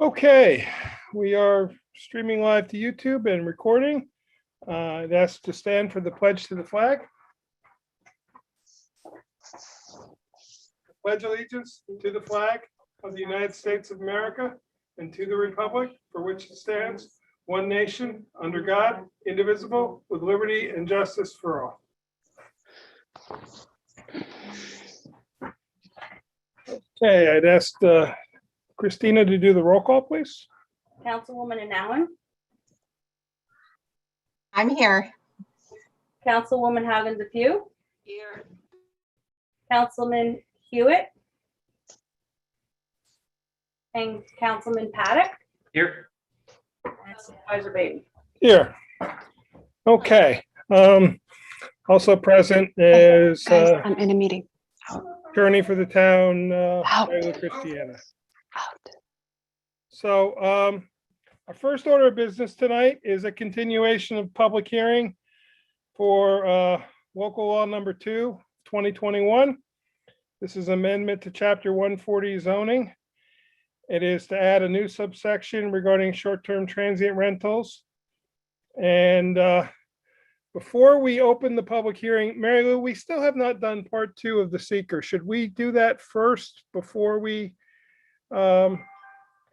Okay, we are streaming live to YouTube and recording. I'd ask to stand for the pledge to the flag. Pledge allegiance to the flag of the United States of America and to the republic for which it stands, one nation, under God, indivisible, with liberty and justice for all. Okay, I'd ask Christina to do the roll call, please. Councilwoman Allen. I'm here. Councilwoman Hagen Depew. Here. Councilman Hewitt. And Councilman Paddock. Here. And Supervisor Baden. Here. Okay. Also present is Guys, I'm in a meeting. attorney for the town, Out. Christiana. Out. So our first order of business tonight is a continuation of public hearing for local law number 2, 2021. This is amendment to chapter 140 zoning. It is to add a new subsection regarding short-term transient rentals. And before we open the public hearing, Mary Lou, we still have not done part 2 of the seeker. Should we do that first before we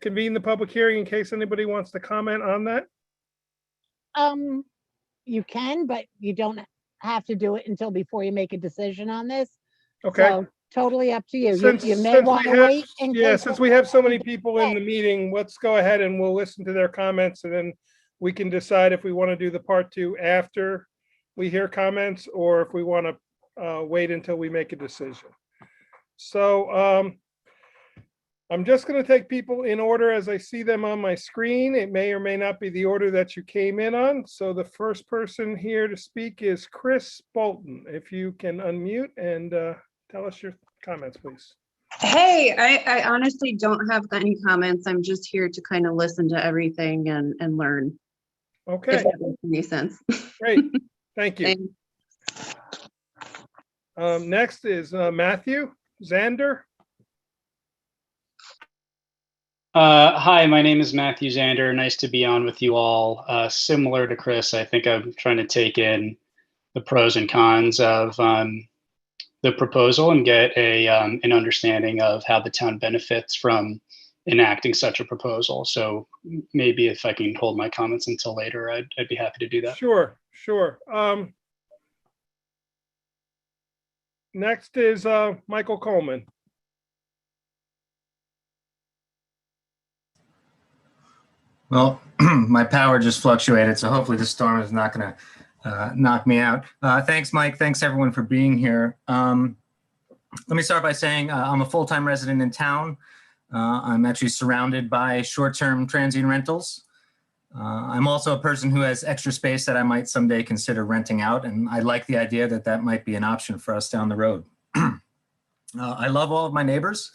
convene the public hearing in case anybody wants to comment on that? You can, but you don't have to do it until before you make a decision on this. Okay. So totally up to you. Since- You may since want we to have- wait. in Yeah, case since of- we have so many people in the meeting, let's go ahead and we'll listen to their comments and then we can decide if we want to do the part 2 after we hear comments or if we want to wait until we make a decision. So I'm just going to take people in order as I see them on my screen. It may or may not be the order that you came in on. So the first person here to speak is Chris Bolton. If you can unmute and tell us your comments, please. Hey, I honestly don't have any comments. I'm just here to kind of listen to everything and learn. Okay, If that makes any sense. great. Thank you. Thanks. Next is Matthew Zander. Hi, my name is Matthew Zander. Nice to be on with you all. Similar to Chris, I think I'm trying to take in the pros and cons of the proposal and get an understanding of how the town benefits from enacting such a proposal. So maybe if I can hold my comments until later, I'd be happy to do that. Sure. Next is Michael Coleman. Well, my power just fluctuated, so hopefully the storm is not going to knock me out. Thanks, Mike. Thanks, everyone, for being here. Let me start by saying I'm a full-time resident in town. I'm actually surrounded by short-term transient rentals. I'm also a person who has extra space that I might someday consider renting out, and I like the idea that that might be an option for us down the road. I love all of my neighbors,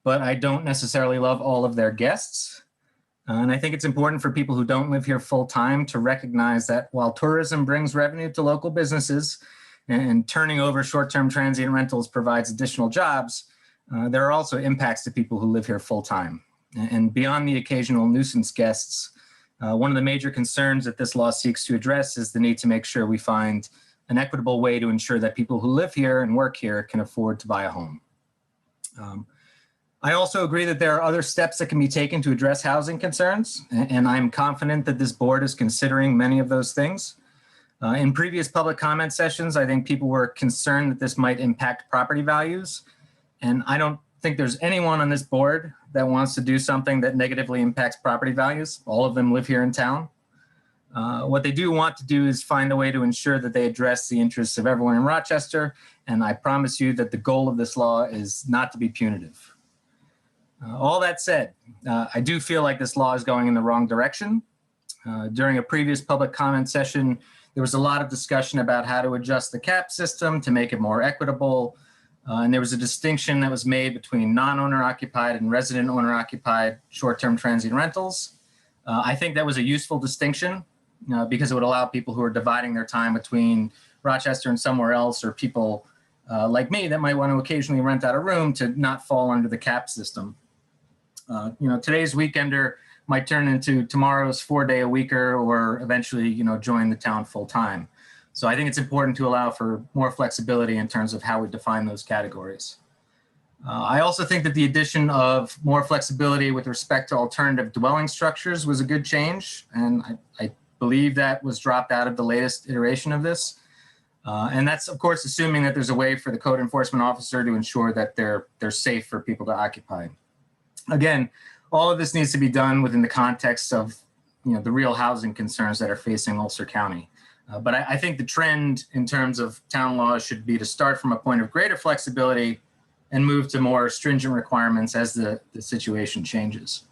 but I don't necessarily love all of their guests. And I think it's important for people who don't live here full-time to recognize that while tourism brings revenue to local businesses and turning over short-term transient rentals provides additional jobs, there are also impacts to people who live here full-time. And beyond the occasional nuisance guests, one of the major concerns that this law seeks to address is the need to make sure we find an equitable way to ensure that people who live here and work here can afford to buy a home. I also agree that there are other steps that can be taken to address housing concerns, and I'm confident that this board is considering many of those things. In previous public comment sessions, I think people were concerned that this might impact property values, and I don't think there's anyone on this board that wants to do something that negatively impacts property values. All of them live here in town. What they do want to do is find a way to ensure that they address the interests of everyone in Rochester, and I promise you that the goal of this law is not to be punitive. All that said, I do feel like this law is going in the wrong direction. During a previous public comment session, there was a lot of discussion about how to adjust the cap system to make it more equitable. And there was a distinction that was made between non-owner occupied and resident owner occupied short-term transient rentals. I think that was a useful distinction because it would allow people who are dividing their time between Rochester and somewhere else, or people like me that might want to occasionally rent out a room, to not fall under the cap system. Today's weekender might turn into tomorrow's 4-day-a-weeker or eventually, join the town full time. So I think it's important to allow for more flexibility in terms of how we define those categories. I also think that the addition of more flexibility with respect to alternative dwelling structures was a good change. And I believe that was dropped out of the latest iteration of this. And that's, of course, assuming that there's a way for the code enforcement officer to ensure that they're safe for people to occupy. Again, all of this needs to be done within the context of the real housing concerns that are facing Ulster County. But I think the trend in terms of town laws should be to start from a point of greater flexibility and move to more stringent requirements as the situation changes.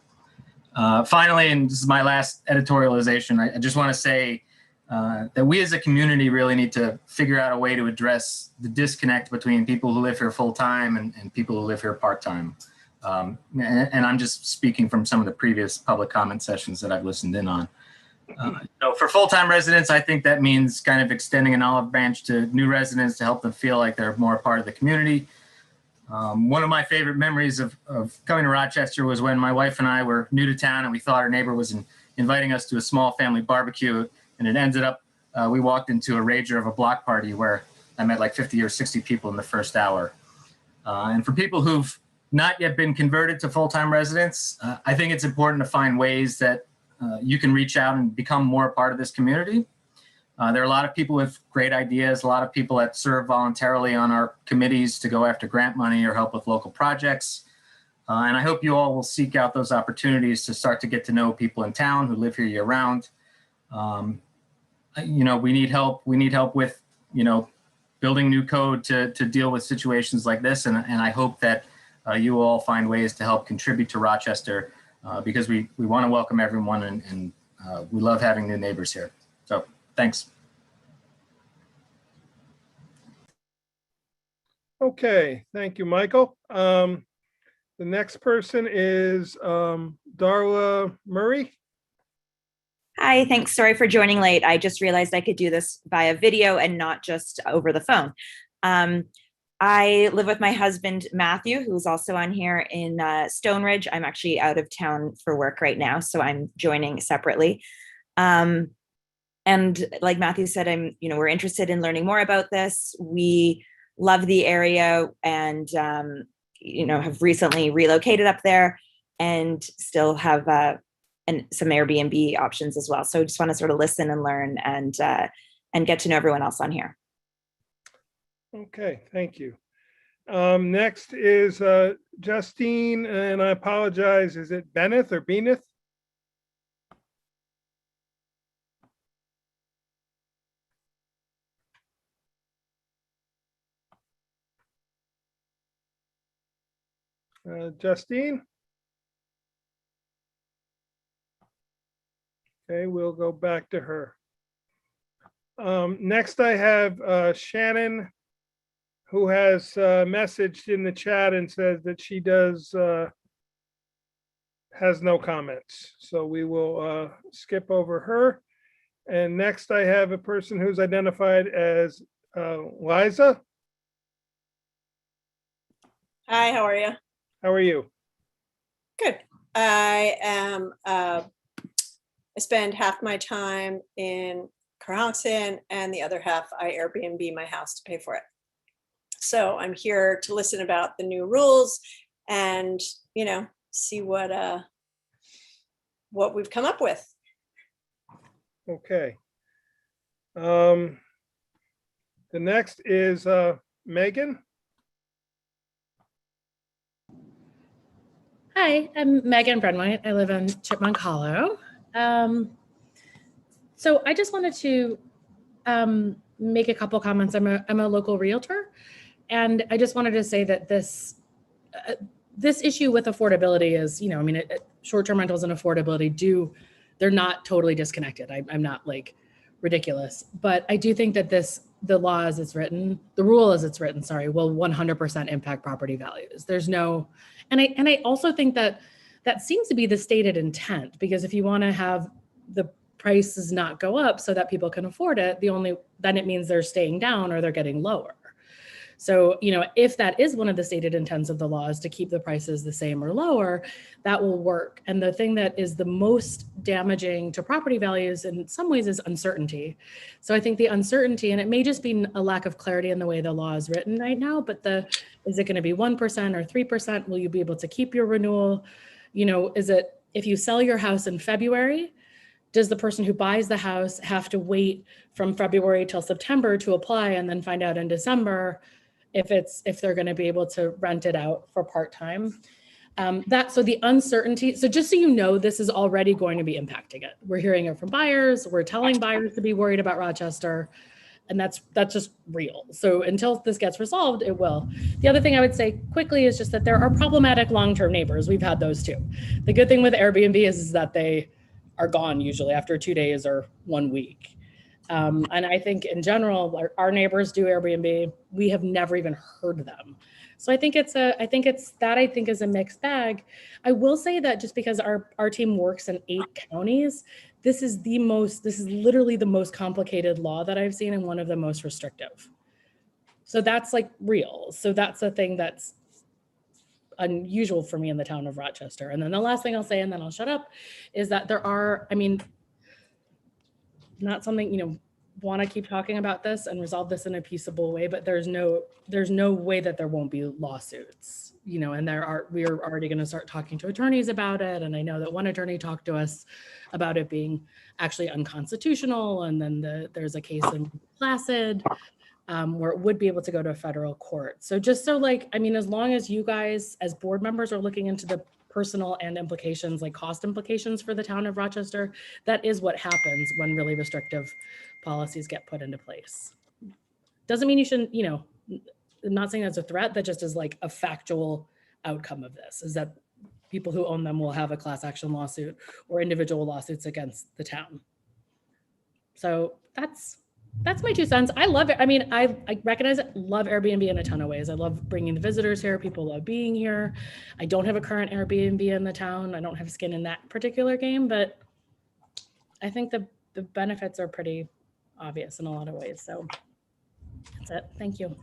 Finally, and this is my last editorialization, I just want to say that we as a community really need to figure out a way to address the disconnect between people who live here full time and people who live here part time. And I'm just speaking from some of the previous public comment sessions that I've listened in on. For full-time residents, I think that means kind of extending an olive branch to new residents to help them feel like they're more a part of the community. One of my favorite memories of coming to Rochester was when my wife and I were new to town and we thought our neighbor was inviting us to a small family barbecue, and it ended up we walked into a rager of a block party where I met like 50 or 60 people in the first hour. And for people who've not yet been converted to full-time residents, I think it's important to find ways that you can reach out and become more a part of this community. There are a lot of people with great ideas, a lot of people that serve voluntarily on our committees to go after grant money or help with local projects. And I hope you all will seek out those opportunities to start to get to know people in town who live here year round. We need help. We need help with, building new code to deal with situations like this. And I hope that you all find ways to help contribute to Rochester because we want to welcome everyone and we love having new neighbors here. So thanks. Okay, thank you, Michael. The next person is Darla Murray. Hi, thanks. Sorry for joining late. I just realized I could do this via video and not just over the phone. I live with my husband, Matthew, who's also on here in Stone Ridge. I'm actually out of town for work right now, so I'm joining separately. And like Matthew said, we're interested in learning more about this. We love the area and, have recently relocated up there and still have some Airbnb options as well. So I just want to sort of listen and learn and get to know everyone else on here. Okay, thank you. Next is Justine, and I apologize. Is it Beneth or Beneth? Justine? Okay, we'll go back to her. Next, I have Shannon, who has messaged in the chat and says that she has no comments. So we will skip over her. And next, I have a person who's identified as Liza. Hi, how are you? How are you? Good. I am, I spend half my time in Carhouston and the other half I Airbnb my house to pay for it. So I'm here to listen about the new rules and, see what we've come up with. Okay. The next is Megan. Hi, I'm Megan Brenwhite. I live in Chipmunk Hollow. So I just wanted to make a couple comments. I'm a local realtor, and I just wanted to say that this issue with affordability is, short-term rentals and affordability they're not totally disconnected. I'm not like ridiculous, but I do think that the law as it's written, the rule as it's written, will 100% impact property values. There's no, and I also think that seems to be the stated intent, because if you want to have the prices not go up so that people can afford it, then it means they're staying down or they're getting lower. So, if that is one of the stated intents of the law is to keep the prices the same or lower, that will work. And the thing that is the most damaging to property values in some ways is uncertainty. So I think the uncertainty, and it may just be a lack of clarity in the way the law is written right now, but is it going to be 1% or 3%? Will you be able to keep your renewal? Is it, if you sell your house in February, does the person who buys the house have to wait from February till September to apply and then find out in December if they're going to be able to rent it out for part-time? So the uncertainty, so just so this is already going to be impacting it. We're hearing it from buyers. We're telling buyers to be worried about Rochester, and that's just real. So until this gets resolved, it will. The other thing I would say quickly is just that there are problematic long-term neighbors. We've had those too. The good thing with Airbnb is that they are gone usually after 2 days or 1 week. And I think in general, our neighbors do Airbnb. We have never even heard of them. So I think it's a mixed bag. I will say that just because our team works in 8 counties, this is literally the most complicated law that I've seen and one of the most restrictive. So that's like real. So that's a thing that's unusual for me in the town of Rochester. And then the last thing I'll say, and then I'll shut up, is that there are, not something, want to keep talking about this and resolve this in a peaceable way, but there's no way that there won't be lawsuits, and we're already going to start talking to attorneys about it. And I know that one attorney talked to us about it being actually unconstitutional. And then there's a case in Placid where it would be able to go to a federal court. So just as long as you guys as board members are looking into the personal and implications, like cost implications for the town of Rochester, that is what happens when really restrictive policies get put into place. Doesn't mean you shouldn't, I'm not saying that's a threat, that just is like a factual outcome of this, is that people who own them will have a class action lawsuit or individual lawsuits against the town. So that's my 2 cents. I love it. I recognize it, love Airbnb in a ton of ways. I love bringing the visitors here. People love being here. I don't have a current Airbnb in the town. I don't have skin in that particular game, but I think the benefits are pretty obvious in a lot of ways. So that's it. Thank you.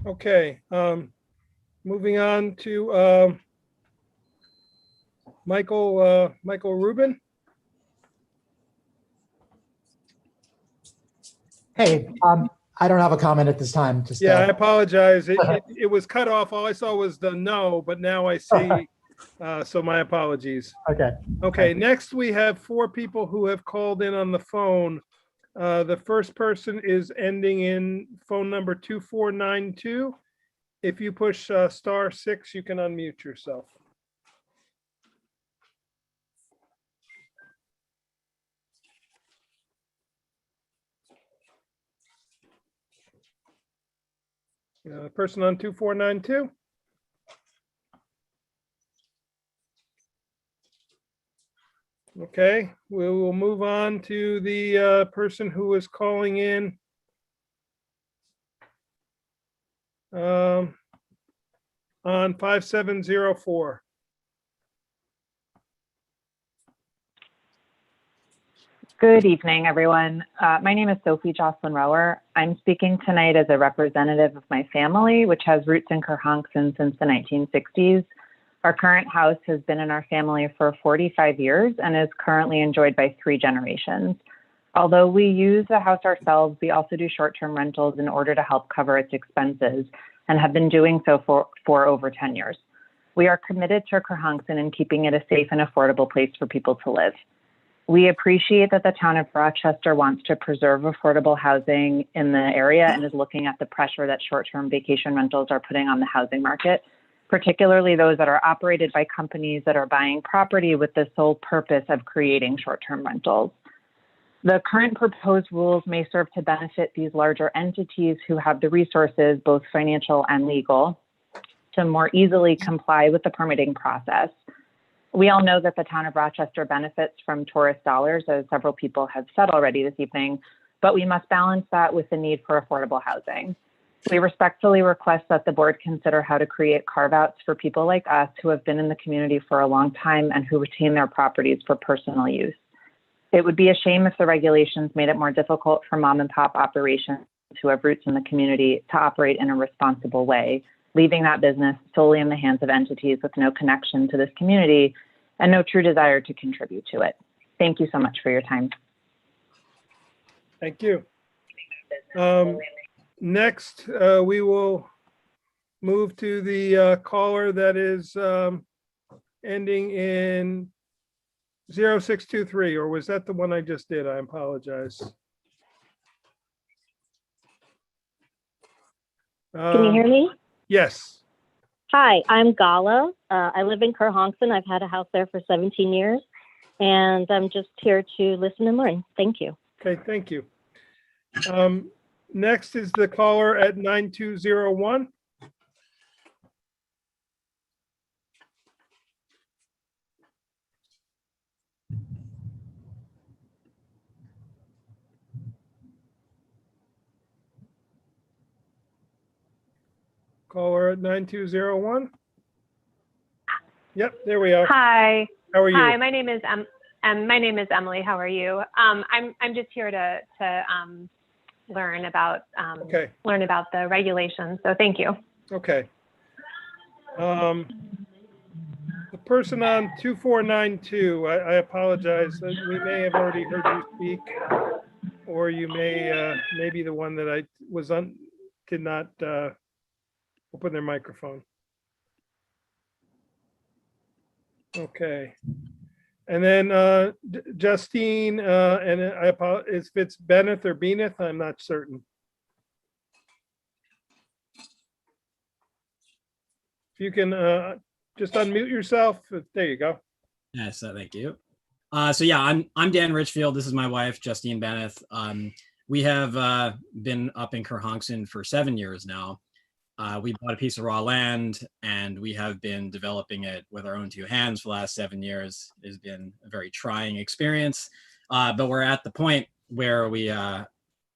Okay, moving on to Michael Rubin. Hey, I don't have a comment at this time. Just Yeah, I apologize. It was cut off. All I saw was the no, but now I see. So my apologies. okay. Okay, next we have 4 people who have called in on the phone. The first person is ending in phone number 2492. If you push *6, you can unmute yourself. Person on 2492. Okay, we will move on to the person who is calling in on 5704. Good evening, everyone. My name is Sophie Jocelyn Rower. I'm speaking tonight as a representative of my family, which has roots in Kerhonkson since the 1960s. Our current house has been in our family for 45 years and is currently enjoyed by 3 generations. Although we use the house ourselves, we also do short-term rentals in order to help cover its expenses and have been doing so for over 10 years. We are committed to Kerhonkson and keeping it a safe and affordable place for people to live. We appreciate that the town of Rochester wants to preserve affordable housing in the area and is looking at the pressure that short-term vacation rentals are putting on the housing market, particularly those that are operated by companies that are buying property with the sole purpose of creating short-term rentals. The current proposed rules may serve to benefit these larger entities who have the resources, both financial and legal, to more easily comply with the permitting process. We all know that the town of Rochester benefits from tourist dollars, as several people have said already this evening, but we must balance that with the need for affordable housing. We respectfully request that the board consider how to create carve-outs for people like us who have been in the community for a long time and who retain their properties for personal use. It would be a shame if the regulations made it more difficult for mom and pop operations who have roots in the community to operate in a responsible way, leaving that business solely in the hands of entities with no connection to this community and no true desire to contribute to it. Thank you so much for your time. Thank you. Next, we will move to the caller that is ending in 0623, or was that the one I just did? I apologize. Can you hear me? Yes. Hi, I'm Gala. I live in Kerhonkson. I've had a house there for 17 years, and I'm just here to listen and learn. Thank you. Okay, thank you. Next is the caller at 9201. Caller at 9201. Yep, there we are. Hi. How are you? Hi, my name is Emily. How are you? I'm just here to learn about the regulations. So thank you. Okay. The person on 2492, I apologize. We may have already heard you speak, or you may be the one that I was on, did not open their microphone. Okay. And then Justine, and I apologize if it's Benneth or Beneth, I'm not certain. If you can just unmute yourself. There you go. Yes, thank you. So yeah, I'm Dan Richfield. This is my wife, Justine Benneth. We have been up in Kerhonkson for 7 years now. We bought a piece of raw land and we have been developing it with our own two hands for the last 7 years. It has been a very trying experience, but we're at the point where we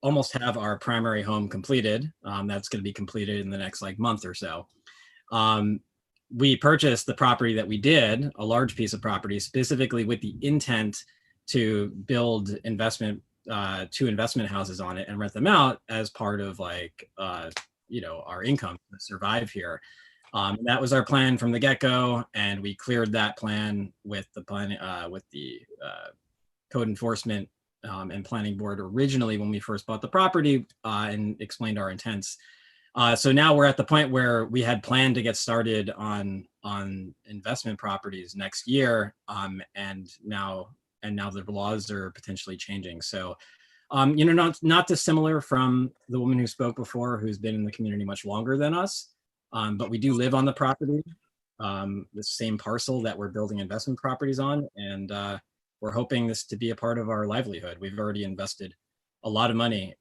almost have our primary home completed. That's going to be completed in the next month or so. We purchased the property that we did, a large piece of property, specifically with the intent to build two investment houses on it and rent them out as part of our income to survive here. That was our plan from the get-go, and we cleared that plan with the code enforcement and planning board originally when we first bought the property and explained our intents. So now we're at the point where we had planned to get started on investment properties next year, and now the laws are potentially changing. So, not dissimilar from the woman who spoke before, who's been in the community much longer than us, but we do live on the property, the same parcel that we're building investment properties on, and we're hoping this to be a part of our livelihood. We've already invested a lot of money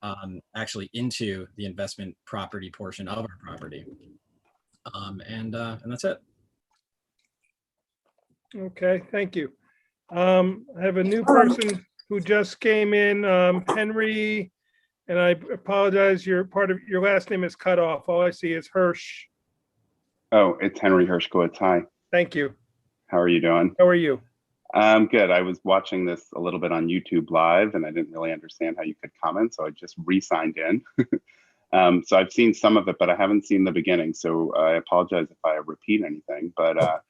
actually into the investment property portion of our property. And that's it. Okay, thank you. I have a new person who just came in, Henry, and I apologize, your last name is cut off. All I see is Hirsch. Oh, it's Henry Hershkowitz. Hi. Thank you. How are you doing? How are you? Good. I was watching this a little bit on YouTube Live, and I didn't really understand how you could comment, so I just re-signed in. So I've seen some of it, but I haven't seen the beginning. So I apologize if I repeat anything, but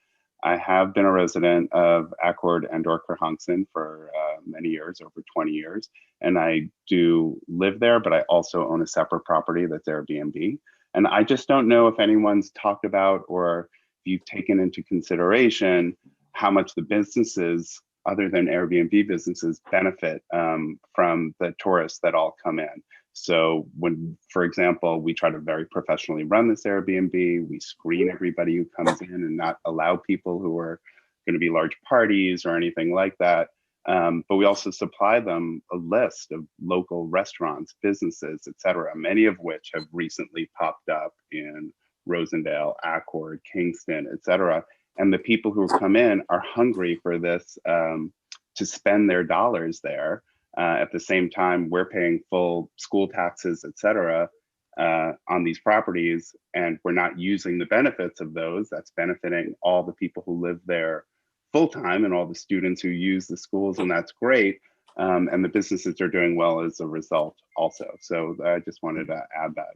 I have been a resident of Accord and or Kerhonkson for many years, over 20 years. And I do live there, but I also own a separate property that's Airbnb. And I just don't know if anyone's talked about or if you've taken into consideration how much the businesses, other than Airbnb businesses, benefit from the tourists that all come in. So when, for example, we try to very professionally run this Airbnb, we screen everybody who comes in and not allow people who are going to be large parties or anything like that. But we also supply them a list of local restaurants, businesses, et cetera, many of which have recently popped up in Rosendale, Accord, Kingston, et cetera. And the people who come in are hungry for this to spend their dollars there. At the same time, we're paying full school taxes, et cetera, on these properties, and we're not using the benefits of those. That's benefiting all the people who live there full time and all the students who use the schools, and that's great. And the businesses are doing well as a result also. So I just wanted to add that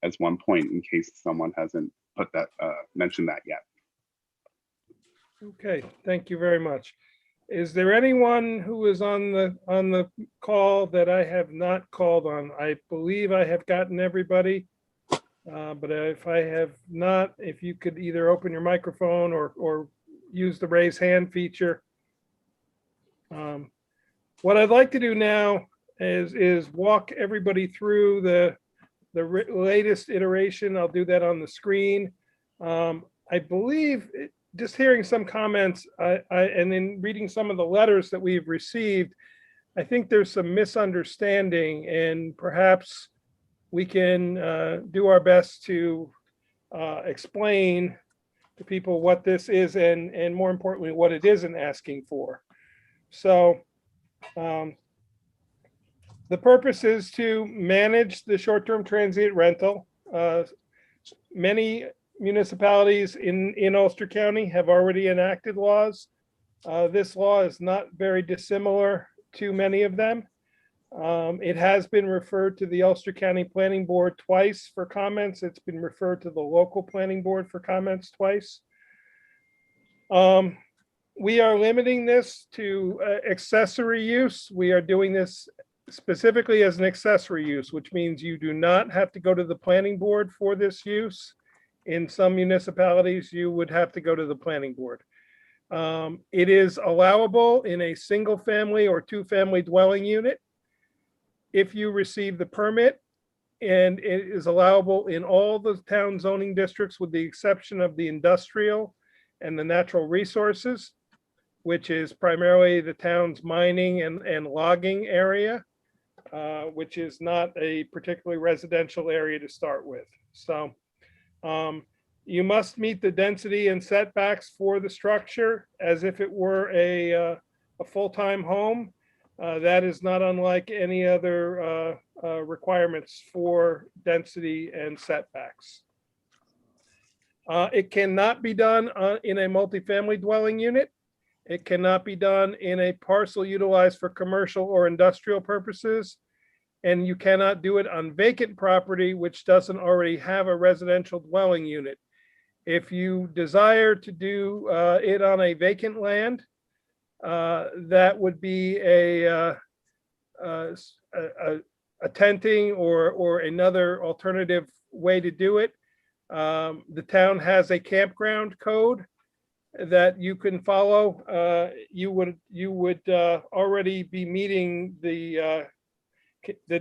as one point in case someone hasn't put that mentioned that yet. Okay, thank you very much. Is there anyone who is on the call that I have not called on? I believe I have gotten everybody. But if I have not, if you could either open your microphone or use the raise hand feature. What I'd like to do now is walk everybody through the latest iteration. I'll do that on the screen. I believe just hearing some comments and then reading some of the letters that we've received, I think there's some misunderstanding, and perhaps we can do our best to explain to people what this is and more importantly, what it isn't asking for. So the purpose is to manage the short-term transient rental. Many municipalities in Ulster County have already enacted laws. This law is not very dissimilar to many of them. It has been referred to the Ulster County Planning Board twice for comments. It's been referred to the local planning board for comments twice. We are limiting this to accessory use. We are doing this specifically as an accessory use, which means you do not have to go to the planning board for this use. In some municipalities, you would have to go to the planning board. It is allowable in a single family or two-family dwelling unit if you receive the permit, and it is allowable in all the town zoning districts with the exception of the industrial and the natural resources, which is primarily the town's mining and logging area, which is not a particularly residential area to start with. So you must meet the density and setbacks for the structure as if it were a full-time home. That is not unlike any other requirements for density and setbacks. It cannot be done in a multifamily dwelling unit. It cannot be done in a parcel utilized for commercial or industrial purposes. And you cannot do it on vacant property which doesn't already have a residential dwelling unit. If you desire to do it on a vacant land, that would be a tenting or another alternative way to do it. The town has a campground code that you can follow. You would already be meeting the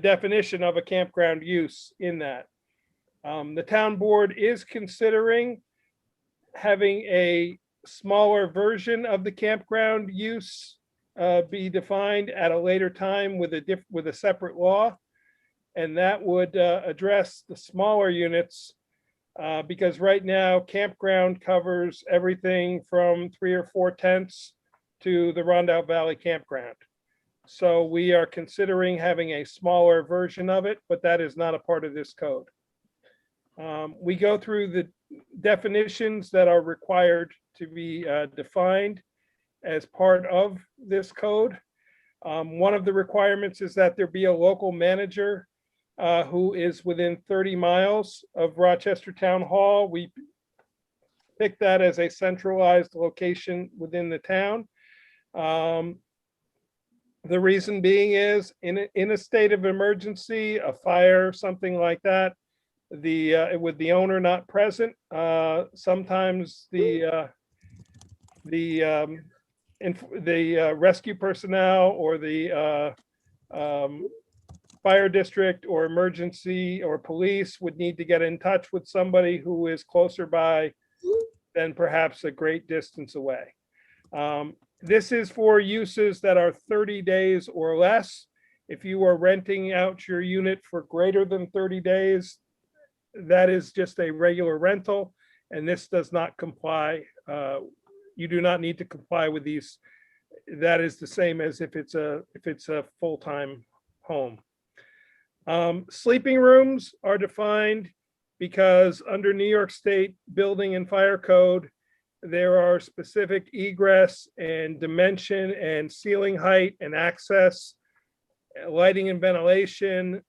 definition of a campground use in that. The town board is considering having a smaller version of the campground use be defined at a later time with a separate law, and that would address the smaller units because right now campground covers everything from 3 or 4 tents to the Rondout Valley Campground. So we are considering having a smaller version of it, but that is not a part of this code. We go through the definitions that are required to be defined as part of this code. One of the requirements is that there be a local manager who is within 30 miles of Rochester Town Hall. We picked that as a centralized location within the town. The reason being is in a state of emergency, a fire, something like that, with the owner not present, sometimes the rescue personnel or the fire district or emergency or police would need to get in touch with somebody who is closer by than perhaps a great distance away. This is for uses that are 30 days or less. If you are renting out your unit for greater than 30 days, that is just a regular rental, and this does not comply. You do not need to comply with these. That is the same as if it's a full-time home. Sleeping rooms are defined because under New York State Building and Fire Code, there are specific egress and dimension and ceiling height and access, lighting and ventilation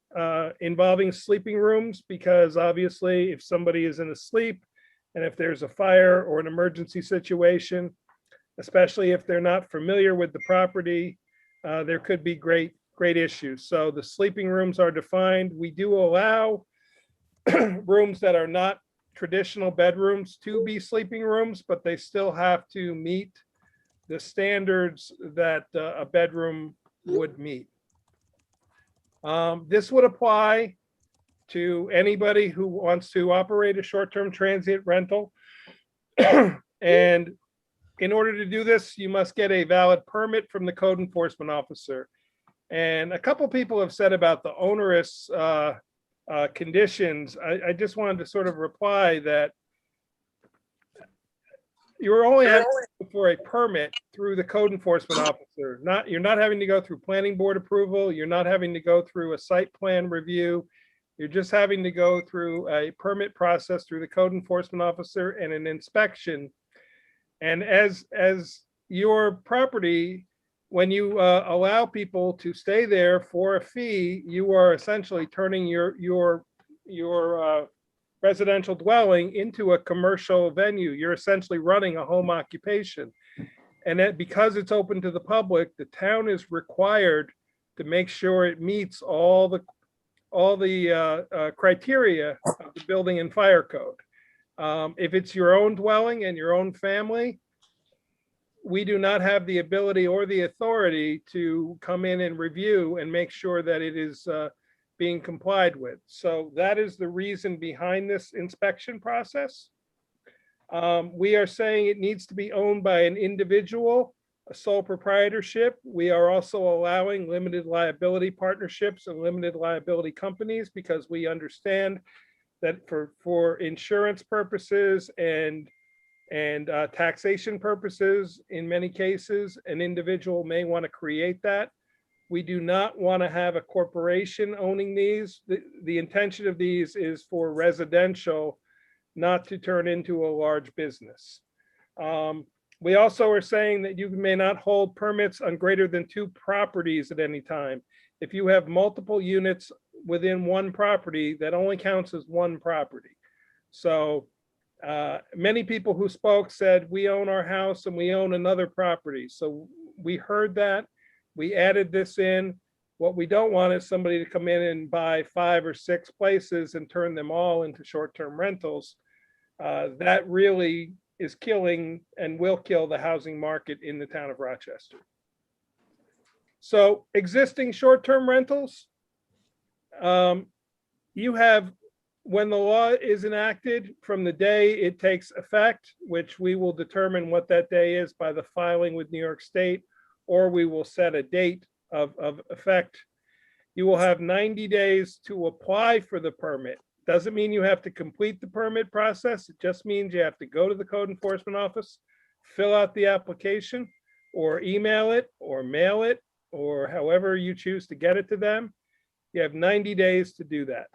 involving sleeping rooms, because obviously if somebody is in a sleep and if there's a fire or an emergency situation, especially if they're not familiar with the property, there could be great issues. So the sleeping rooms are defined. We do allow rooms that are not traditional bedrooms to be sleeping rooms, but they still have to meet the standards that a bedroom would meet. This would apply to anybody who wants to operate a short-term transient rental. And in order to do this, you must get a valid permit from the code enforcement officer. And a couple people have said about the onerous conditions. I just wanted to sort of reply that you're only asking for a permit through the code enforcement officer. You're not having to go through planning board approval. You're not having to go through a site plan review. You're just having to go through a permit process through the code enforcement officer and an inspection. And as your property, when you allow people to stay there for a fee, you are essentially turning your residential dwelling into a commercial venue. You're essentially running a home occupation. And that because it's open to the public, the town is required to make sure it meets all the criteria of the building and fire code. If it's your own dwelling and your own family, we do not have the ability or the authority to come in and review and make sure that it is being complied with. So that is the reason behind this inspection process. We are saying it needs to be owned by an individual, a sole proprietorship. We are also allowing limited liability partnerships and limited liability companies because we understand that for insurance purposes and taxation purposes, in many cases, an individual may want to create that. We do not want to have a corporation owning these. The intention of these is for residential, not to turn into a large business. We also are saying that you may not hold permits on greater than 2 properties at any time. If you have multiple units within one property, that only counts as one property. So many people who spoke said, we own our house and we own another property. So we heard that. We added this in. What we don't want is somebody to come in and buy 5 or 6 places and turn them all into short-term rentals. That really is killing and will kill the housing market in the town of Rochester. So existing short-term rentals, you have, when the law is enacted, from the day it takes effect, which we will determine what that day is by the filing with New York State, or we will set a date of effect. You will have 90 days to apply for the permit. Doesn't mean you have to complete the permit process. It just means you have to go to the code enforcement office, fill out the application, or email it, or mail it, or however you choose to get it to them. You have 90 days to do that.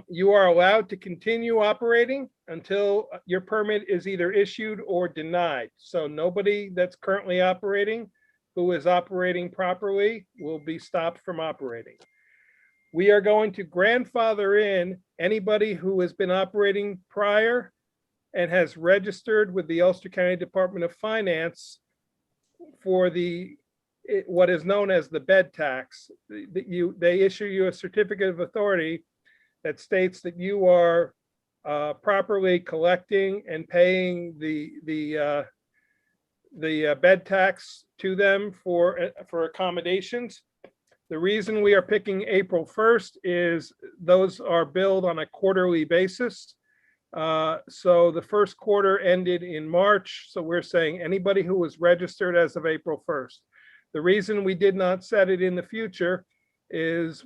You are allowed to continue operating until your permit is either issued or denied. So nobody that's currently operating who is operating properly will be stopped from operating. We are going to grandfather in anybody who has been operating prior and has registered with the Ulster County Department of Finance for what is known as the bed tax. They issue you a certificate of authority that states that you are properly collecting and paying the bed tax to them for accommodations. The reason we are picking April 1st is those are billed on a quarterly basis. So the first quarter ended in March. So we're saying anybody who was registered as of April 1st. The reason we did not set it in the future is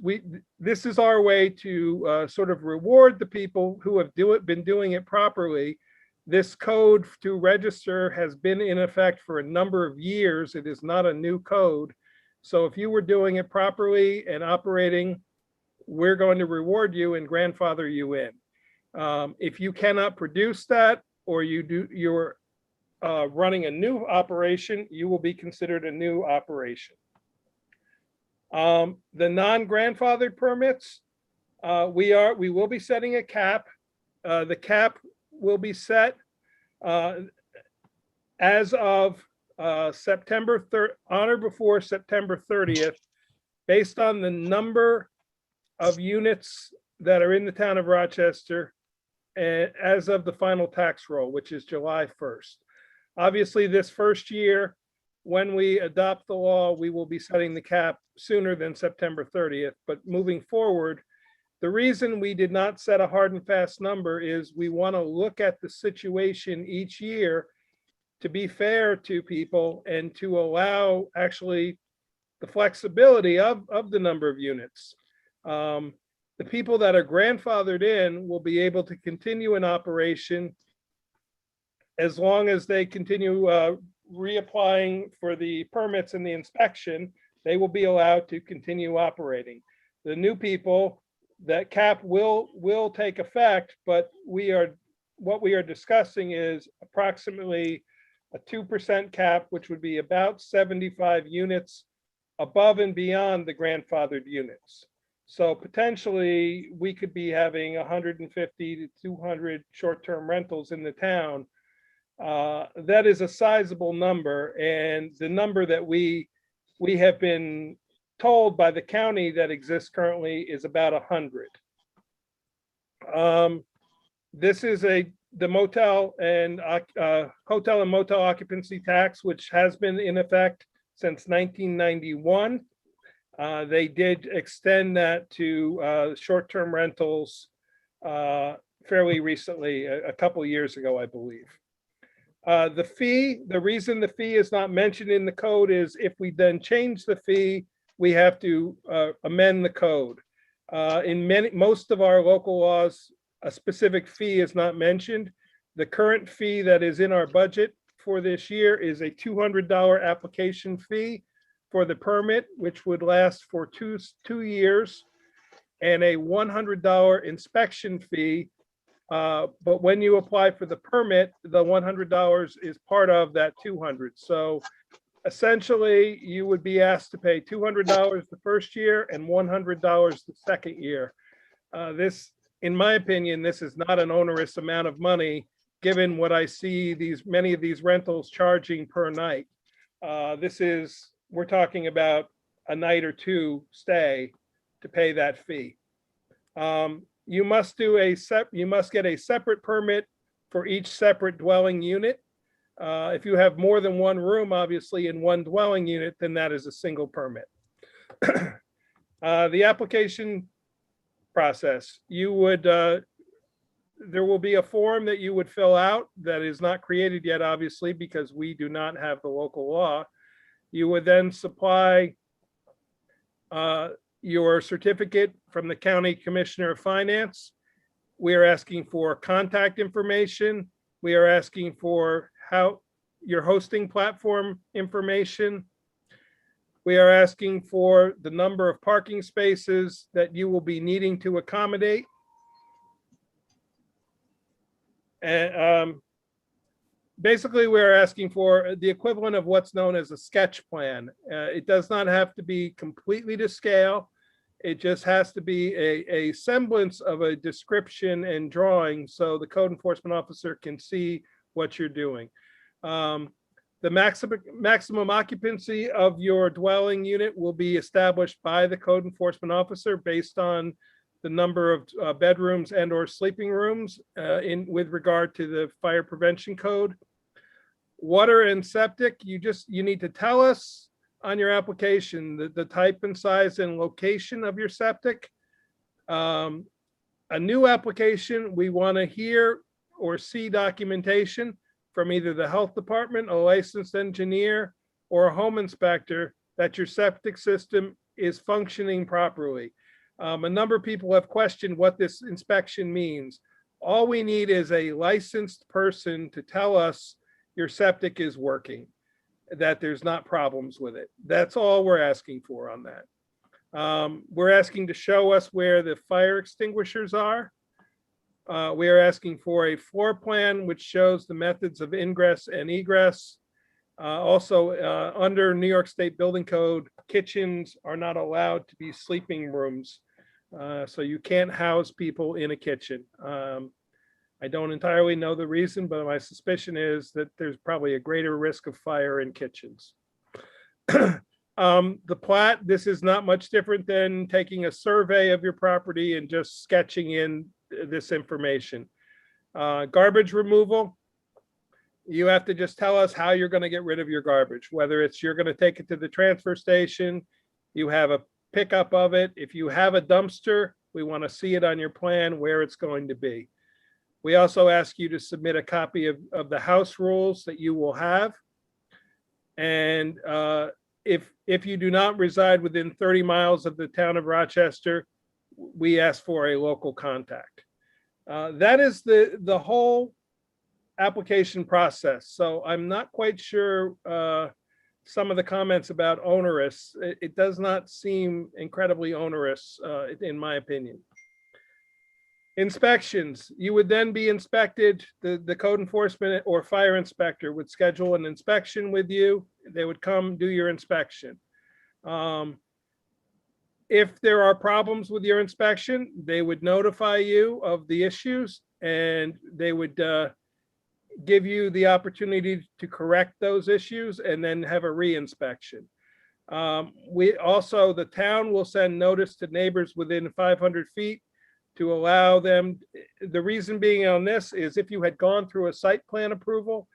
this is our way to sort of reward the people who have been doing it properly. This code to register has been in effect for a number of years. It is not a new code. So if you were doing it properly and operating, we're going to reward you and grandfather you in. If you cannot produce that, or you're running a new operation, you will be considered a new operation. The non-grandfathered permits, we will be setting a cap. The cap will be set as of September 3rd, on or before September 30th, based on the number of units that are in the town of Rochester as of the final tax roll, which is July 1st. Obviously, this first year, when we adopt the law, we will be setting the cap sooner than September 30th. But moving forward, the reason we did not set a hard and fast number is we want to look at the situation each year to be fair to people and to allow actually the flexibility of the number of units. The people that are grandfathered in will be able to continue in operation as long as they continue reapplying for the permits and the inspection. They will be allowed to continue operating. The new people, that cap will take effect, but what we are discussing is approximately a 2% cap, which would be about 75 units above and beyond the grandfathered units. So potentially we could be having 150 to 200 short-term rentals in the town. That is a sizable number, and the number that we have been told by the county that exists currently is about 100. This is the motel and hotel and motel occupancy tax, which has been in effect since 1991. They did extend that to short-term rentals fairly recently, a couple years ago, I believe. The reason the fee is not mentioned in the code is if we then change the fee, we have to amend the code. In most of our local laws, a specific fee is not mentioned. The current fee that is in our budget for this year is a $200 application fee for the permit, which would last for two years, and a $100 inspection fee. But when you apply for the permit, the $100 is part of that $200. So essentially, you would be asked to pay $200 the first year and $100 the second year. In my opinion, this is not an onerous amount of money, given what I see many of these rentals charging per night. We're talking about a night or two stay to pay that fee. You must get a separate permit for each separate dwelling unit. If you have more than one room, obviously, in one dwelling unit, then that is a single permit. The application process, there will be a form that you would fill out that is not created yet, obviously, because we do not have the local law. You would then supply your certificate from the County Commissioner of Finance. We are asking for contact information. We are asking for your hosting platform information. We are asking for the number of parking spaces that you will be needing to accommodate. And basically, we're asking for the equivalent of what's known as a sketch plan. It does not have to be completely to scale. It just has to be a semblance of a description and drawing so the code enforcement officer can see what you're doing. The maximum occupancy of your dwelling unit will be established by the code enforcement officer based on the number of bedrooms and or sleeping rooms with regard to the fire prevention code. Water and septic, you need to tell us on your application the type and size and location of your septic. A new application, we want to hear or see documentation from either the health department, a licensed engineer, or a home inspector that your septic system is functioning properly. A number of people have questioned what this inspection means. All we need is a licensed person to tell us your septic is working, that there's not problems with it. That's all we're asking for on that. We're asking to show us where the fire extinguishers are. We are asking for a floor plan which shows the methods of ingress and egress. Also, under New York State Building Code, kitchens are not allowed to be sleeping rooms. So you can't house people in a kitchen. I don't entirely know the reason, but my suspicion is that there's probably a greater risk of fire in kitchens. The plat, this is not much different than taking a survey of your property and just sketching in this information. Garbage removal, you have to just tell us how you're going to get rid of your garbage, whether it's you're going to take it to the transfer station, you have a pickup of it. If you have a dumpster, we want to see it on your plan where it's going to be. We also ask you to submit a copy of the house rules that you will have. And if you do not reside within 30 miles of the town of Rochester, we ask for a local contact. That is the whole application process. So I'm not quite sure some of the comments about onerous. It does not seem incredibly onerous in my opinion. Inspections, you would then be inspected. The code enforcement or fire inspector would schedule an inspection with you. They would come do your inspection. If there are problems with your inspection, they would notify you of the issues and they would give you the opportunity to correct those issues and then have a re-inspection. The town will send notice to neighbors within 500 feet to allow them. The reason being on this is if you had gone through a site plan approval,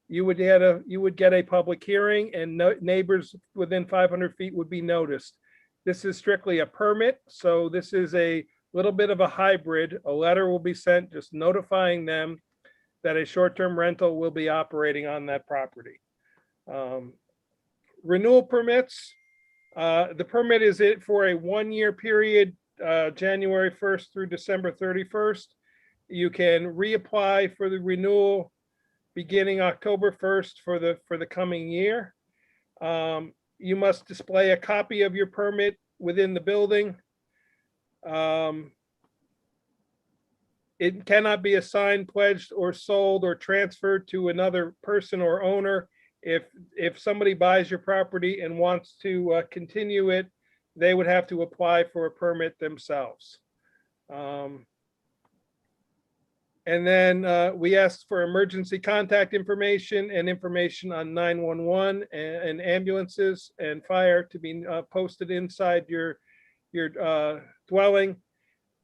you would get a public hearing and neighbors within 500 feet would be noticed. This is strictly a permit, so this is a little bit of a hybrid. A letter will be sent just notifying them that a short-term rental will be operating on that property. Renewal permits, the permit is it for a 1-year period, January 1st through December 31st. You can reapply for the renewal beginning October 1st for the coming year. You must display a copy of your permit within the building. It cannot be assigned, pledged, or sold or transferred to another person or owner. If somebody buys your property and wants to continue it, they would have to apply for a permit themselves. And then we asked for emergency contact information and information on 911 and ambulances and fire to be posted inside your dwelling.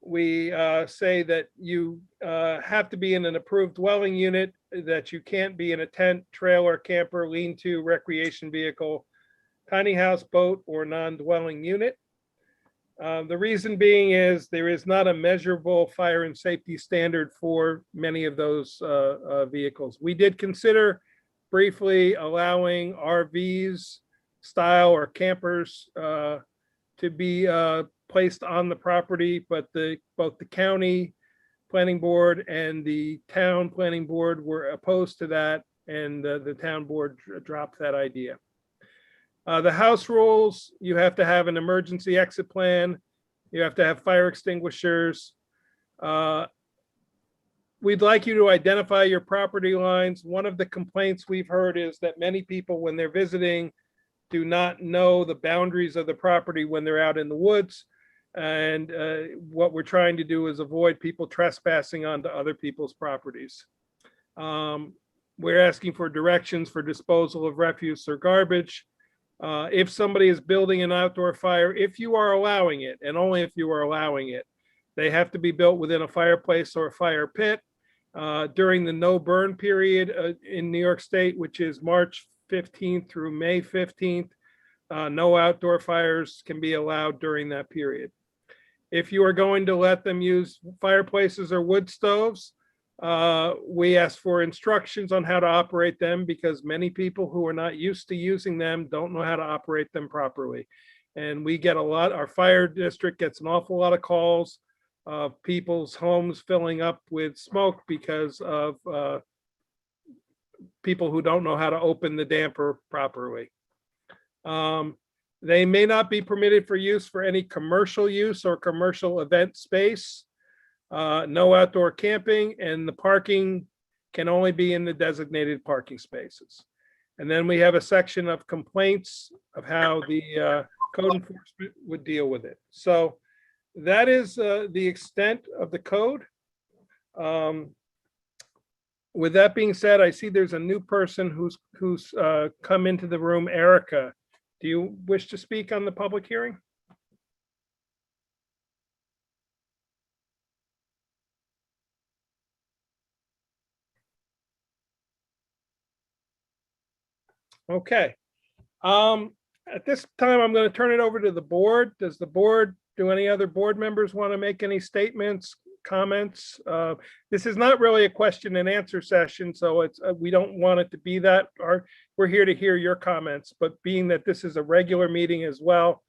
We say that you have to be in an approved dwelling unit, that you can't be in a tent, trailer, camper, lean-to, recreation vehicle, tiny house, boat, or non-dwelling unit. The reason being is there is not a measurable fire and safety standard for many of those vehicles. We did consider briefly allowing RVs style or campers to be placed on the property, but both the county planning board and the town planning board were opposed to that, and the town board dropped that idea. The house rules, you have to have an emergency exit plan. You have to have fire extinguishers. We'd like you to identify your property lines. One of the complaints we've heard is that many people, when they're visiting, do not know the boundaries of the property when they're out in the woods. And what we're trying to do is avoid people trespassing onto other people's properties. We're asking for directions for disposal of refuse or garbage. If somebody is building an outdoor fire, if you are allowing it, and only if you are allowing it, they have to be built within a fireplace or a fire pit. During the no burn period in New York State, which is March 15th through May 15th, no outdoor fires can be allowed during that period. If you are going to let them use fireplaces or wood stoves, we ask for instructions on how to operate them, because many people who are not used to using them don't know how to operate them properly. And we get our fire district gets an awful lot of calls of people's homes filling up with smoke because of people who don't know how to open the damper properly. They may not be permitted for use for any commercial use or commercial event space. no outdoor camping, and the parking can only be in the designated parking spaces. And then we have a section of complaints of how the code enforcement would deal with it. So that is the extent of the code. With that being said, I see there's a new person who's come into the room, Erica. Do you wish to speak on the public hearing? Okay. At this time, I'm going to turn it over to the board. Do any other board members want to make any statements, comments? This is not really a question and answer session, so it's we don't want it to be that. We're here to hear your comments, but being that this is a regular meeting as well,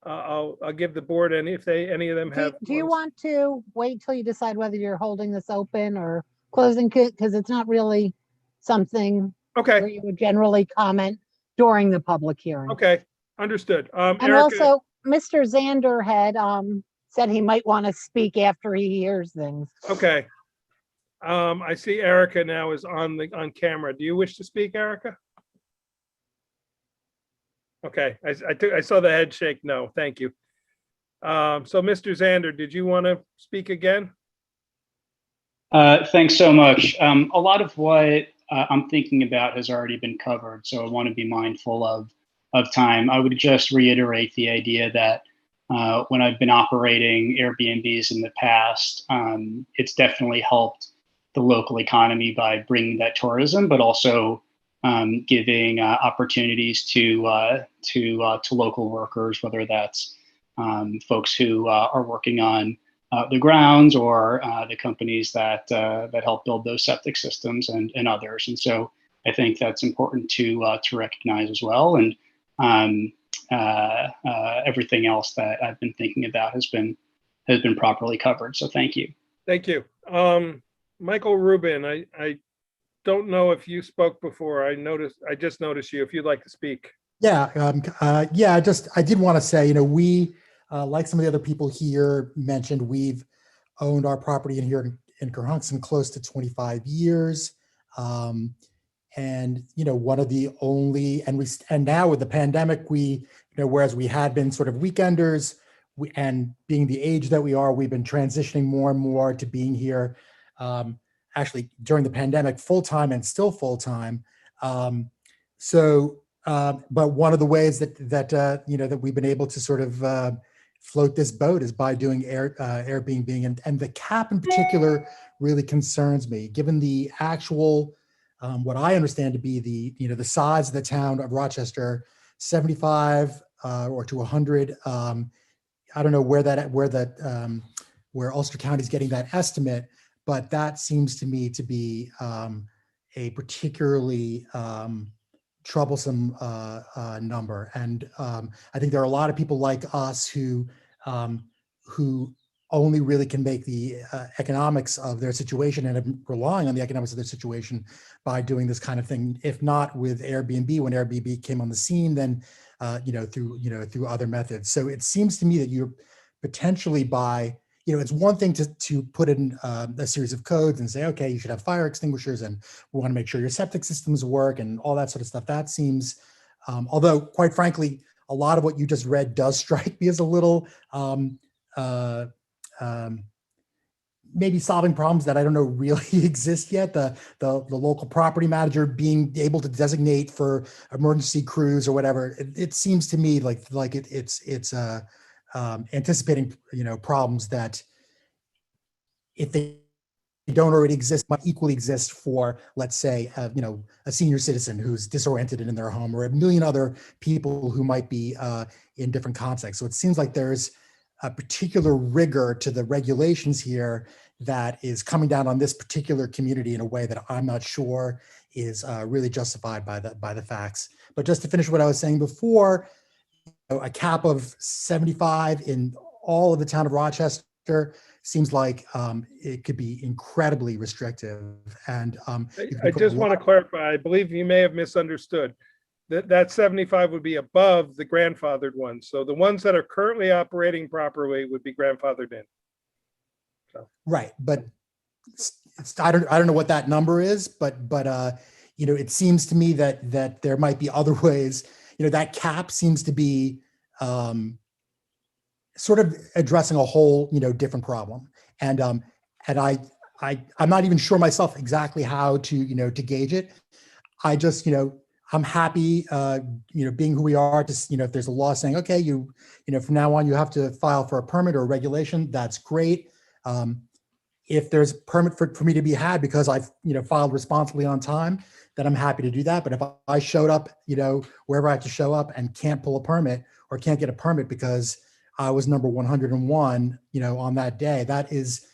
I'll give the board, and if any of them have. Do you want to wait till you decide whether you're holding this open or closing it? Because it's not really something where you would generally comment during the public hearing. Okay, understood. And Erica, also, Mr. Zander had said he might want to speak after he hears things. okay. I see Erica now is on camera. Do you wish to speak, Erica? Okay, I saw the head shake. No, thank you. So Mr. Zander, did you want to speak again? Thanks so much. A lot of what I'm thinking about has already been covered, so I want to be mindful of time. I would just reiterate the idea that when I've been operating Airbnbs in the past, it's definitely helped the local economy by bringing that tourism, but also giving opportunities to local workers, whether that's folks who are working on the grounds or the companies that help build those septic systems and others. And so I think that's important to recognize as well. And everything else that I've been thinking about has been properly covered. So thank you. Thank you. Michael Rubin, I don't know if you spoke before. I just noticed you. If you'd like to speak. Yeah, I did want to say, we, like some of the other people here mentioned, we've owned our property in Kerhonkson close to 25 years. And, one of the only, and now with the pandemic, whereas we had been sort of weekenders, and being the age that we are, we've been transitioning more and more to being here, actually during the pandemic, full-time and still full-time. But one of the ways that we've been able to sort of float this boat is by doing Airbnb, and the cap in particular really concerns me, given the actual, what I understand to be the size of the town of Rochester, 75 or to 100. I don't know where Ulster County is getting that estimate, but that seems to me to be a particularly troublesome number. And I think there are a lot of people like us who only really can make the economics of their situation and are relying on the economics of their situation by doing this kind of thing. If not with Airbnb, when Airbnb came on the scene, then through other methods. So it seems to me that you're potentially by, it's one thing to put in a series of codes and say, okay, you should have fire extinguishers and we want to make sure your septic systems work and all that sort of stuff. That seems, although quite frankly, a lot of what you just read does strike me as a little maybe solving problems that I don't know really exist yet. The local property manager being able to designate for emergency crews or whatever. It seems to me like it's anticipating problems that, if they don't already exist, might equally exist for, let's say, a senior citizen who's disoriented in their home, or a million other people who might be in different contexts. So it seems like there's a particular rigor to the regulations here that is coming down on this particular community in a way that I'm not sure is really justified by the facts. But just to finish what I was saying before, a cap of 75 in all of the town of Rochester seems like it could be incredibly restrictive. And I just want to clarify, I believe you may have misunderstood. That 75 would be above the grandfathered ones. So the ones that are currently operating properly would be grandfathered in. So, Right, but I don't know what that number is, but you know, it seems to me that there might be other ways. You know, that cap seems to be sort of addressing a whole, you know, different problem. And I'm not even sure myself exactly how to, you know, to gauge it. I just, you know, I'm happy, you know, being who we are, to, you know, if there's a law saying, okay, you know, from now on, you have to file for a permit or a regulation, that's great. If there's a permit for me to be had because I've, you know, filed responsibly on time, then I'm happy to do that. But if I showed up, you know, wherever I have to show up and can't pull a permit or can't get a permit because I was number 101, you know, on that day, that is,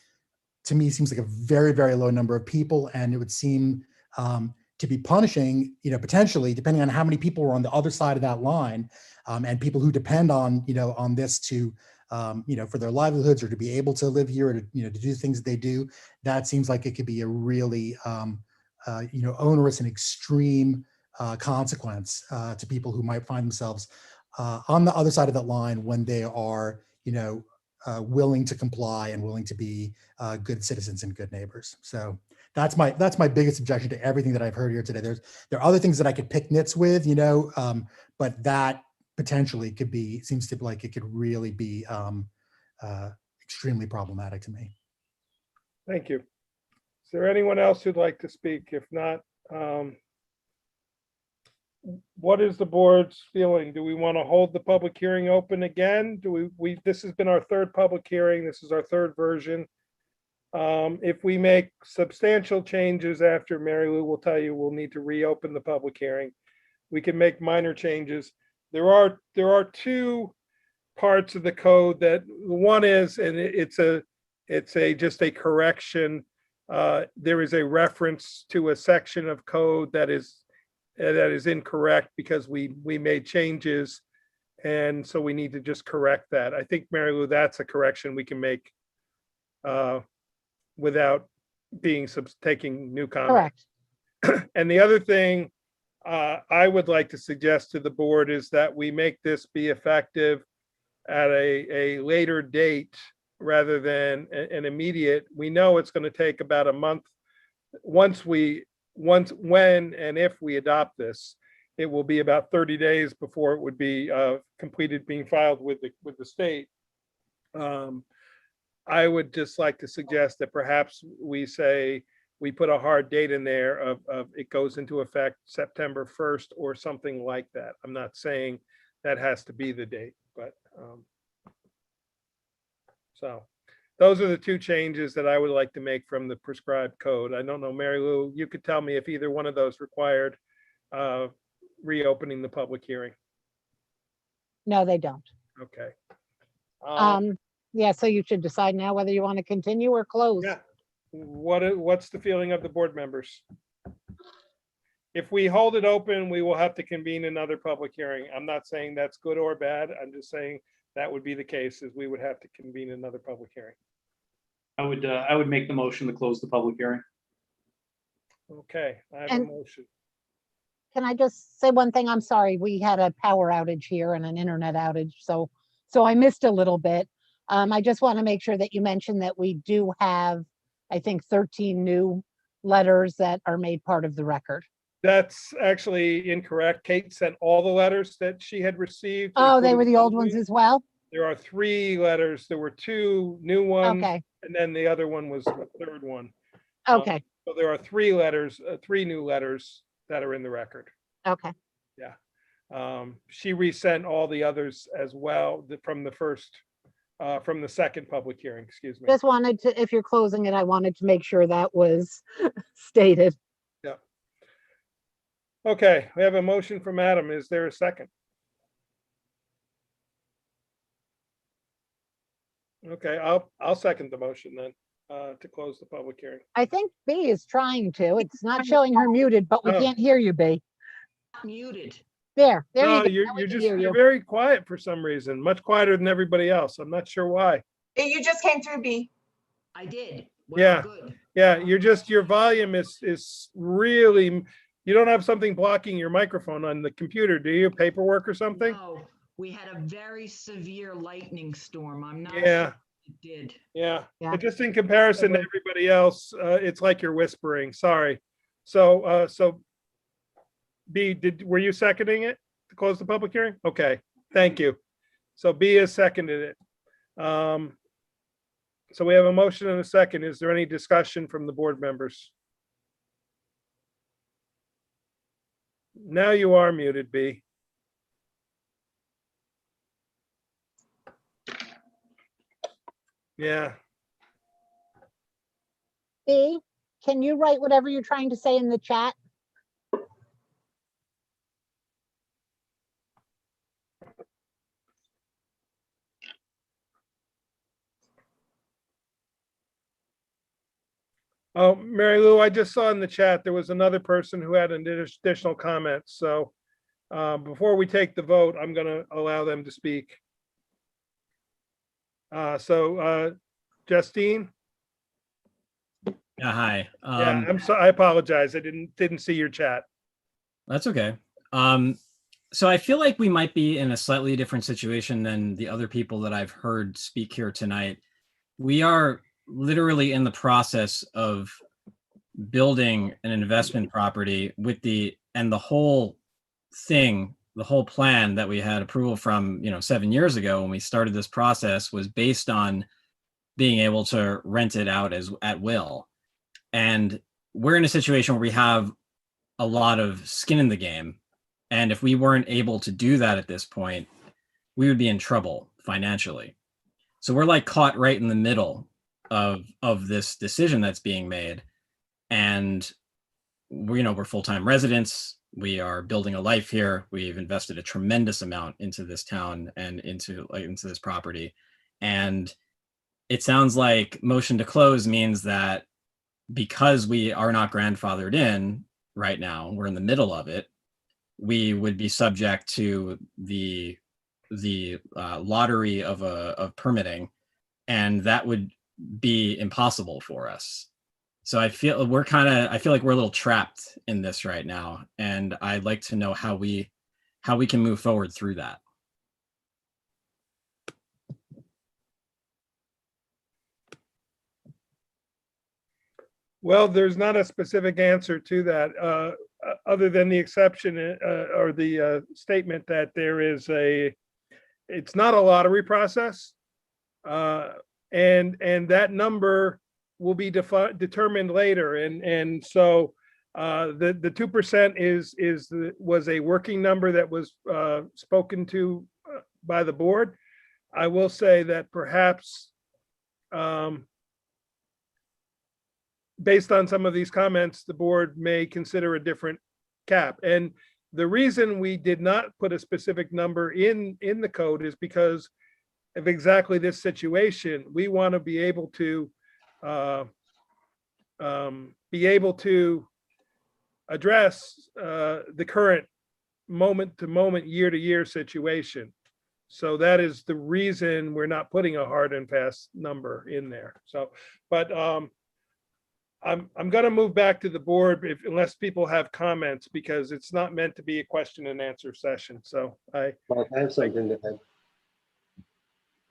to me, seems like a very, very low number of people. And it would seem to be punishing, you know, potentially, depending on how many people were on the other side of that line, and people who depend on, you know, on this to, you know, for their livelihoods or to be able to live here or to, you know, to do things that they do. That seems like it could be a really, you know, onerous and extreme consequence to people who might find themselves on the other side of that line when they are, you know, willing to comply and willing to be good citizens and good neighbors. So that's my biggest objection to everything that I've heard here today. There are other things that I could pick nits with, you know, but that potentially could be, seems to be like it could really be extremely problematic to me. thank you. Is there anyone else who'd like to speak? If not, what is the board's feeling? Do we want to hold the public hearing open again? Do we this has been our third public hearing. This is our third version. If we make substantial changes after, Mary Lou will tell you, we'll need to reopen the public hearing. We can make minor changes. There are two parts of the code that one is, and it's just a correction. There is a reference to a section of code that is incorrect because we made changes, and so we need to just correct that. I think, Mary Lou, that's a correction we can make without taking new comments. Correct. And the other thing I would like to suggest to the board is that we make this be effective at a later date rather than an immediate. We know it's going to take about a month. When and if we adopt this, it will be about 30 days before it would be completed being filed with the state. I would just like to suggest that perhaps we put a hard date in there of it goes into effect September 1st or something like that. I'm not saying that has to be the date, but so those are the two changes that I would like to make from the prescribed code. I don't know, Mary Lou, you could tell me if either one of those required reopening the public hearing. No, they don't. Okay. Yeah, so you should decide now whether you want to continue or close. Yeah. What's the feeling of the board members? If we hold it open, we will have to convene another public hearing. I'm not saying that's good or bad. I'm just saying that would be the case, is we would have to convene another public hearing. I would make the motion to close the public hearing. Okay, I have a And- motion. Can I just say one thing? I'm sorry, we had a power outage here and an internet outage, so I missed a little bit. I just want to make sure that you mentioned that we do have, I think, 13 new letters that are made part of the record. That's actually incorrect. Kate sent all the letters that she had received. Oh, they were including the old ones as well? There are 3 letters. There were 2 new ones. Okay, And then the other one was the third one. okay, So there are 3 letters, 3 new letters that are in the record. okay. Yeah. She resent all the others as well from the second public hearing, excuse me. Just wanted to, if you're closing it, I wanted to make sure that was stated. Yeah. Okay, we have a motion from Adam. Is there a second? Okay, I'll second the motion then, to close the public hearing. I think B is trying to. It's not showing her muted, but we Oh. can't hear you, B. Muted. There you No, go. you're Now we can just, hear you're you. very quiet for some reason, much quieter than everybody else. I'm not sure why. You just came through, B. I did. Well, Yeah. good. Yeah, your volume is really, you don't have something blocking your microphone on the computer, do you? Paperwork or something? No, we had a very severe lightning storm. I'm not Yeah, sure It did. Yeah, Yeah. and just in comparison to was- everybody else, it's like you're whispering, sorry. So B, were you seconding it to close the public hearing? Okay, thank you. So B has seconded it. So we have a motion and a second. Is there any discussion from the board members? Now you are muted, B. Yeah, B, can you write whatever you're trying to say in the chat? oh, Mary Lou, I just saw in the chat, there was another person who had an additional comment, so before we take the vote, I'm gonna allow them to speak. Justine? Yeah, hi. Yeah, I'm sorry, I apologize. I didn't see your chat. That's okay. So I feel like we might be in a slightly different situation than the other people that I've heard speak here tonight. We are literally in the process of building an investment property with the whole thing, the whole plan that we had approval from, 7 years ago when we started this process was based on being able to rent it out as at will. And we're in a situation where we have a lot of skin in the game. And if we weren't able to do that at this point, we would be in trouble financially. So we're like caught right in the middle of this decision that's being made. And we're full-time residents. We are building a life here. We've invested a tremendous amount into this town and into this property. And it sounds like motion to close means that because we are not grandfathered in right now, we're in the middle of it, we would be subject to the lottery of permitting, and that would be impossible for us. So I feel like we're a little trapped in this right now, and I'd like to know how we can move forward through that. Well, there's not a specific answer to that, other than the exception or the statement that it's not a lottery process. And that number will be determined later. And so the 2% was a working number that was spoken to by the board. I will say that perhaps based on some of these comments, the board may consider a different cap. And the reason we did not put a specific number in the code is because of exactly this situation. We want to be able to address the current moment to moment, year to year situation. So that is the reason we're not putting a hard and fast number in there. So, but I'm going to move back to the board unless people have comments, because it's not meant to be a question and answer session. So Mike, I have something to add.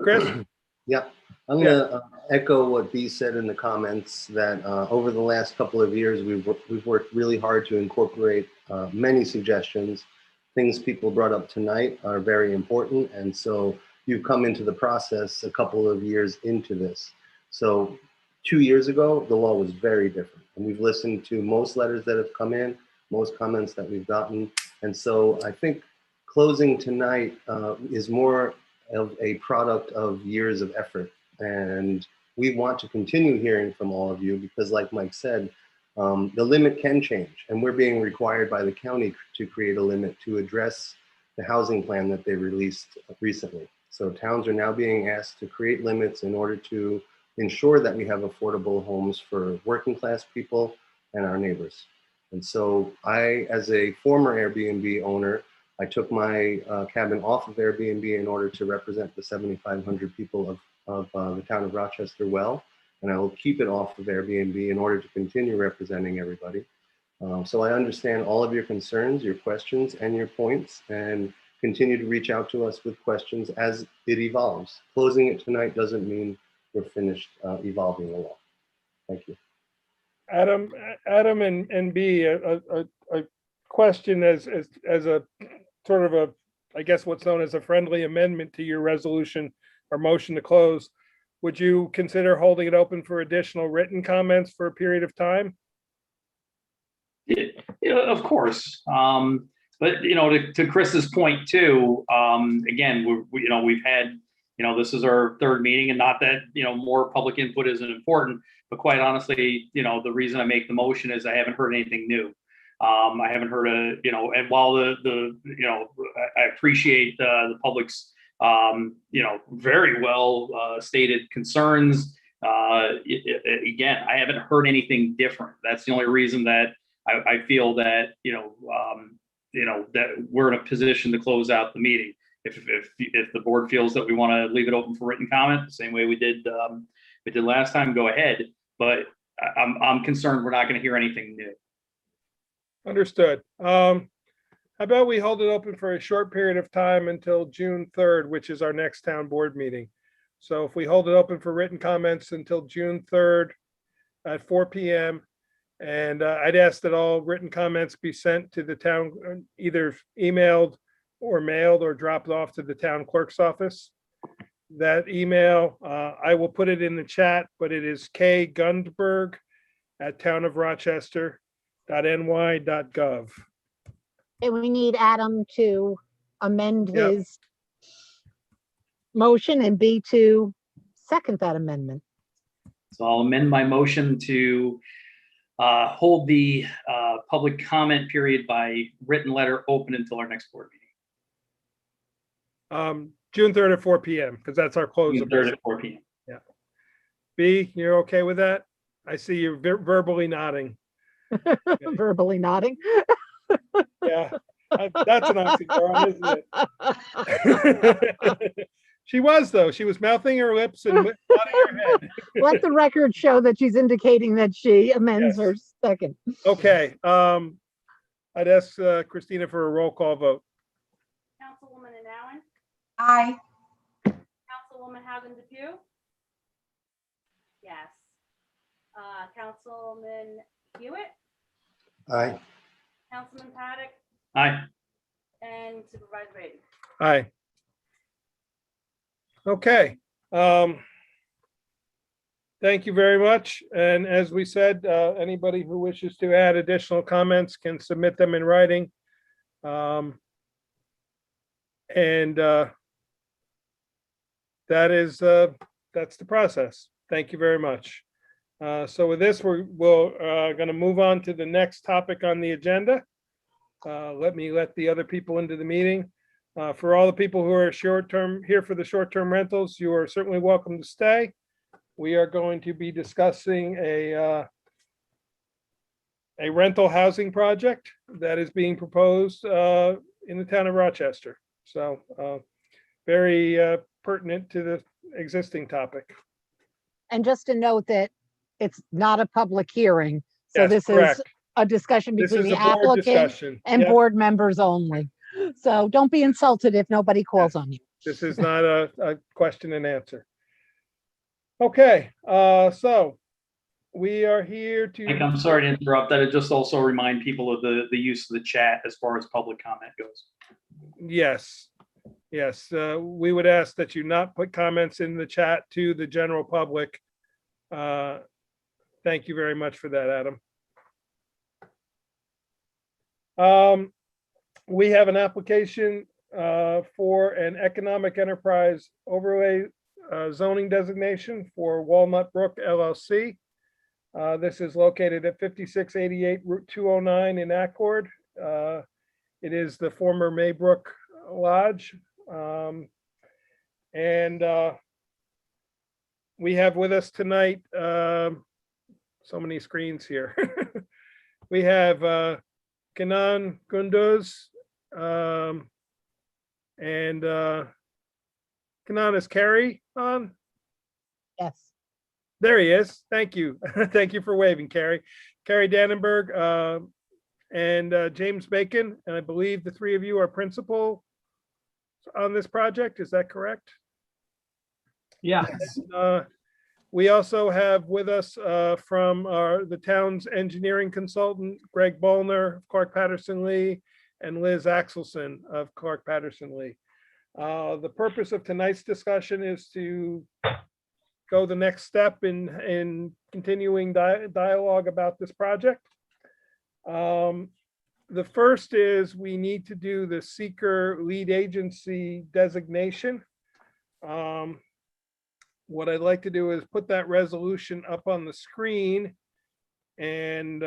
Chris? Yeah, I'm going to echo what B said in the comments, that over the last couple of years, we've worked really hard to incorporate many suggestions. Things people brought up tonight are very important. And so you've come into the process a couple of years into this. So 2 years ago, the law was very different. And we've listened to most letters that have come in, most comments that we've gotten. And so I think closing tonight is more of a product of years of effort. And we want to continue hearing from all of you because, like Mike said, the limit can change. And we're being required by the county to create a limit to address the housing plan that they released recently. So towns are now being asked to create limits in order to ensure that we have affordable homes for working class people and our neighbors. And so I, as a former Airbnb owner, I took my cabin off of Airbnb in order to represent the 7,500 people of the town of Rochester well, and I will keep it off of Airbnb in order to continue representing everybody. So I understand all of your concerns, your questions, and your points, and continue to reach out to us with questions as it evolves. Closing it tonight doesn't mean we're finished evolving the law. Thank you. Adam and B, a question as a sort of a, I guess what's known as a friendly amendment to your resolution or motion to close. Would you consider holding it open for additional written comments for a period of time? Yeah, of course. But to Chris's point too, again, we've had, this is our third meeting, and not that, more public input isn't important, but quite honestly, the reason I make the motion is I haven't heard anything new. I haven't heard and while I appreciate the public's, very well stated concerns. Again, I haven't heard anything different. That's the only reason that I feel that, that we're in a position to close out the meeting. If the board feels that we want to leave it open for written comment, the same way we did last time, go ahead. But I'm concerned we're not going to hear anything new. Understood. How about we hold it open for a short period of time until June 3rd, which is our next town board meeting. So if we hold it open for written comments until June 3rd at 4 p.m. And I'd ask that all written comments be sent to the town, either emailed or mailed or dropped off to the town clerk's office. That email, I will put it in the chat, but it is kgundberg@townofrochester.ny.gov. And we need Adam to amend Yep. his motion and B to second that amendment. So I'll amend my motion to hold the public comment period by written letter open until our next board meeting. June 3rd at 4 p.m. because that's our close. June of 3rd business. at 4 p.m. Yeah. B, you're okay with that? I see you verbally nodding. Verbally nodding. Yeah, that's an oxymoron, isn't it? She was, though. She was mouthing her lips and nodding her head. Let the record show that she's indicating that she amends Yes. her second. Okay. I'd ask Christina for a roll call vote. Councilwoman Allen, Aye. Councilwoman Hagan Depew. Yes. Councilman Hewitt, Aye. Councilman Paddock, Aye. and Supervisor Baden. Aye. Okay. Thank you very much. And as we said, anybody who wishes to add additional comments can submit them in writing. That's the process. Thank you very much. So with this, we're going to move on to the next topic on the agenda. Let the other people into the meeting. For all the people who are here for the short-term rentals, you are certainly welcome to stay. We are going to be discussing a rental housing project that is being proposed in the town of Rochester. So very pertinent to the existing topic. And just to note that it's not a public hearing. So Yes, this correct. is a discussion This between is the a board applicant discussion. and Yep. board members only. So don't be insulted if nobody calls on you. This is not a question and answer. Okay, so we are here Mike, to. I'm sorry to interrupt. That just also remind people of the use of the chat as far as public comment goes. Yes, we would ask that you not put comments in the chat to the general public. Thank you very much for that, Adam. We have an application for an economic enterprise overlay zoning designation for Walnut Brook LLC. This is located at 5688 Route 209 in Accord. It is the former Maybrook Lodge. We have with us tonight, so many screens here. We have Kenan Gunduz, and Kenan, is Carrie on? Yes. There he is. Thank you. Thank you for waving, Carrie. Carrie Dannenberg and James Bacon, and I believe the three of you are principal on this project. Is that correct? Yeah. We also have with us from the town's engineering consultant, Greg Bolner of Clark Patterson Lee, and Liz Axelson of Clark Patterson Lee. The purpose of tonight's discussion is to go the next step in continuing dialogue about this project. The first is we need to do the seeker lead agency designation. What I'd like to do is put that resolution up on the screen, and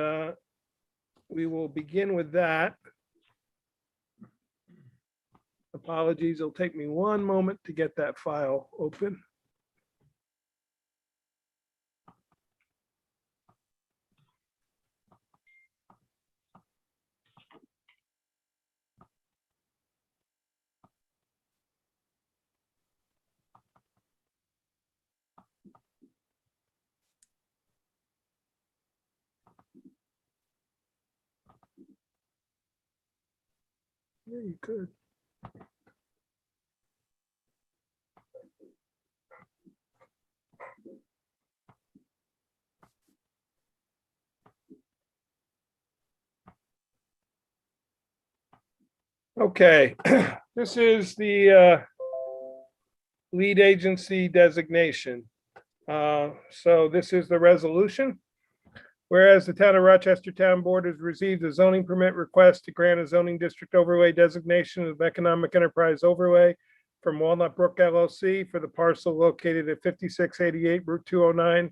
we will begin with that. Apologies, it'll take me one moment to get that file open. Yeah, you could. Okay, this is the lead agency designation. So this is the resolution. Whereas the Town of Rochester Town Board has received a zoning permit request to grant a zoning district overlay designation of economic enterprise overlay from Walnut Brook LLC for the parcel located at 5688 Route 209,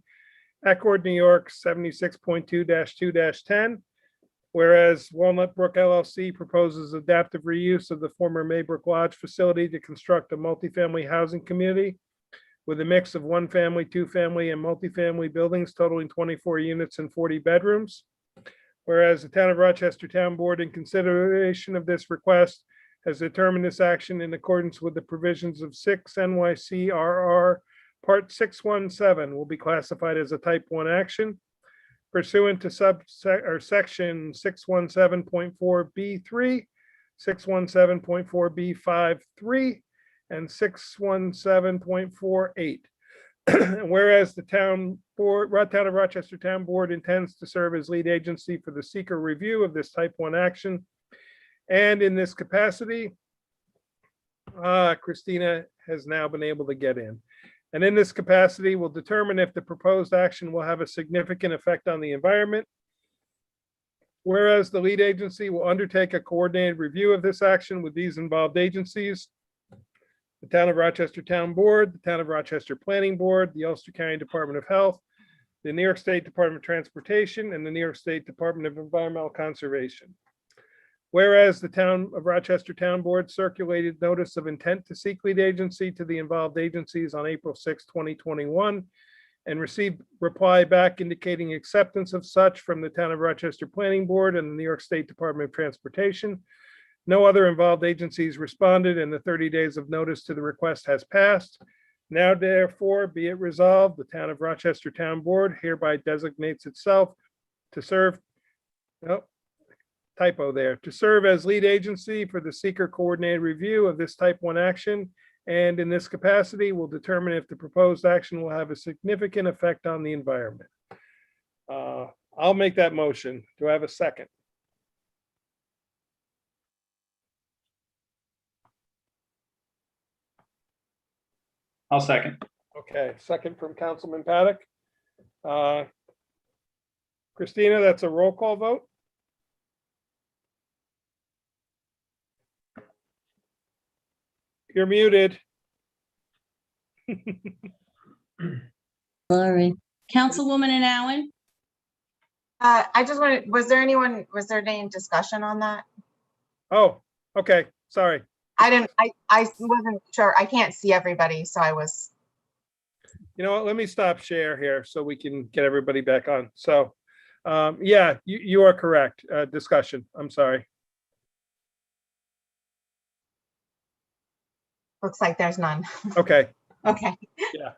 Eckerd, New York, 76.2-2-10. Whereas Walnut Brook LLC proposes adaptive reuse of the former Maybrook Lodge facility to construct a multifamily housing community with a mix of one family, two family, and multifamily buildings totaling 24 units and 40 bedrooms. Whereas the Town of Rochester Town Board, in consideration of this request, has determined this action in accordance with the provisions of 6 NYCRR Part 617 will be classified as a type 1 action pursuant to section 617.4B3, 617.4B53, and 617.48. Whereas the Town of Rochester Town Board intends to serve as lead agency for the seeker review of this type 1 action. And in this capacity, Christina has now been able to get in. And in this capacity, will determine if the proposed action will have a significant effect on the environment. Whereas the lead agency will undertake a coordinated review of this action with these involved agencies: the Town of Rochester Town Board, the Town of Rochester Planning Board, the Ulster County Department of Health, the New York State Department of Transportation, and the New York State Department of Environmental Conservation. Whereas the Town of Rochester Town Board circulated notice of intent to seek lead agency to the involved agencies on April 6, 2021, and received reply back indicating acceptance of such from the Town of Rochester Planning Board and the New York State Department of Transportation. No other involved agencies responded, and the 30 days of notice to the request has passed. Now therefore be it resolved, the Town of Rochester Town Board hereby designates itself to serve, typo there, to serve as lead agency for the seeker coordinated review of this type 1 action, and in this capacity will determine if the proposed action will have a significant effect on the environment. I'll make that motion. Do I have a second? I'll second. Okay, second from Councilman Paddock. Christina, that's a roll call vote? You're muted. Sorry. Councilwoman Allen? I just wanted, was there any discussion on that? Oh, okay, sorry. I wasn't sure. I can't see everybody, so I was. You know what, let me stop share here so we can get everybody back on. So, yeah, you are correct. Discussion, I'm sorry. Looks like there's none. Okay. Okay. Yeah,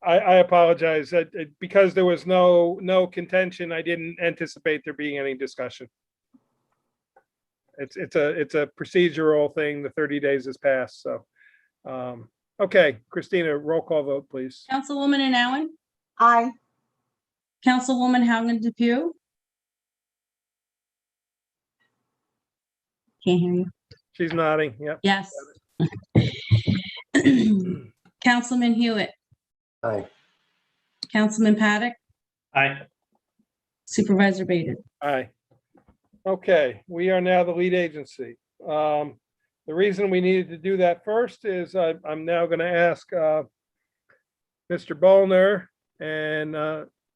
I apologize. Because there was no contention, I didn't anticipate there being any discussion. It's a procedural thing. The 30 days has passed, so. Okay, Christina, roll call vote, please. Councilwoman Allen? Aye. Councilwoman Hogan Depew? Can't hear you. She's nodding. Yep. Yes. Councilman Hewitt? Aye. Councilman Paddock? Aye. Supervisor Bader? Aye. Okay, we are now the lead agency. The reason we needed to do that first is I'm now going to ask Mr. Bollner and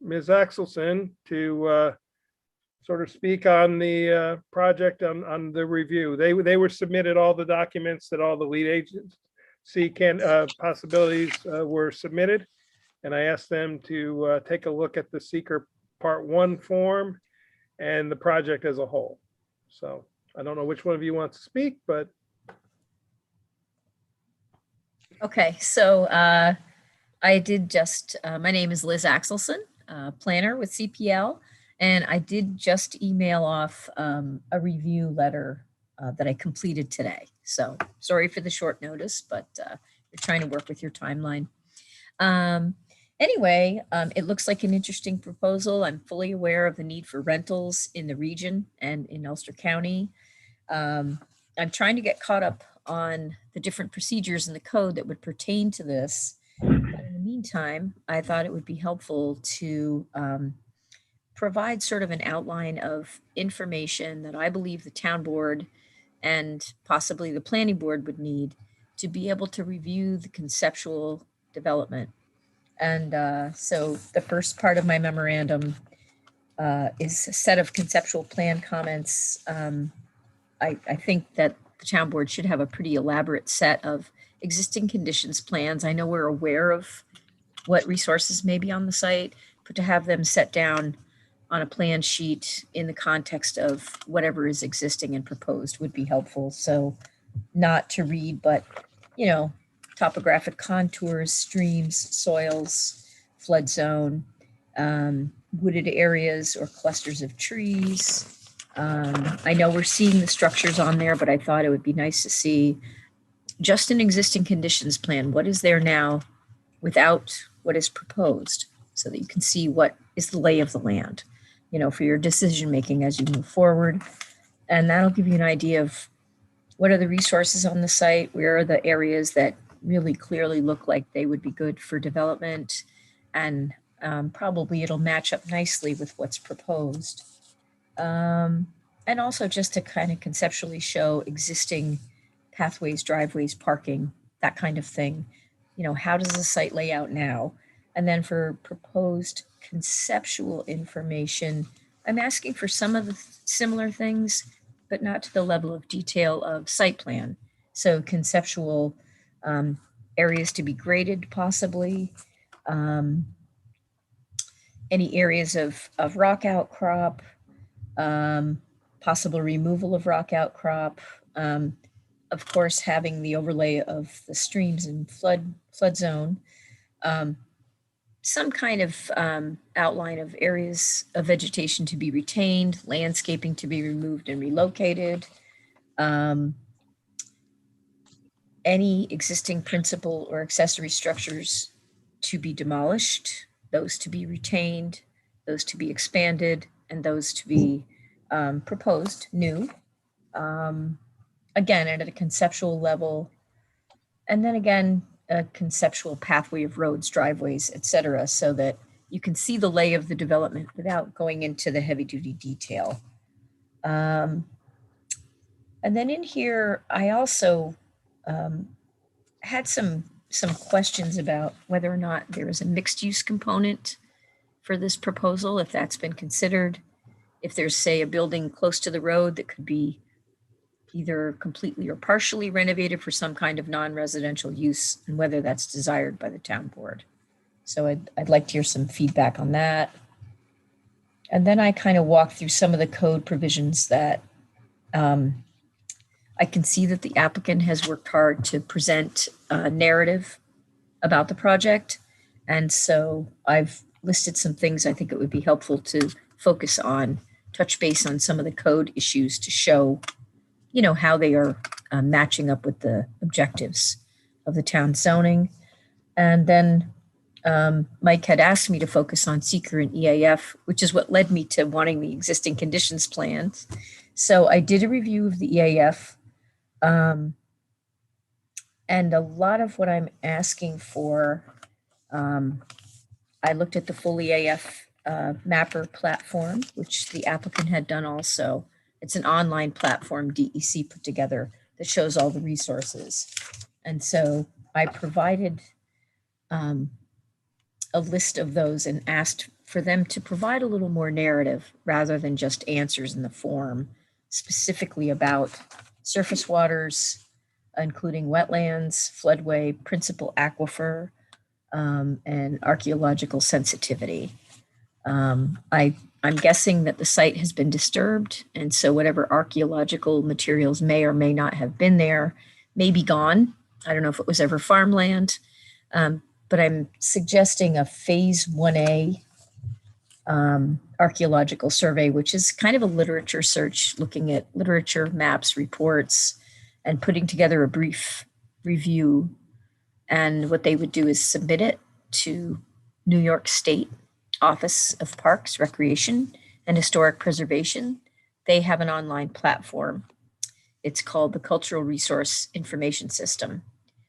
Ms. Axelson to sort of speak on the project on the review. They were submitted all the documents that all the lead agency possibilities were submitted. And I asked them to take a look at the seeker part 1 form and the project as a whole. So I don't know which one of you wants to speak, but. Okay, so I did just, my name is Liz Axelson, planner with CPL, and I did just email off a review letter that I completed today. So sorry for the short notice, but you're trying to work with your timeline. Anyway, it looks like an interesting proposal. I'm fully aware of the need for rentals in the region and in Ulster County. I'm trying to get caught up on the different procedures in the code that would pertain to this. But in the meantime, I thought it would be helpful to provide sort of an outline of information that I believe the town board and possibly the planning board would need to be able to review the conceptual development. And so the first part of my memorandum is a set of conceptual plan comments. I think that the town board should have a pretty elaborate set of existing conditions plans. I know we're aware of what resources may be on the site, but to have them set down on a plan sheet in the context of whatever is existing and proposed would be helpful. So not to read, but, you know, topographic contours, streams, soils, flood zone, wooded areas or clusters of trees. I know we're seeing the structures on there, but I thought it would be nice to see just an existing conditions plan. What is there now without what is proposed, so that you can see what is the lay of the land, you know, for your decision making as you move forward. And that'll give you an idea of what are the resources on the site, where are the areas that really clearly look like they would be good for development, and probably it'll match up nicely with what's proposed. And also just to kind of conceptually show existing pathways, driveways, parking, that kind of thing. You know, how does the site lay out now? And then for proposed conceptual information, I'm asking for some of the similar things, but not to the level of detail of site plan. So conceptual areas to be graded possibly, any areas of rock outcrop, possible removal of rock outcrop, of course, having the overlay of the streams and flood zone, some kind of outline of areas of vegetation to be retained, landscaping to be removed and relocated, any existing principal or accessory structures to be demolished, those to be retained, those to be expanded, and those to be proposed new. Again, at a conceptual level, and then again, a conceptual pathway of roads, driveways, etc., so that you can see the lay of the development without going into the heavy-duty detail. And then in here, I also had some questions about whether or not there is a mixed-use component for this proposal, if that's been considered. If there's, say, a building close to the road that could be either completely or partially renovated for some kind of non-residential use, and whether that's desired by the town board. So I'd like to hear some feedback on that. And then I kind of walk through some of the code provisions that I can see that the applicant has worked hard to present a narrative about the project. And so I've listed some things I think it would be helpful to focus on, touch base on some of the code issues to show, you know, how they are matching up with the objectives of the town zoning. And then Mike had asked me to focus on seeker and EAF, which is what led me to wanting the existing conditions plans. So I did a review of the EAF. And a lot of what I'm asking for, I looked at the full EAF mapper platform, which the applicant had done also. It's an online platform DEC put together that shows all the resources. And so I provided a list of those and asked for them to provide a little more narrative rather than just answers in the form, specifically about surface waters, including wetlands, floodway, principal aquifer, and archaeological sensitivity. I'm guessing that the site has been disturbed, and so whatever archaeological materials may or may not have been there may be gone. I don't know if it was ever farmland, but I'm suggesting a phase 1A archaeological survey, which is kind of a literature search, looking at literature, maps, reports, and putting together a brief review. And what they would do is submit it to New York State Office of Parks, Recreation, and Historic Preservation. They have an online platform. It's called the Cultural Resource Information System.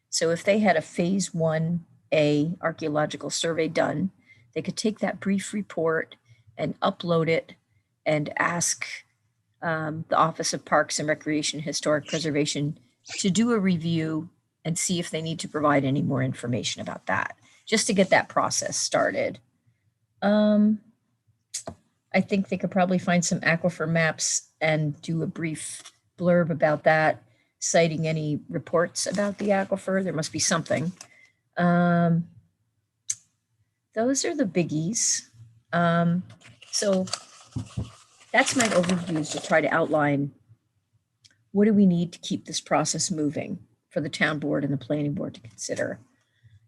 So if they had a phase 1A archaeological survey done, they could take that brief report and upload it and ask the Office of Parks and Recreation, Historic Preservation to do a review and see if they need to provide any more information about that, just to get that process started. I think they could probably find some aquifer maps and do a brief blurb about that, citing any reports about the aquifer. There must be something. Those are the biggies. So that's my overview, is to try to outline what do we need to keep this process moving for the town board and the planning board to consider.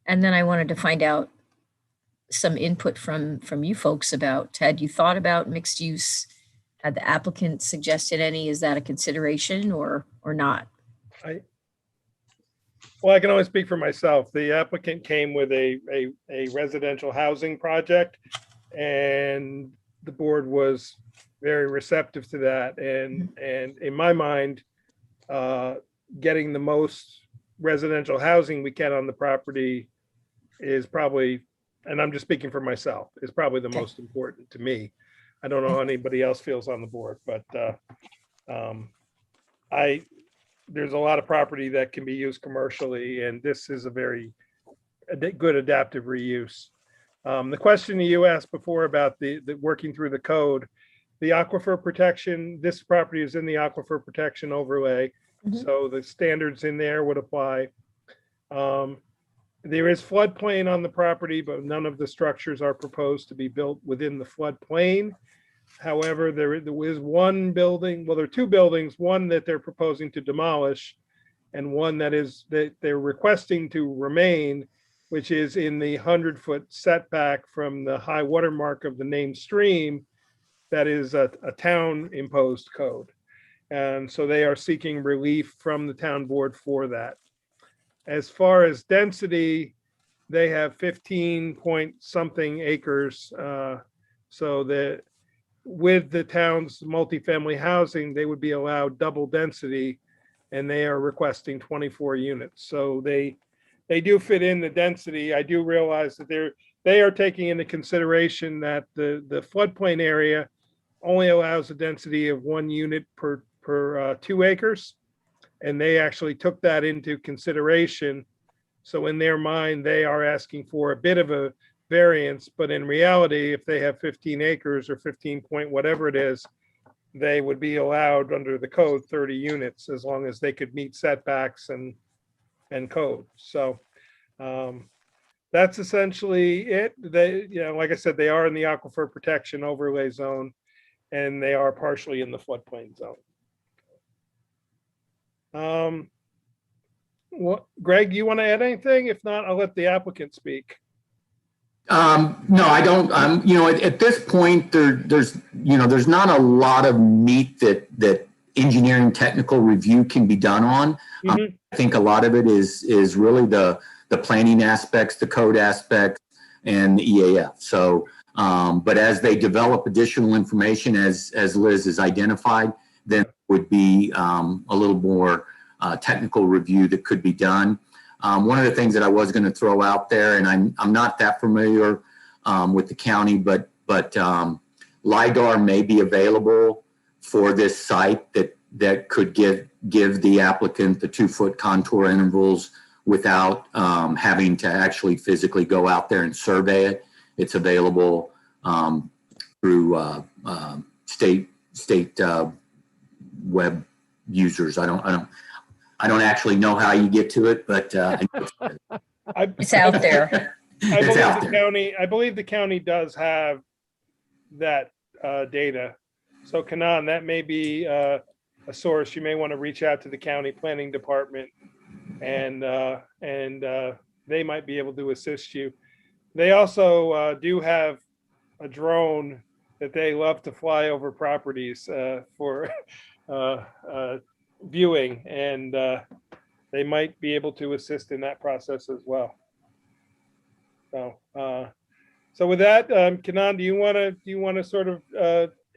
And then I wanted to find out some input from you folks about, had you thought about mixed use? Had the applicant suggested any? Is that a consideration or not? Well, I can only speak for myself. The applicant came with a residential housing project, and the board was very receptive to that. And in my mind, getting the most residential housing we can on the property is probably, and I'm just speaking for myself, is probably the most important to me. I don't know how anybody else feels on the board, but there's a lot of property that can be used commercially, and this is a very good adaptive reuse. The question you asked before about the working through the code, the aquifer protection, this property is in the aquifer protection overlay. So the standards in there would apply. There is floodplain on the property, but none of the structures are proposed to be built within the floodplain. However, there is one building, well, there are two buildings, one that they're proposing to demolish and one that they're requesting to remain, which is in the 100-foot setback from the high water mark of the named stream. That is a town imposed code. And so they are seeking relief from the town board for that. As far as density, they have 15 point something acres. So that with the town's multifamily housing, they would be allowed double density, and they are requesting 24 units. So they do fit in the density. I do realize that they are taking into consideration that the floodplain area only allows a density of 1 unit per 2 acres. And they actually took that into consideration. So in their mind, they are asking for a bit of a variance, but in reality, if they have 15 acres or 15 point whatever it is, they would be allowed under the code 30 units as long as they could meet setbacks and code. So that's essentially it. They, like I said, they are in the aquifer protection overlay zone, and they are partially in the floodplain zone. Greg, you want to add anything? If not, I'll let the applicant speak. No, I don't. At this point, there's not a lot of meat that engineering technical review can be done on. I think a lot of it is really the planning aspects, the code aspects, and the EAF. So, but as they develop additional information, as Liz has identified, then would be a little more technical review that could be done. One of the things that I was going to throw out there, and I'm not that familiar with the county, but LiDAR may be available for this site that could give the applicant the 2-foot contour intervals without having to actually physically go out there and survey it. It's available through state web users. I don't actually know how you get to it, but It's out there. I believe the county does have that data. So Kanan, that may be a source. You may want to reach out to the county planning department, and they might be able to assist you. They also do have a drone that they love to fly over properties for viewing, and they might be able to assist in that process as well. So with that, Kanan, do you want to sort of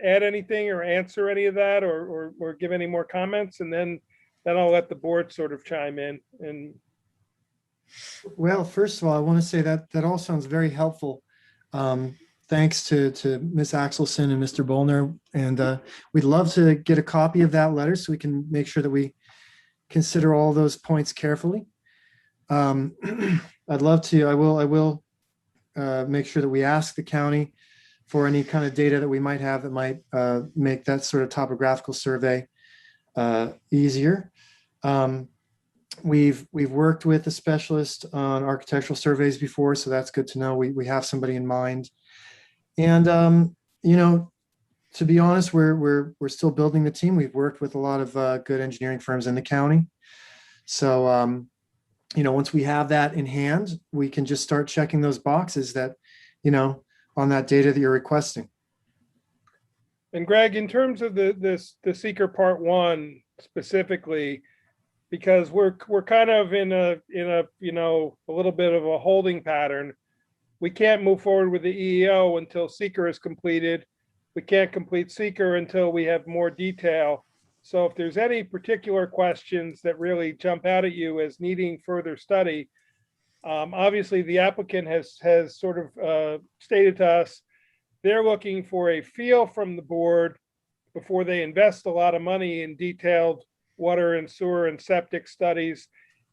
add anything or answer any of that, or give any more comments, and then I'll let the board sort of chime in. And well, first of all, I want to say that all sounds very helpful. Thanks to Ms. Axelson and Mr. Bolner, and we'd love to get a copy of that letter so we can make sure that we consider all those points carefully. I'd love to. I will make sure that we ask the county for any kind of data that we might have that might make that sort of topographical survey easier. We've worked with a specialist on architectural surveys before, so that's good to know. We have somebody in mind, and you know, to be honest, we're still building the team. We've worked with a lot of good engineering firms in the county, so you know, once we have that in hand, we can just start checking those boxes that, you know, on that data that you're requesting. And Greg, in terms of the seeker part 1 specifically, because we're kind of in a you know, a little bit of a holding pattern. We can't move forward with the EEO until seeker is completed. We can't complete seeker until we have more detail. So if there's any particular questions that really jump out at you as needing further study, obviously the applicant has sort of stated to us they're looking for a feel from the board before they invest a lot of money in detailed water and sewer and septic studies,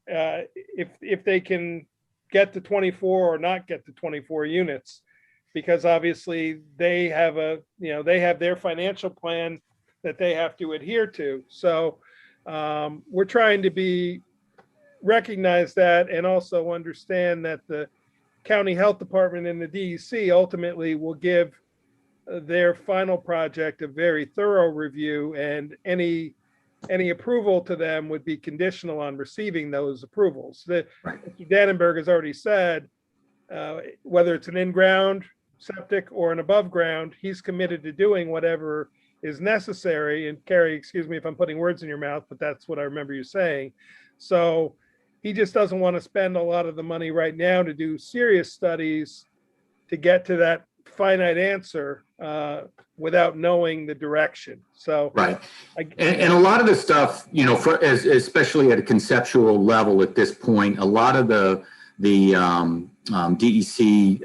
if they can get to 24 or not get to 24 units, because obviously they have their financial plan that they have to adhere to. So we're trying to recognize that, and also understand that the county health department and the DEC ultimately will give their final project a very thorough review, and any approval to them would be conditional on receiving those approvals. Mr. Dannenberg has already said, whether it's an in-ground septic or an above ground, he's committed to doing whatever is necessary. And Carrie, excuse me if I'm putting words in your mouth, but that's what I remember you saying. So he just doesn't want to spend a lot of the money right now to do serious studies to get to that finite answer without knowing the direction. So right. And a lot of the stuff, you know, especially at a conceptual level at this point, a lot of the DEC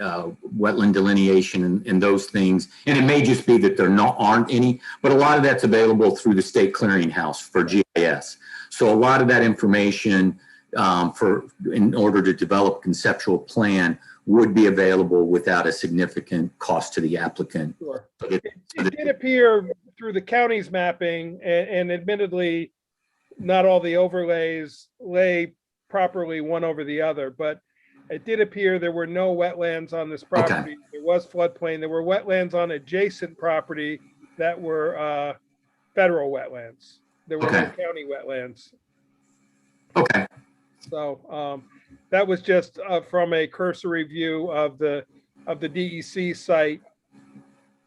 wetland delineation and those things, and it may just be that there aren't any, but a lot of that's available through the state clearinghouse for GIS. So a lot of that information in order to develop a conceptual plan would be available without a significant cost to the applicant. Sure. It did appear through the county's mapping, and admittedly, not all the overlays lay properly one over the other, but it did appear there were no wetlands on this property. Okay. There was floodplain. There were wetlands on adjacent property that were federal wetlands. There were no county wetlands. Okay. So that was just from a cursory view of the DEC site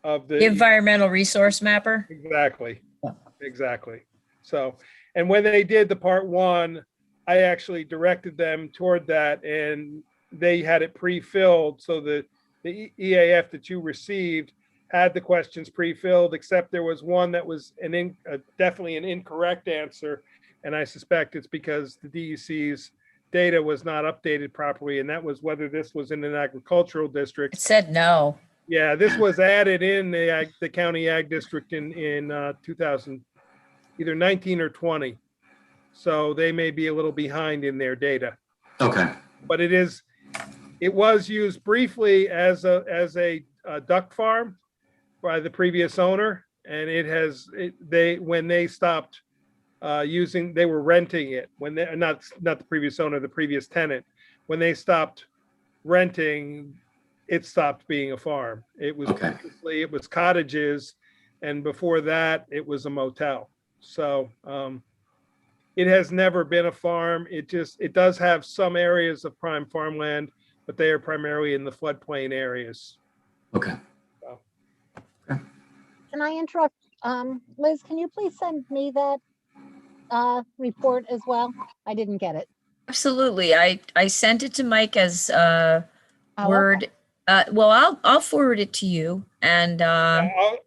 of the environmental resource mapper. Exactly. So, and when they did the part 1, I actually directed them toward that, and they had it pre-filled, so the EAF that you received had the questions pre-filled, except there was one that was definitely an incorrect answer. And I suspect it's because the DEC's data was not updated properly, and that was whether this was in an agricultural district. It said no. Yeah, this was added in the county ag district in 2000, either 19 or 20. So they may be a little behind in their data. Okay. But it was used briefly as a duck farm by the previous owner, and when they stopped they were renting it when they not the previous owner, the previous tenant. When they stopped renting, it stopped being a farm. It was previously, it was cottages, and before that it was a motel. So it has never been a farm. It does have some areas of prime farmland, but they are primarily in the floodplain areas. Okay. So. Can I interrupt? Liz, can you please send me that report as well? I didn't get it. Absolutely. I sent it to Mike as Word. Okay. Well, I'll forward it to you, and I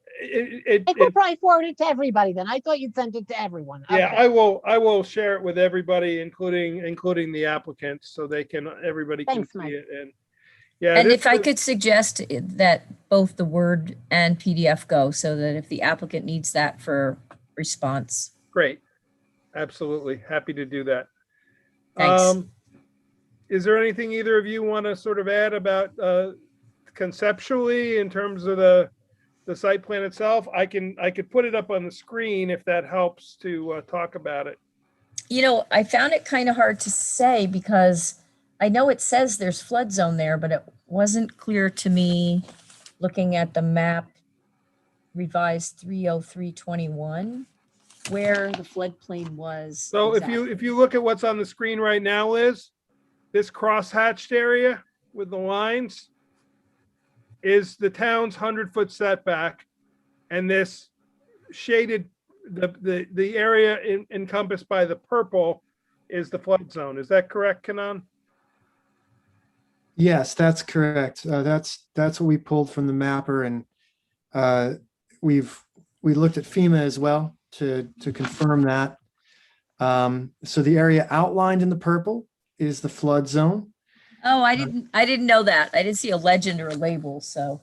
could probably forward it to everybody then. I thought you'd send it to everyone. Yeah, Okay. I will share it with everybody, including the applicants, so everybody can Thanks, see Mike. it. And yeah, and if I could suggest that both the Word and PDF go, so that if the applicant needs that for response. Great. Absolutely. Happy to do that. Thanks. Is there anything either of you want to sort of add about conceptually in terms of the site plan itself? I could put it up on the screen if that helps to talk about it. You know, I found it kind of hard to say because I know it says there's flood zone there, but it wasn't clear to me looking at the map revised 30321 where the floodplain was. So exactly. if you look at what's on the screen right now, Liz, this cross-hatched area with the lines is the town's 100-foot setback, and this shaded the area encompassed by the purple is the flood zone. Is that correct, Kanan? Yes, that's correct. That's what we pulled from the mapper, and we looked at FEMA as well to confirm that. So the area outlined in the purple is the flood zone. Oh, I didn't know that. I didn't see a legend or a label. So,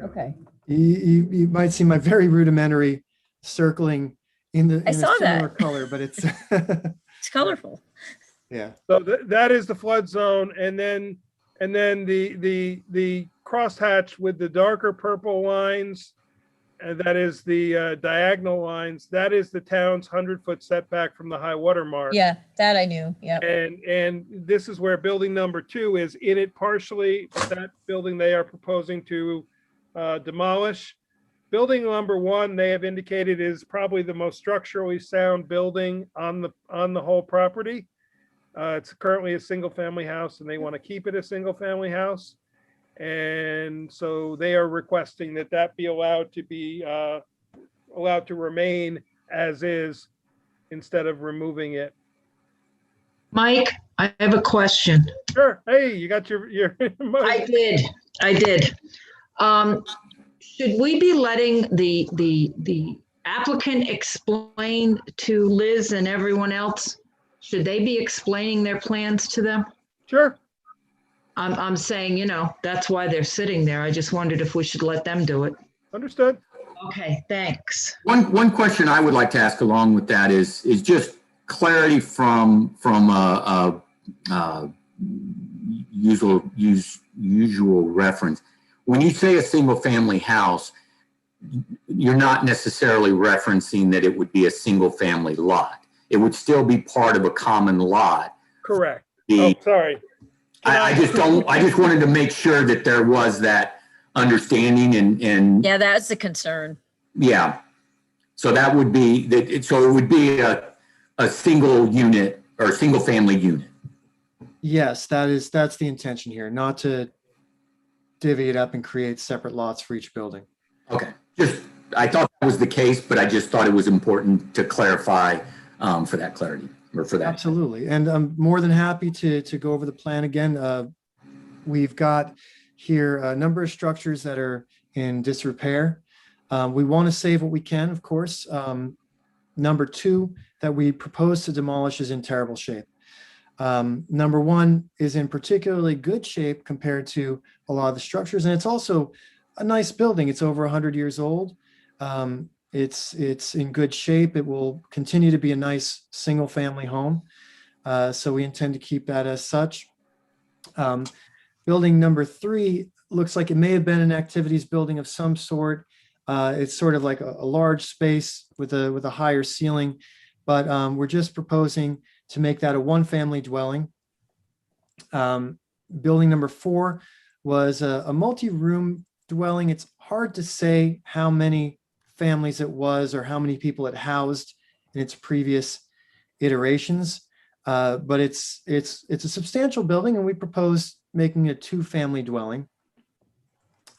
okay. You might see my very rudimentary circling in a similar that. color, but it's it's colorful. Yeah. So that is the flood zone, and then the crosshatch with the darker purple lines, and that is the diagonal lines. That is the town's 100-foot setback from the high water mark. Yeah, that I knew. Yeah. And this is where building number 2 is in it partially. That building they are proposing to demolish. Building number 1, they have indicated, is probably the most structurally sound building on the whole property. It's currently a single-family house, and they want to keep it a single-family house. And so they are requesting that be allowed to remain as is instead of removing it. Mike, I have a question. Sure. Hey, you got your I did. Should we be letting the applicant explain to Liz and everyone else? Should they be explaining their plans to them? Sure. I'm saying, that's why they're sitting there. I just wondered if we should let them do it. Understood. Okay, thanks. One question I would like to ask along with that is just clarity from usual reference. When you say a single family house, you're not necessarily referencing that it would be a single family lot. It would still be part of a common lot. Correct. Oh, sorry. I just wanted to make sure that there was that understanding and yeah, that's the concern. Yeah. So that would be that. So it would be a single unit or a single family unit. Yes, that's the intention here, not to divvy it up and create separate lots for each building. Okay. I thought that was the case, but I just thought it was important to clarify for that clarity or for that. Absolutely. And I'm more than happy to go over the plan again. we've got here a number of structures that are in disrepair. We want to save what we can, of course. Number 2 that we propose to demolish is in terrible shape. Number 1 is in particularly good shape compared to a lot of the structures, and it's also a nice building. It's over 100 years old. It's in good shape. It will continue to be a nice single-family home, so we intend to keep that as such. Building number 3 looks like it may have been an activities building of some sort. It's sort of like a large space with a higher ceiling, but we're just proposing to make that a one-family dwelling. Building number 4 was a multi-room dwelling. It's hard to say how many families it was or how many people it housed in its previous iterations, but it's a substantial building, and we propose making it a 2-family dwelling.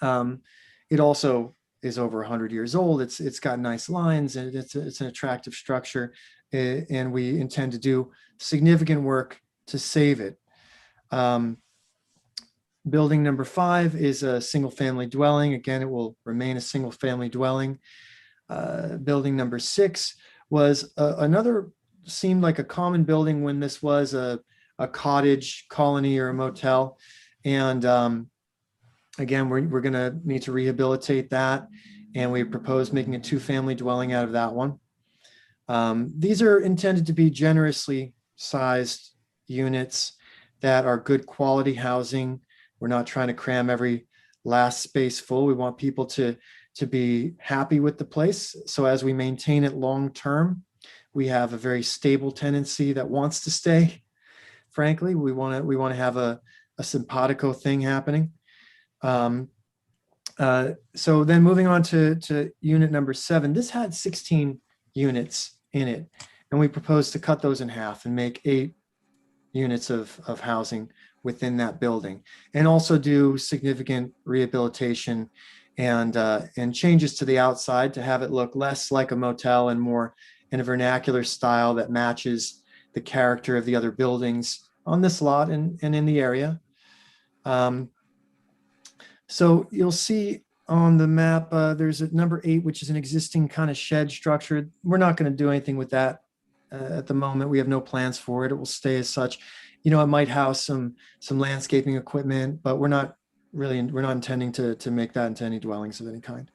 It also is over 100 years old. It's got nice lines, and it's an attractive structure, and we intend to do significant work to save it. Building number 5 is a single-family dwelling. Again, it will remain a single-family dwelling. Building number 6 was another, seemed like a common building when this was a cottage colony or a motel. And again, we're going to need to rehabilitate that, and we propose making a 2-family dwelling out of that one. These are intended to be generously sized units that are good quality housing. We're not trying to cram every last space full. We want people to be happy with the place. So as we maintain it long term, we have a very stable tenancy that wants to stay. Frankly, we want to have a simpatico thing happening. So then moving on to unit number 7, this had 16 units in it, and we propose to cut those in half and make 8 units of housing within that building, and also do significant rehabilitation and changes to the outside to have it look less like a motel and more in a vernacular style that matches the character of the other buildings on this lot and in the area. So you'll see on the map, there's a number 8, which is an existing kind of shed structure. We're not going to do anything with that at the moment. We have no plans for it. It will stay as such. You know, it might house some landscaping equipment, but we're not intending to make that into any dwellings of any kind.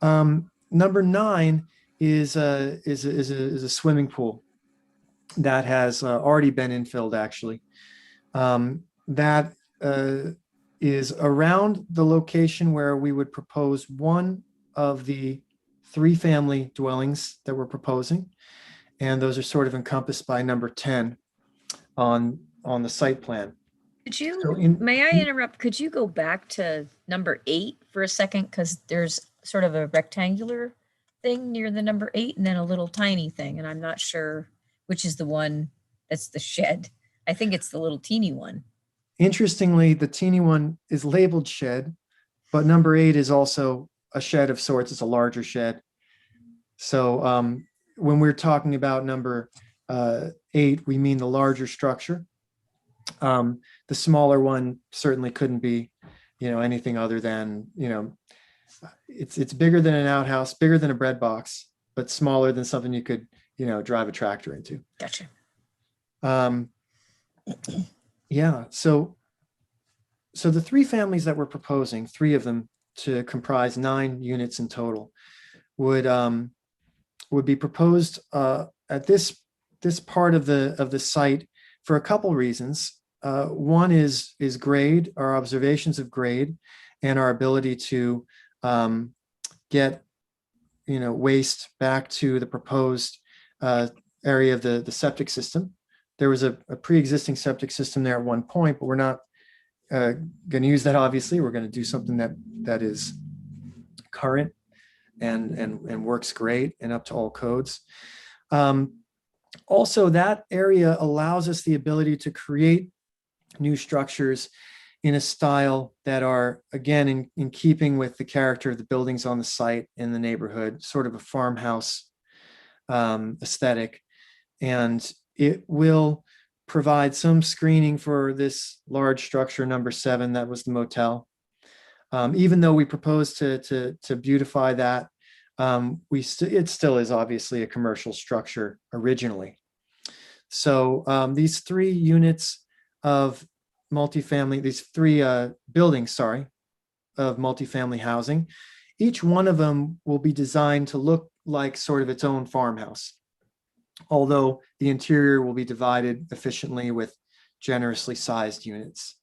Number 9 is a swimming pool that has already been infilled, actually. That is around the location where we would propose one of the 3-family dwellings that we're proposing. And those are sort of encompassed by number 10 on the site plan. Could you, So may I interrupt? Could you go back to number 8 for a second? Because there's sort of a rectangular thing near the number 8 and then a little tiny thing. And I'm not sure which is the one that's the shed. I think it's the little teeny one. Interestingly, the teeny one is labeled shed, but number 8 is also a shed of sorts. It's a larger shed. So when we're talking about number 8, we mean the larger structure. The smaller one certainly couldn't be, anything other than, it's bigger than an outhouse, bigger than a bread box, but smaller than something you could, drive a tractor into. Gotcha. Yeah. So the 3 families that we're proposing, 3 of them to comprise 9 units in total, would be proposed at this part of the site for a couple reasons. One is grade, our observations of grade, and our ability to get waste back to the proposed area of the septic system. There was a pre-existing septic system there at one point, but we're not going to use that. Obviously, we're going to do something that is current and works great and up to all codes. Also, that area allows us the ability to create new structures in a style that are, again, in keeping with the character of the buildings on the site in the neighborhood, sort of a farmhouse aesthetic. And it will provide some screening for this large structure, number 7, that was the motel. Even though we proposed to beautify that, it still is obviously a commercial structure originally. So these 3 units of multifamily, these 3 buildings, sorry, of multifamily housing, each one of them will be designed to look like sort of its own farmhouse, although the interior will be divided efficiently with generously sized units.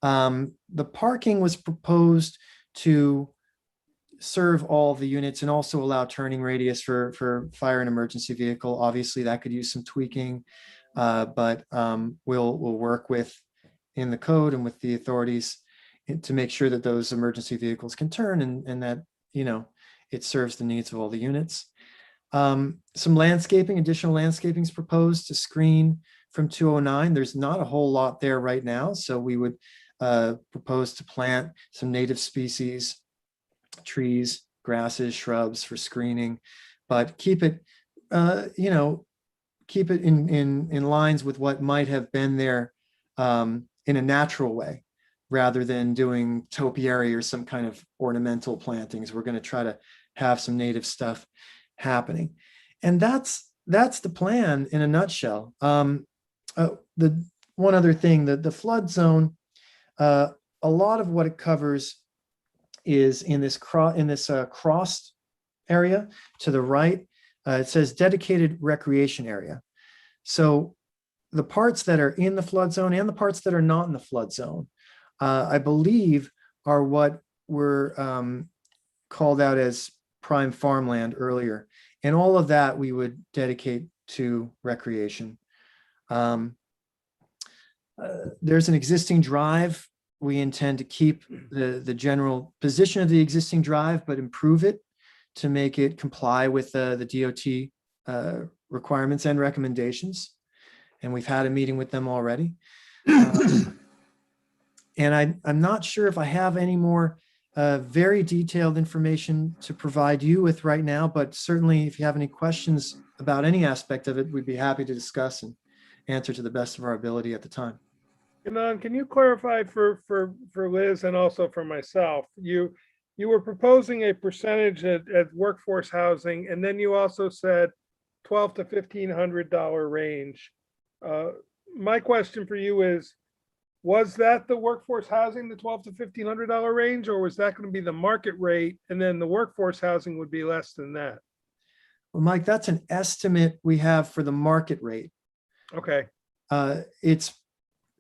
The parking was proposed to serve all of the units and also allow turning radius for fire and emergency vehicle. Obviously, that could use some tweaking, but we'll work with in the code and with the authorities to make sure that those emergency vehicles can turn and that, it serves the needs of all the units. Some landscaping, additional landscaping is proposed to screen from 209. There's not a whole lot there right now, so we would propose to plant some native species, trees, grasses, shrubs for screening, but keep it, keep it in lines with what might have been there in a natural way, rather than doing topiary or some kind of ornamental plantings. We're going to try to have some native stuff happening. And that's the plan in a nutshell. The one other thing, that the flood zone, a lot of what it covers is in this crossed area to the right. It says dedicated recreation area. So the parts that are in the flood zone and the parts that are not in the flood zone, I believe, are what were called out as prime farmland earlier. And all of that we would dedicate to recreation. There's an existing drive. We intend to keep the general position of the existing drive, but improve it to make it comply with the DOT requirements and recommendations. And we've had a meeting with them already. And I'm not sure if I have any more very detailed information to provide you with right now, but certainly if you have any questions about any aspect of it, we'd be happy to discuss and answer to the best of our ability at the time. Anand, can you clarify for Liz and also for myself? You were proposing a percentage at workforce housing, and then you also said $1,200 to $1,500 range. My question for you is, was that the workforce housing, the $1,200 to $1,500 range, or was that going to be the market rate, and then the workforce housing would be less than that? Well, Mike, that's an estimate we have for the market rate. Okay.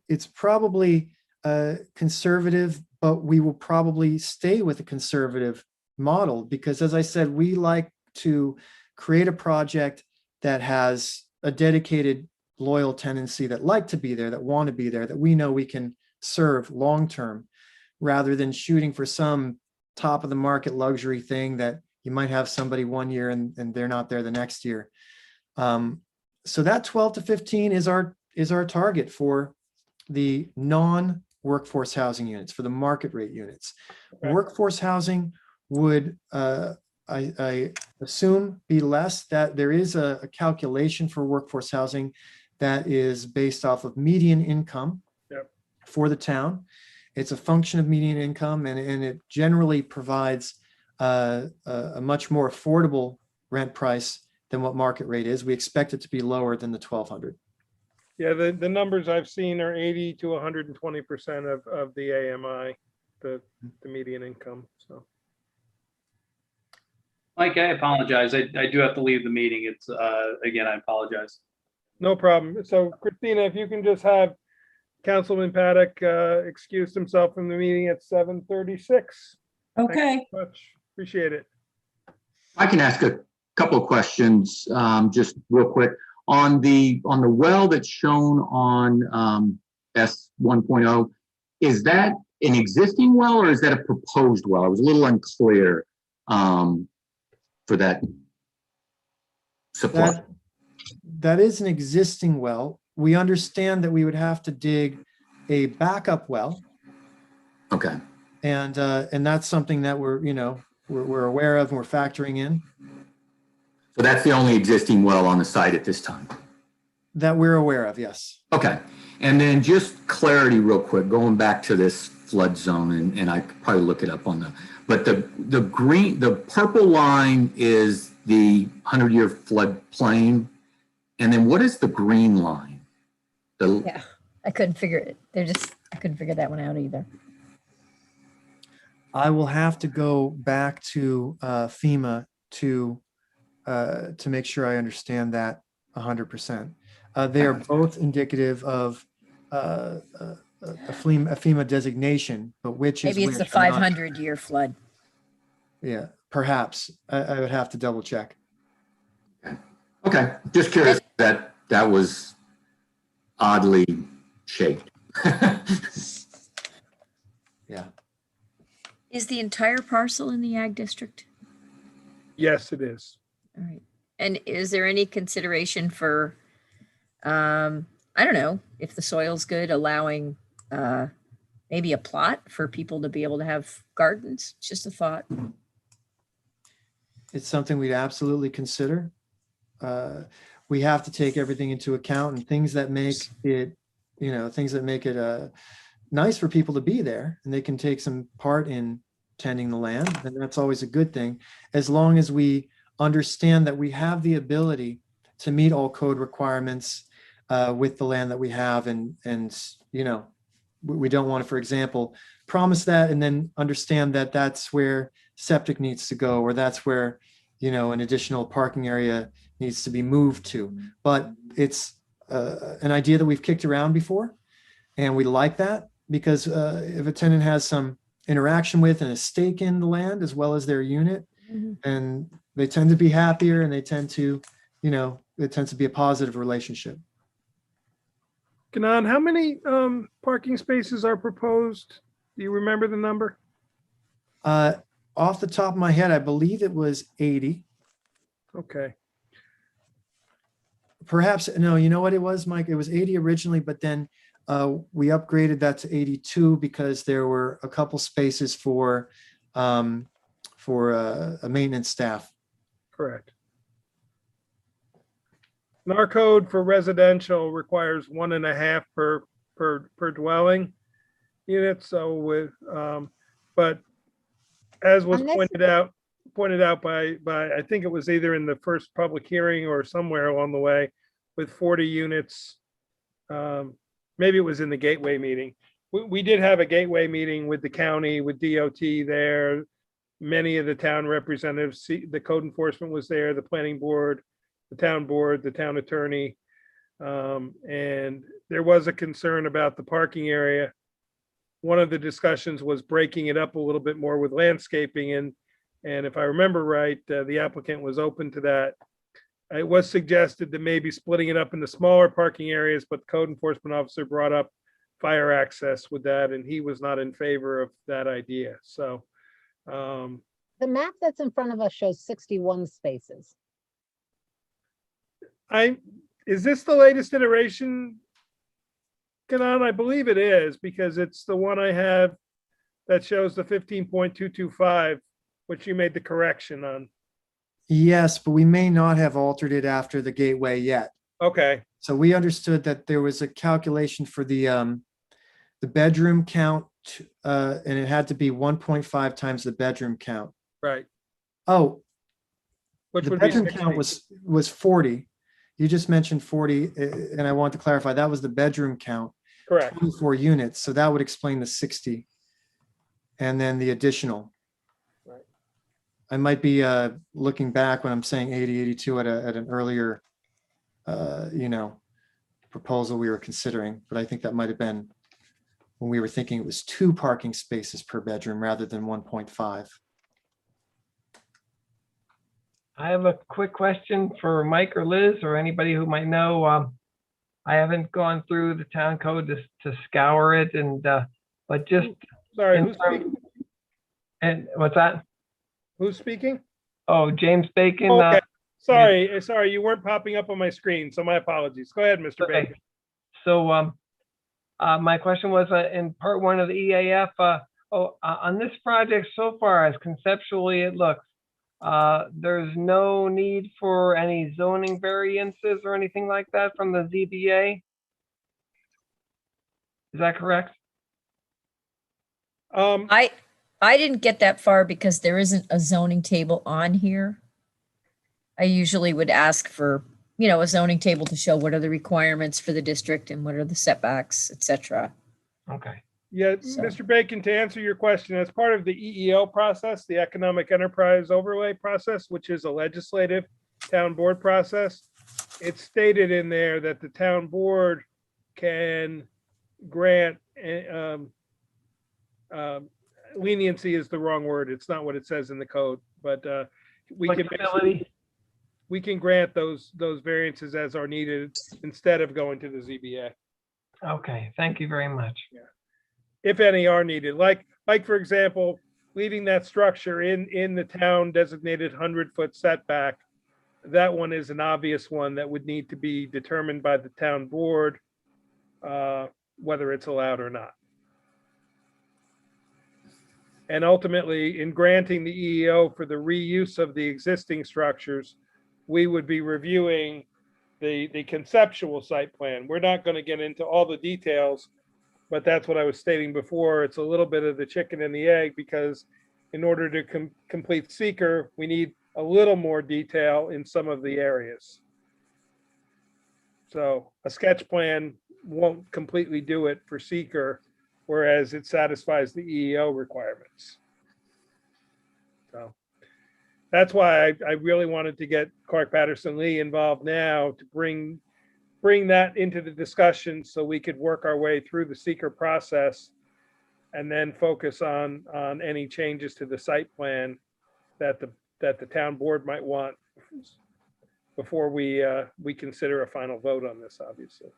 It's probably conservative, but we will probably stay with a conservative model because, as I said, we like to create a project that has a dedicated, loyal tenancy that like to be there, that want to be there, that we know we can serve long-term, rather than shooting for some top of the market luxury thing that you might have somebody one year and they're not there the next year. So that 12 to 15 is our target for the non-workforce housing units, for the market rate units. Okay. Workforce housing would, I assume, be less. That there is a calculation for workforce housing that is based off of median income. Yep. For the town. It's a function of median income, and it generally provides a much more affordable rent price than what market rate is. We expect it to be lower than the 1,200. Yeah, the numbers I've seen are 80 to 120% of the AMI, the median income. So, Mike, I apologize. I do have to leave the meeting. It's again, I apologize. No problem. So, Christina, if you can just have Councilman Paddock excuse himself from the meeting at 7:36. Okay. Thank you so much. Appreciate it. I can ask a couple of questions, just real quick. On the well that's shown on S 1.0, is that an existing well or is that a proposed well? I was a little unclear for that supply. That is an existing well. We understand that we would have to dig a backup well. Okay. And that's something that we're aware of and we're factoring in. So that's the only existing well on the site at this time. That we're aware of, yes. Okay. And then just clarity real quick, going back to this flood zone, and I could probably look it up on but the purple line is the 100-year floodplain. And then what is the green line? Yeah, I couldn't figure it. I couldn't figure that one out either. I will have to go back to FEMA to make sure I understand that 100%. They are both indicative of a FEMA designation, but which is Maybe it's the which, I'm not- 500-year flood. Yeah, perhaps. I would have to double check. Okay, just curious that was oddly shaped. Yeah. Is the entire parcel in the ag district? Yes, it is. All right. And is there any consideration for, I don't know, if the soil's good, allowing maybe a plot for people to be able to have gardens? It's just a thought. It's something we'd absolutely consider. We have to take everything into account, and things that make it, nice for people to be there, and they can take some part in tending the land, and that's always a good thing, as long as we understand that we have the ability to meet all code requirements with the land that we have, and we don't want to, for example, promise that and then understand that that's where septic needs to go, or that's where an additional parking area needs to be moved to. But it's an idea that we've kicked around before, and we like that, because if a tenant has some interaction with and a stake in the land as well as their unit, and they tend to be happier, and they tend to, it tends to be a positive relationship. Kanan, how many parking spaces are proposed? Do you remember the number? Off the top of my head, I believe it was 80. Okay. Perhaps, no, you know what it was, Mike? It was 80 originally, but then we upgraded that to 82 because there were a couple spaces for a maintenance staff. Correct. And our code for residential requires 1.5 per dwelling unit. So but as was pointed out by I think it was either in the first public hearing or somewhere along the way, with 40 units, maybe it was in the gateway meeting. We did have a gateway meeting with the county, with DOT there. Many of the town representatives, the code enforcement was there, the planning board, the town board, the town attorney. And there was a concern about the parking area. One of the discussions was breaking it up a little bit more with landscaping. And if I remember right, the applicant was open to that. It was suggested that maybe splitting it up into smaller parking areas, but the code enforcement officer brought up fire access with that, and he was not in favor of that idea. So the map that's in front of us shows 61 spaces. Is this the latest iteration, Kanan? I believe it is, because it's the one I have that shows the 15.225, which you made the correction on. Yes, but we may not have altered it after the gateway yet. Okay. So we understood that there was a calculation for the bedroom count, and it had to be 1.5 times the bedroom count. Right. Oh, which the would be bedroom 60. count was 40. You just mentioned 40, and I want to clarify that was the bedroom count. Correct. 24 units, so that would explain the 60, and then the additional. Right. I might be looking back when I'm saying 80, 82 at an earlier, proposal we were considering, but I think that might have been when we were thinking it was 2 parking spaces per bedroom rather than 1.5. I have a quick question for Mike or Liz or anybody who might know. I haven't gone through the town code to scour it, and but just sorry, who's speaking? And what's that? Who's speaking? Oh, James Bacon. Okay. Sorry, you weren't popping up on my screen, so my apologies. Go ahead, Mr. Okay. Bacon. So my question was in part 1 of the EAF. On this project so far, as conceptually it looks, there's no need for any zoning variances or anything like that from the ZBA? Is that correct? I didn't get that far because there isn't a zoning table on here. I usually would ask for, a zoning table to show what are the requirements for the district and what are the setbacks, et cetera. Okay. Yeah, So- Mr. Bacon, to answer your question, as part of the EEO process, the Economic Enterprise Overlay process, which is a legislative town board process, it's stated in there that the town board can grant, leniency is the wrong word. It's not what it says in the code, but we can Flexibility. we can grant those variances as are needed instead of going to the ZBA. Okay, thank you very much. If any are needed, like for example, leaving that structure in the town designated 100-foot setback, that one is an obvious one that would need to be determined by the town board, whether it's allowed or not. And ultimately, in granting the EEO for the reuse of the existing structures, we would be reviewing the conceptual site plan. We're not going to get into all the details, but that's what I was stating before. It's a little bit of the chicken and the egg, because in order to complete seeker, we need a little more detail in some of the areas. So a sketch plan won't completely do it for seeker, whereas it satisfies the EEO requirements. So that's why I really wanted to get Clark Patterson Lee involved now to bring that into the discussion so we could work our way through the seeker process and then focus on any changes to the site plan that the town board might want before we consider a final vote on this, obviously.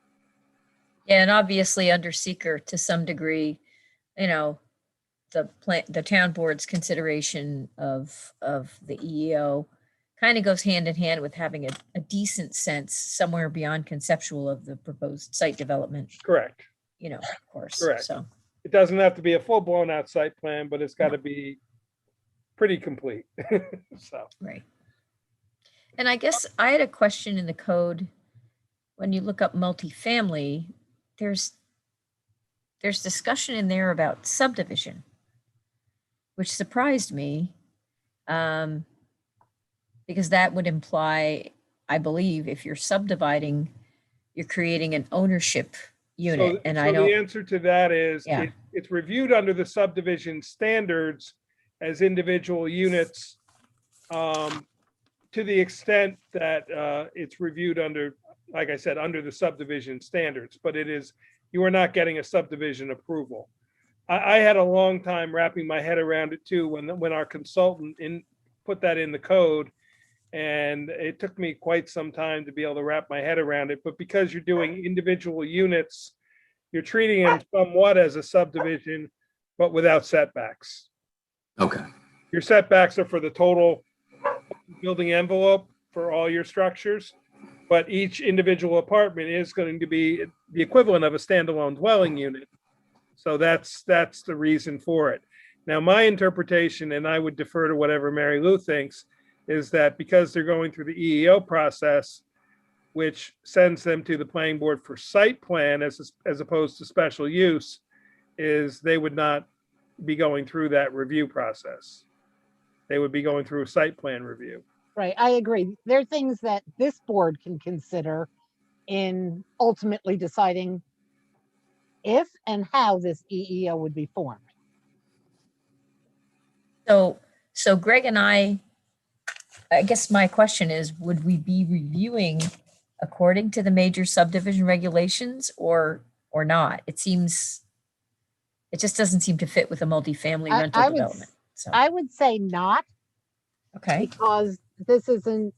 Yeah, and obviously under seeker to some degree, the town board's consideration of the EEO kind of goes hand in hand with having a decent sense somewhere beyond conceptual of the proposed site development. Correct. Of course. Correct. So it doesn't have to be a full blown out site plan, but it's got to be pretty complete. So. Right. And I guess I had a question in the code. When you look up multifamily, there's discussion in there about subdivision, which surprised me, because that would imply, I believe, if you're subdividing, you're creating an ownership unit. And I don't. The answer to that is Yeah. it's reviewed under the subdivision standards as individual units, to the extent that it's reviewed under, like I said, under the subdivision standards, but you are not getting a subdivision approval. I had a long time wrapping my head around it too when our consultant put that in the code, and it took me quite some time to be able to wrap my head around it. But because you're doing individual units, you're treating them somewhat as a subdivision, but without setbacks. Okay. Your setbacks are for the total building envelope for all your structures, but each individual apartment is going to be the equivalent of a standalone dwelling unit. So that's the reason for it. Now, my interpretation, and I would defer to whatever Mary Lou thinks, is that because they're going through the EEO process, which sends them to the planning board for site plan as opposed to special use, is they would not be going through that review process. They would be going through a site plan review. Right, I agree. There are things that this board can consider in ultimately deciding if and how this EEO would be formed. So Greg and I guess my question is, would we be reviewing according to the major subdivision regulations or not? It just doesn't seem to fit with a multifamily rental development. So I would say not. Okay. Because this isn't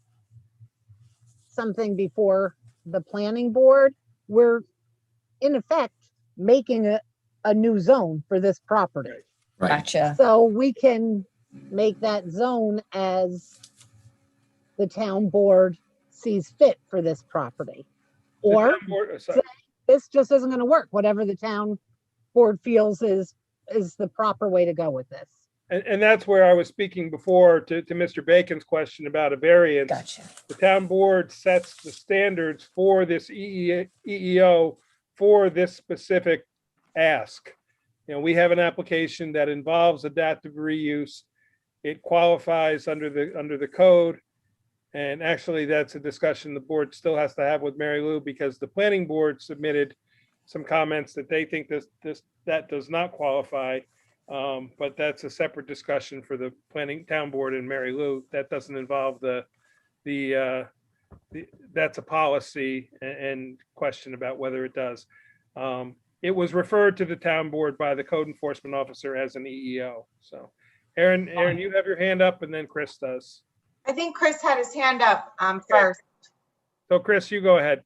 something before the planning board. We're in effect making a new zone for this property. Right. Gotcha. So we can make that zone as the town board sees fit for this property. Or say, this just isn't going to work, whatever the town board feels is the proper way to go with this. And that's where I was speaking before to Mr. Bacon's question about a variance. Gotcha. The town board sets the standards for this EEO for this specific ask. You know, we have an application that involves adaptive reuse. It qualifies under the code. And actually, that's a discussion the board still has to have with Mary Lou, because the planning board submitted some comments that they think that does not qualify. But that's a separate discussion for the planning town board and Mary Lou. That doesn't involve that's a policy and question about whether it does. It was referred to the town board by the code enforcement officer as an EEO. So Aaron, you have your hand up, and then Chris does. I think Chris had his hand up first. So Chris, you go ahead.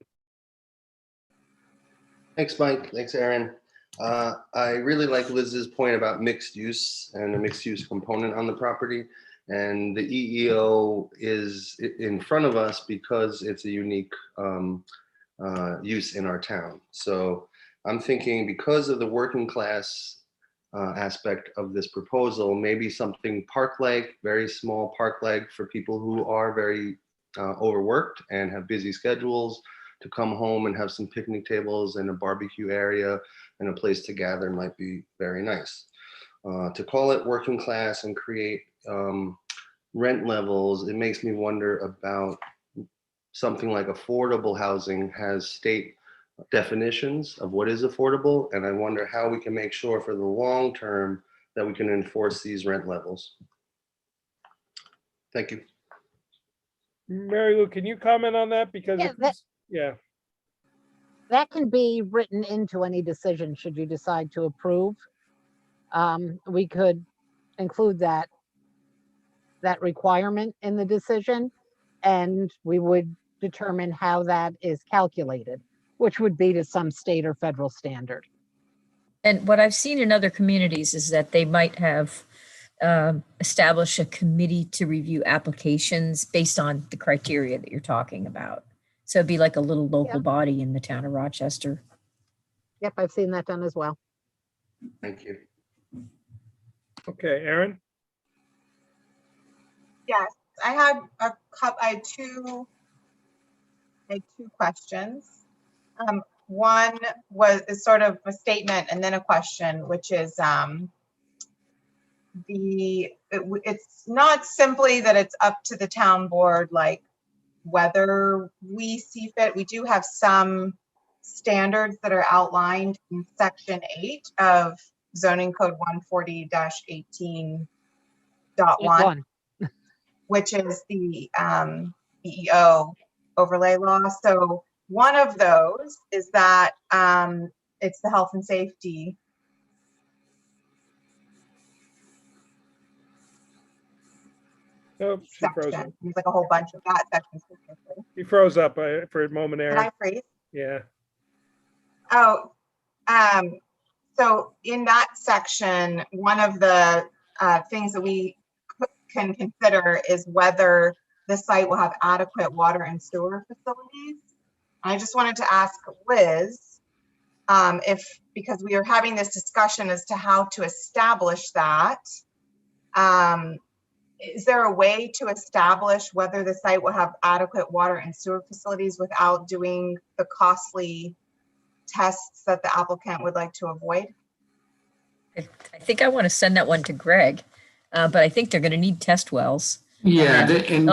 Thanks, Mike. Thanks, Aaron. I really like Liz's point about mixed use and a mixed use component on the property. And the EEO is in front of us because it's a unique use in our town. So I'm thinking, because of the working class aspect of this proposal, maybe something park-like, very small park-like for people who are very overworked and have busy schedules, to come home and have some picnic tables and a barbecue area and a place to gather might be very nice. To call it working class and create rent levels, it makes me wonder about something like affordable housing has state definitions of what is affordable, and I wonder how we can make sure for the long term that we can enforce these rent levels. Thank you. Mary Lou, can you comment on that? Because that can be written into any decision should you decide to approve. We could include that requirement in the decision, and we would determine how that is calculated, which would be to some state or federal standard. And what I've seen in other communities is that they might have established a committee to review applications based on the criteria that you're talking about. So it'd be like a little local body in the town of Rochester. Yep, I've seen that done as well. Thank you. Okay, Aaron? Yes, I had two questions. One is sort of a statement and then a question, which is it's not simply that it's up to the town board, like whether we see fit. We do have some standards that are outlined in section 8 of zoning code 140-18.1, which is the EEO overlay law. So one of those is that it's the health and safety section. There's like a whole bunch of that section specifically. You froze up for a moment, Aaron. Did I freeze? Yeah. Oh, so in that section, one of the things that we can consider is whether the site will have adequate water and sewer facilities. I just wanted to ask Liz, because we are having this discussion as to how to establish that. Is there a way to establish whether the site will have adequate water and sewer facilities without doing the costly tests that the applicant would like to avoid? I think I want to send that one to Greg, but I think they're going to need test wells. Yeah, there's going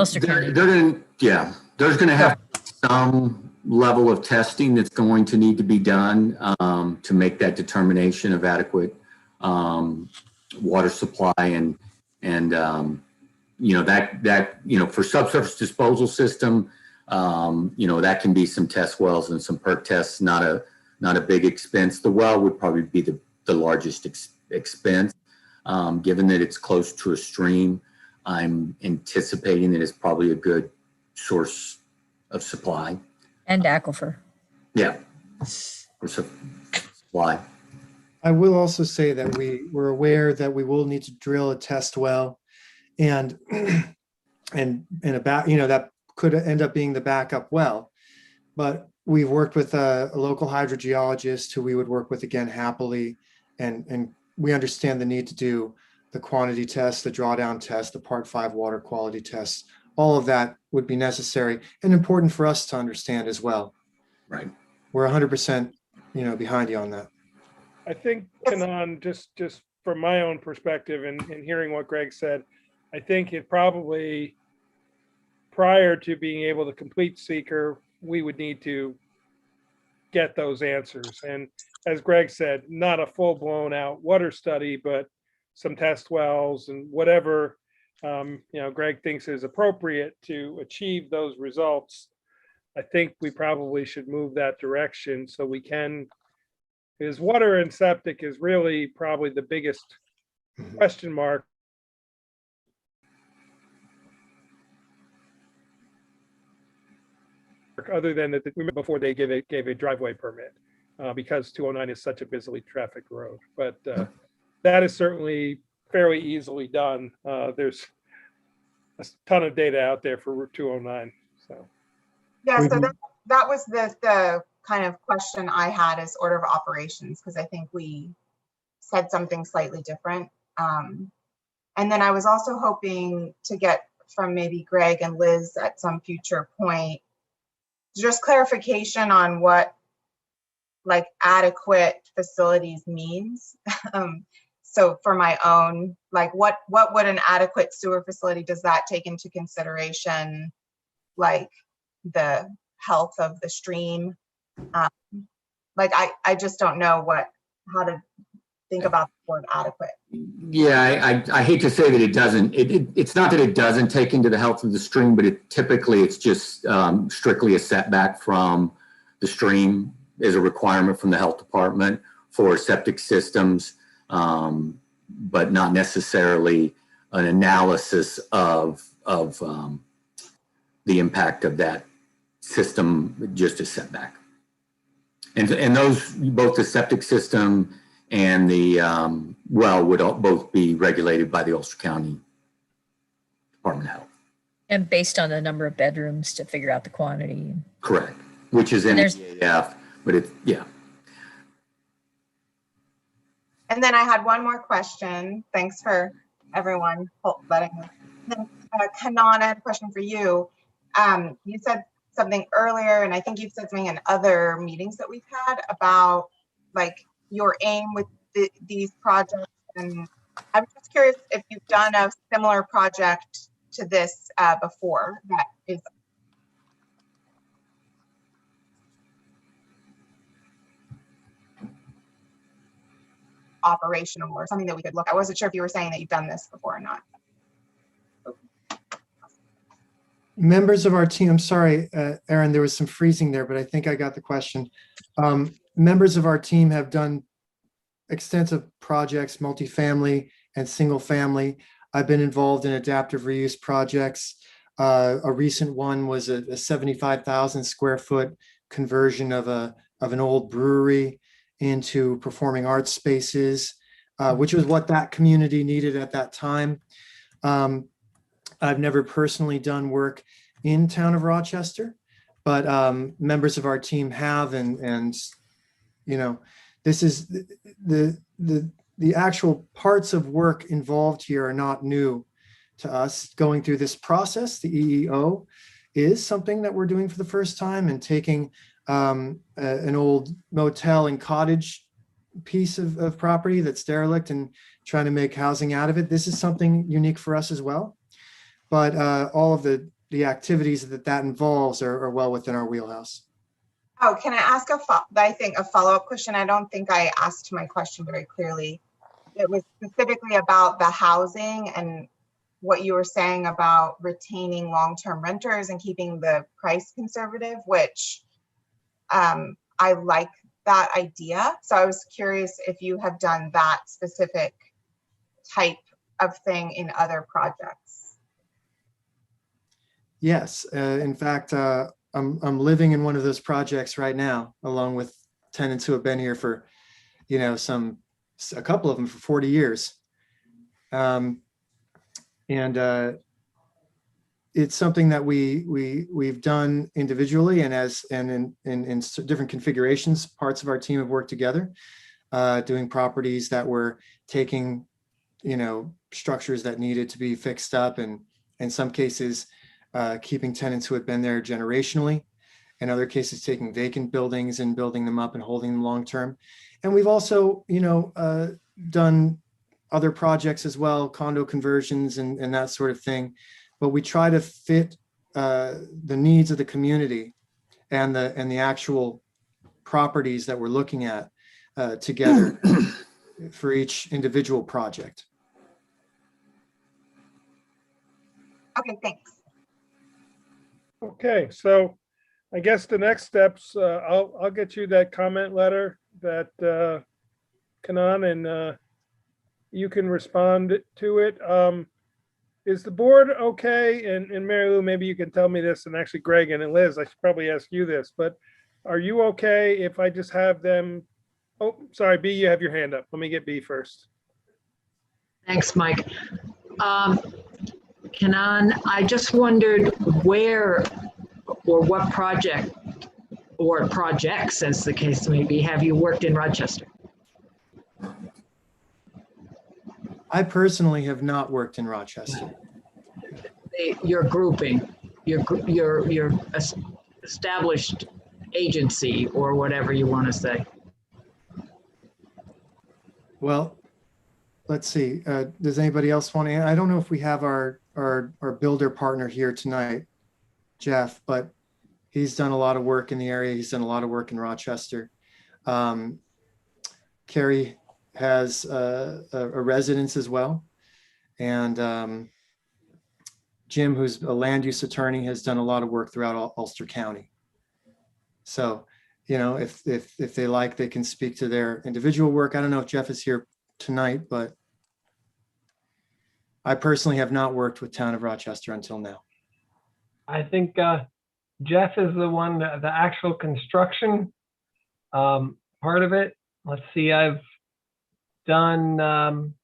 to have some level of testing that's going to need to be done to make that determination of adequate water supply and for subsurface disposal system, that can be some test wells and some perk tests, not a big expense. The well would probably be the largest expense, given that it's close to a stream. I'm anticipating that it's probably a good source of supply. And aquifer. Yeah, for supply. I will also say that we're aware that we will need to drill a test well, and that could end up being the backup well. But we've worked with a local hydrogeologist who we would work with again happily, and we understand the need to do the quantity test, the drawdown test, the Part 5 water quality tests, all of that would be necessary and important for us to understand as well. Right. We're 100%, behind you on that. I think, Kanan, just from my own perspective and hearing what Greg said, I think it probably, prior to being able to complete seeker, we would need to get those answers. And as Greg said, not a full blown out water study, but some test wells and whatever, Greg thinks is appropriate to achieve those results. I think we probably should move that direction so we can, because water and septic is really probably the biggest question mark. Other than that, before they gave a driveway permit, because 209 is such a busily trafficked road. But that is certainly fairly easily done. There's a ton of data out there for Route 209. So yeah, so that was the kind of question I had as order of operations, because I think we said something slightly different. And then I was also hoping to get from maybe Greg and Liz at some future point just clarification on what like adequate facilities means. So for my own, like what would an adequate sewer facility, does that take into consideration like the health of the stream? Like I just don't know how to think about the word adequate. Yeah, I hate to say that it doesn't. It's not that it doesn't take into the health of the stream, but it's just strictly a setback from the stream is a requirement from the health department for septic systems, but not necessarily an analysis of the impact of that system, just a setback. And those, both the septic system and the well would both be regulated by the Ulster County Department of Health. And based on the number of bedrooms to figure out the quantity. Correct, which is in the EAF, but yeah. And then I had one more question. Thanks for everyone letting me. Kanan, I had a question for you. You said something earlier, and I think you've said something in other meetings that we've had about like your aim with these projects. And I'm just curious if you've done a similar project to this before that is operational or something that we could look at. I wasn't sure if you were saying that you've done this before or not. Members of our team, I'm sorry, Aaron, there was some freezing there, but I think I got the question. Members of our team have done extensive projects, multifamily and single family. I've been involved in adaptive reuse projects. A recent one was a 75,000 square foot conversion of an old brewery into performing arts spaces, which was what that community needed at that time. I've never personally done work in town of Rochester, but members of our team have, and this is the actual parts of work involved here are not new to us. Going through this process, the EEO is something that we're doing for the first time, and taking an old motel and cottage piece of property that's derelict and trying to make housing out of it. This is something unique for us as well. But all of the activities that involves are well within our wheelhouse. Oh, can I ask a follow-up question? I don't think I asked my question very clearly. It was specifically about the housing and what you were saying about retaining long-term renters and keeping the price conservative, which I like that idea. So I was curious if you have done that specific type of thing in other projects. Yes, in fact, I'm living in one of those projects right now, along with tenants who have been here for, a couple of them for 40 years. It's something that we've done individually and in different configurations. Parts of our team have worked together, doing properties that were taking structures that needed to be fixed up, and in some cases, keeping tenants who had been there generationally. In other cases, taking vacant buildings and building them up and holding them long-term. And we've also, done other projects as well, condo conversions and that sort of thing. But we try to fit the needs of the community and the actual properties that we're looking at together for each individual project. Okay, thanks. Okay, so I guess the next steps, I'll get you that comment letter that Kanan, and you can respond to it. Is the board okay? And Mary Lou, maybe you can tell me this, and actually Greg and Liz, I should probably ask you this, but are you okay if I just have them? Oh, sorry, B, you have your hand up. Let me get B first. Thanks, Mike. Kanan, I just wondered where or what project or projects, as the case may be, have you worked in Rochester? I personally have not worked in Rochester. Your grouping, your established agency, or whatever you want to say. Well, let's see. Does anybody else want to? I don't know if we have our builder partner here tonight, Jeff, but he's done a lot of work in the area. He's done a lot of work in Rochester. Carrie has a residence as well. And Jim, who's a land use attorney, has done a lot of work throughout Ulster County. So, if they like, they can speak to their individual work. I don't know if Jeff is here tonight, but I personally have not worked with Town of Rochester until now. I think Jeff is the one, the actual construction part of it. Let's see, I've done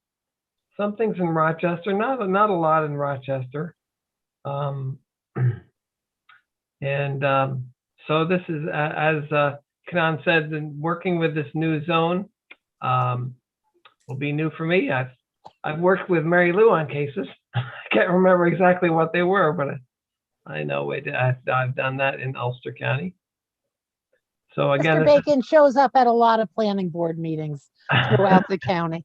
some things in Rochester, not a lot in Rochester. So this is, as Kanan said, working with this new zone will be new for me. I've worked with Mary Lou on cases. I can't remember exactly what they were, but I know I've done that in Ulster County. So again, Mr. Bacon shows up at a lot of planning board meetings throughout the county.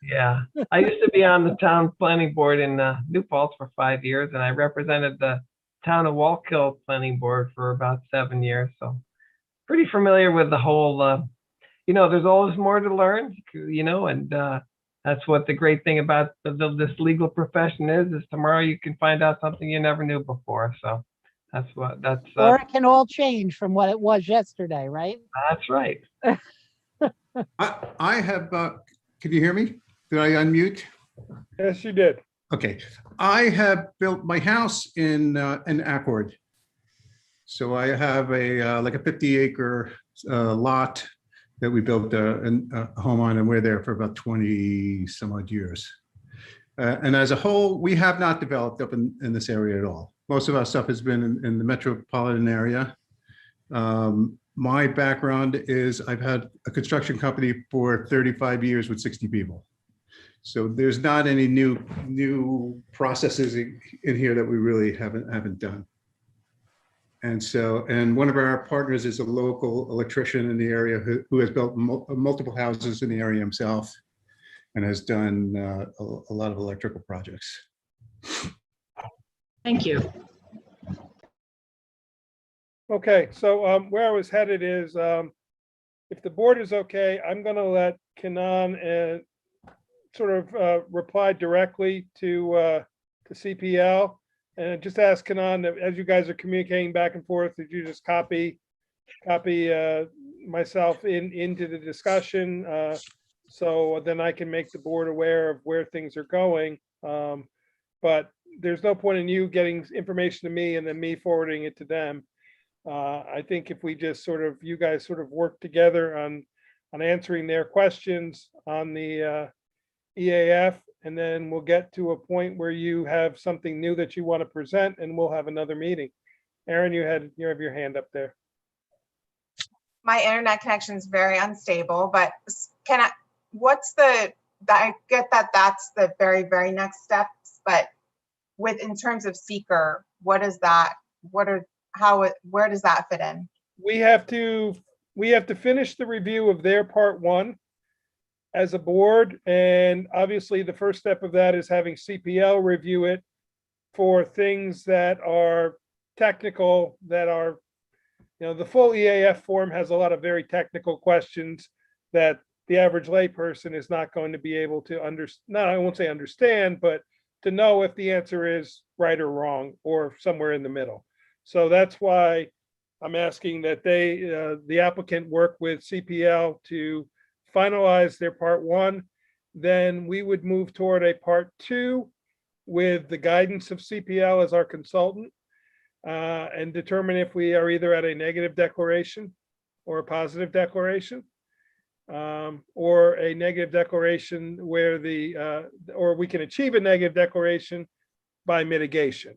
Yeah, I used to be on the town planning board in New Paltz for 5 years, and I represented the town of Wallkill planning board for about 7 years. So pretty familiar with the whole, there's always more to learn, and that's what the great thing about this legal profession is tomorrow you can find out something you never knew before. So that's. Or it can all change from what it was yesterday, right? That's right. I have, can you hear me? Did I unmute? Yes, you did. Okay. I have built my house in Accord. So I have like a 50-acre lot that we built a home on, and we're there for about 20 some odd years. And as a whole, we have not developed up in this area at all. Most of our stuff has been in the metropolitan area. My background is I've had a construction company for 35 years with 60 people. So there's not any new processes in here that we really haven't done. And one of our partners is a local electrician in the area who has built multiple houses in the area himself and has done a lot of electrical projects. Thank you. Okay, so where I was headed is, if the board is okay, I'm going to let Kanan sort of reply directly to CPL, and just ask Kanan, as you guys are communicating back and forth, did you just copy myself into the discussion, so then I can make the board aware of where things are going. But there's no point in you getting information to me and then me forwarding it to them. I think if we just you guys sort of work together on answering their questions on the EAF, and then we'll get to a point where you have something new that you want to present, and we'll have another meeting. Aaron, you have your hand up there. My internet connection is very unstable, but what's the I get that that's the very, very next steps, but in terms of seeker, where does that fit in? We have to finish the review of their part one as a board. And obviously the first step of that is having CPL review it for things that are technical, that are, the full EAF form has a lot of very technical questions that the average layperson is not going to be able to I won't say understand, but to know if the answer is right or wrong or somewhere in the middle. So that's why I'm asking that the applicant work with CPL to finalize their part one. Then we would move toward a part two with the guidance of CPL as our consultant, and determine if we are either at a negative declaration or a positive declaration, or a negative declaration where or we can achieve a negative declaration by mitigation.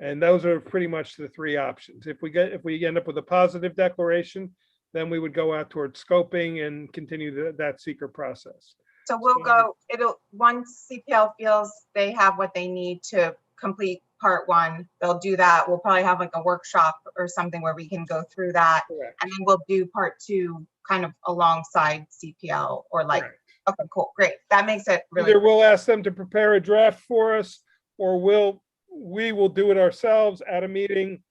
And those are pretty much the three options. If we end up with a positive declaration, then we would go out towards scoping and continue that seeker process. So once CPL feels they have what they need to complete part one, they'll do that. We'll probably have like a workshop or something where we can go through that. Correct. And then we'll do part two kind of alongside CPL or like, Correct. Okay, cool, great. That makes it really. Either we'll ask them to prepare a draft for us, or we will do it ourselves at a meeting,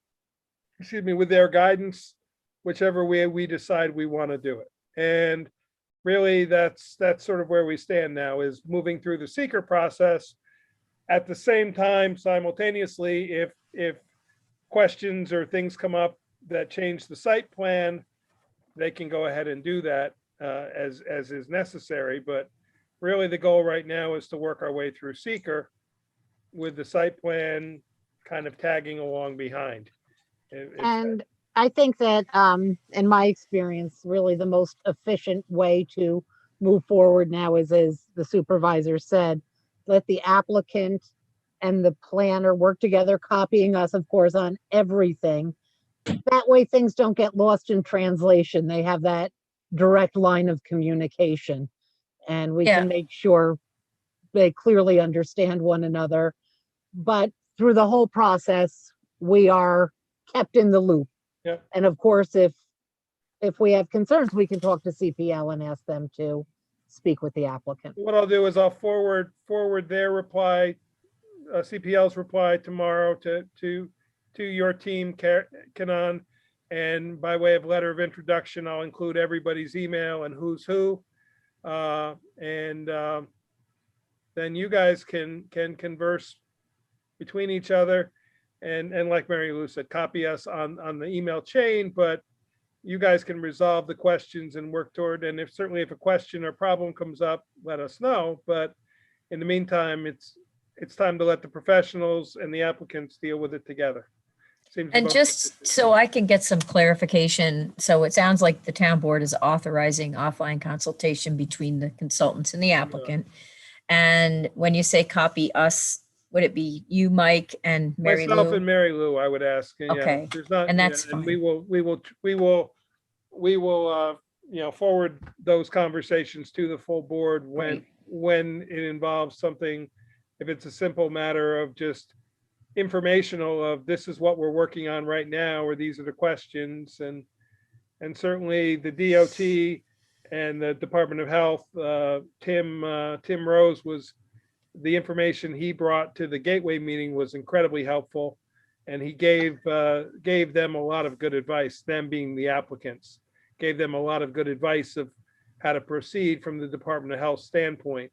with their guidance, whichever way we decide we want to do it. And really that's sort of where we stand now, is moving through the seeker process. At the same time, simultaneously, if questions or things come up that change the site plan, they can go ahead and do that as is necessary. But really the goal right now is to work our way through seeker with the site plan kind of tagging along behind. And I think that, in my experience, really the most efficient way to move forward now is, as the supervisor said, let the applicant and the planner work together, copying us, of course, on everything. That way things don't get lost in translation. They have that direct line of communication, and we can make sure they clearly understand one another. But through the whole process, we are kept in the loop. Yeah. And of course, if we have concerns, we can talk to CPL and ask them to speak with the applicant. What I'll do is I'll forward their reply, CPL's reply tomorrow to your team, Kanan, and by way of letter of introduction, I'll include everybody's email and who's who, and then you guys can converse between each other, and like Mary Lou said, copy us on the email chain, but you guys can resolve the questions and work toward, and certainly if a question or problem comes up, let us know. But in the meantime, it's time to let the professionals and the applicants deal with it together. And just so I can get some clarification, so it sounds like the town board is authorizing offline consultation between the consultants and the applicant. And when you say copy us, would it be you, Mike, and Mary Lou? Myself and Mary Lou, I would ask. Okay, there's not, and that's and fine. we will forward those conversations to the full board when it involves something. If it's a simple matter of just informational of this is what we're working on right now, or these are the questions, and certainly the DOT and the Department of Health, Tim Rose, was the information he brought to the Gateway meeting was incredibly helpful, and he gave them a lot of good advice. Them being the applicants, gave them a lot of good advice of how to proceed from the Department of Health standpoint.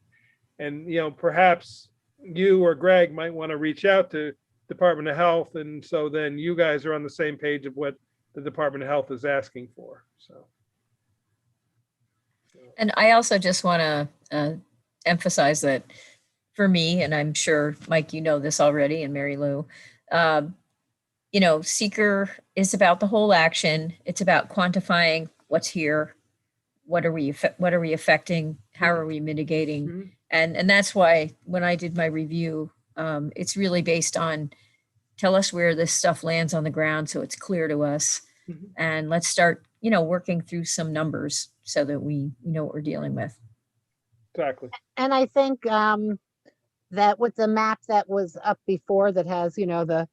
And perhaps you or Greg might want to reach out to Department of Health, and so then you guys are on the same page of what the Department of Health is asking for. So, and I also just want to emphasize that for me, and I'm sure Mike, you know this already, and Mary Lou, seeker is about the whole action. It's about quantifying what's here, what are we affecting, how are we mitigating, and that's why when I did my review, it's really based on tell us where this stuff lands on the ground so it's clear to us, and let's start working through some numbers so that we know what we're dealing with. Exactly. And I think that with the map that was up before that has, the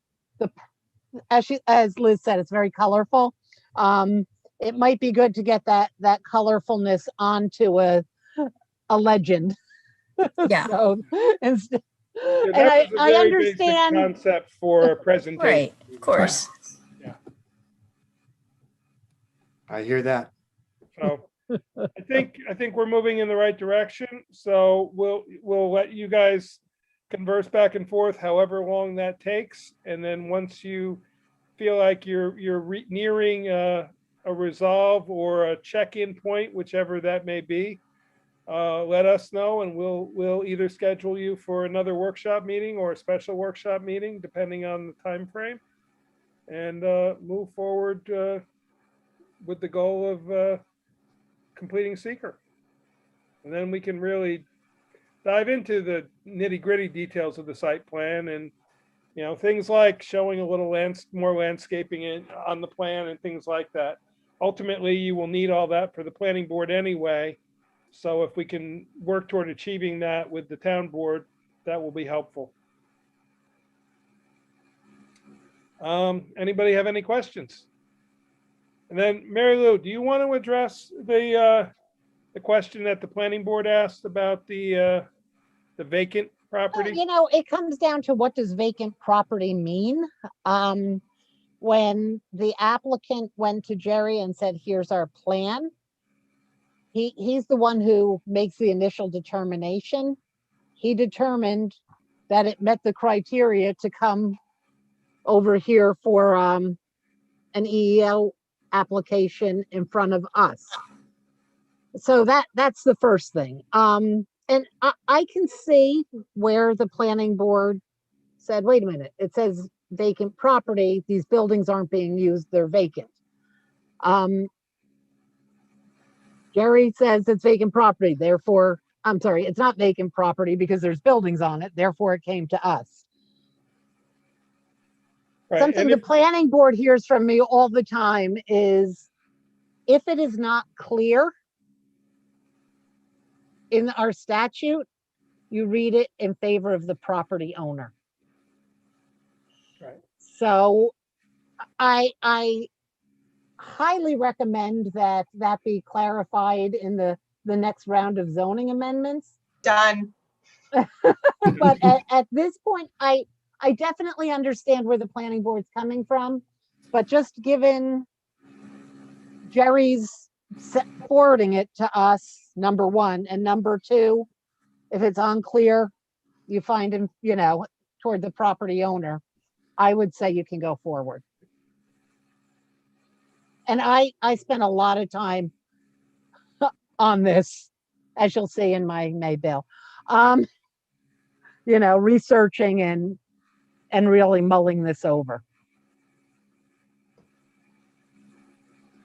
as Liz said, it's very colorful. It might be good to get that colorfulness onto a legend. Yeah. So instead, Yeah, and that was a I very basic understand. concept for a presentation. Right, of course. Yeah. I hear that. So I think we're moving in the right direction. So we'll let you guys converse back and forth however long that takes, and then once you feel like you're nearing a resolve or a check-in point, whichever that may be, let us know, and we'll either schedule you for another workshop meeting or a special workshop meeting, depending on the time frame, and move forward with the goal of completing seeker. And then we can really dive into the nitty-gritty details of the site plan, and things like showing a little more landscaping on the plan and things like that. Ultimately, you will need all that for the planning board anyway. So if we can work toward achieving that with the town board, that will be helpful. Anybody have any questions? And then Mary Lou, do you want to address the question that the planning board asked about the vacant property? It comes down to, what does vacant property mean? When the applicant went to Jerry and said, here's our plan, he's the one who makes the initial determination. He determined that it met the criteria to come over here for an EEO application in front of us. So that's the first thing. And I can see where the planning board said, wait a minute, it says vacant property. These buildings aren't being used, they're vacant. Jerry says it's vacant property, therefore, I'm sorry, it's not vacant property because there's buildings on it, therefore it came to us. Right. Something the planning board hears from me all the time is, if it is not clear in our statute, you read it in favor of the property owner. Right. So I highly recommend that be clarified in the next round of zoning amendments. Done. But at this point, I definitely understand where the planning board's coming from, but just given Jerry's forwarding it to us, number one, and number two, if it's unclear, you find him, toward the property owner, I would say you can go forward. And I spent a lot of time on this, as you'll see in my May bill, researching and really mulling this over.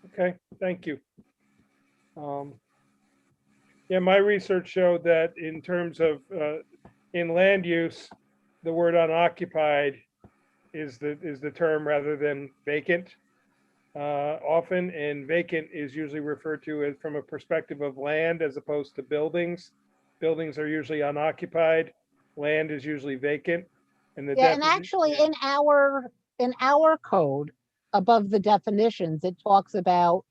Okay, thank you. Yeah, my research showed that in terms of in land use, the word unoccupied is the term rather than vacant. Often, and vacant is usually referred to as from a perspective of land as opposed to buildings. Buildings are usually unoccupied. Land is usually vacant. And and actually in our code, above the definitions, it talks about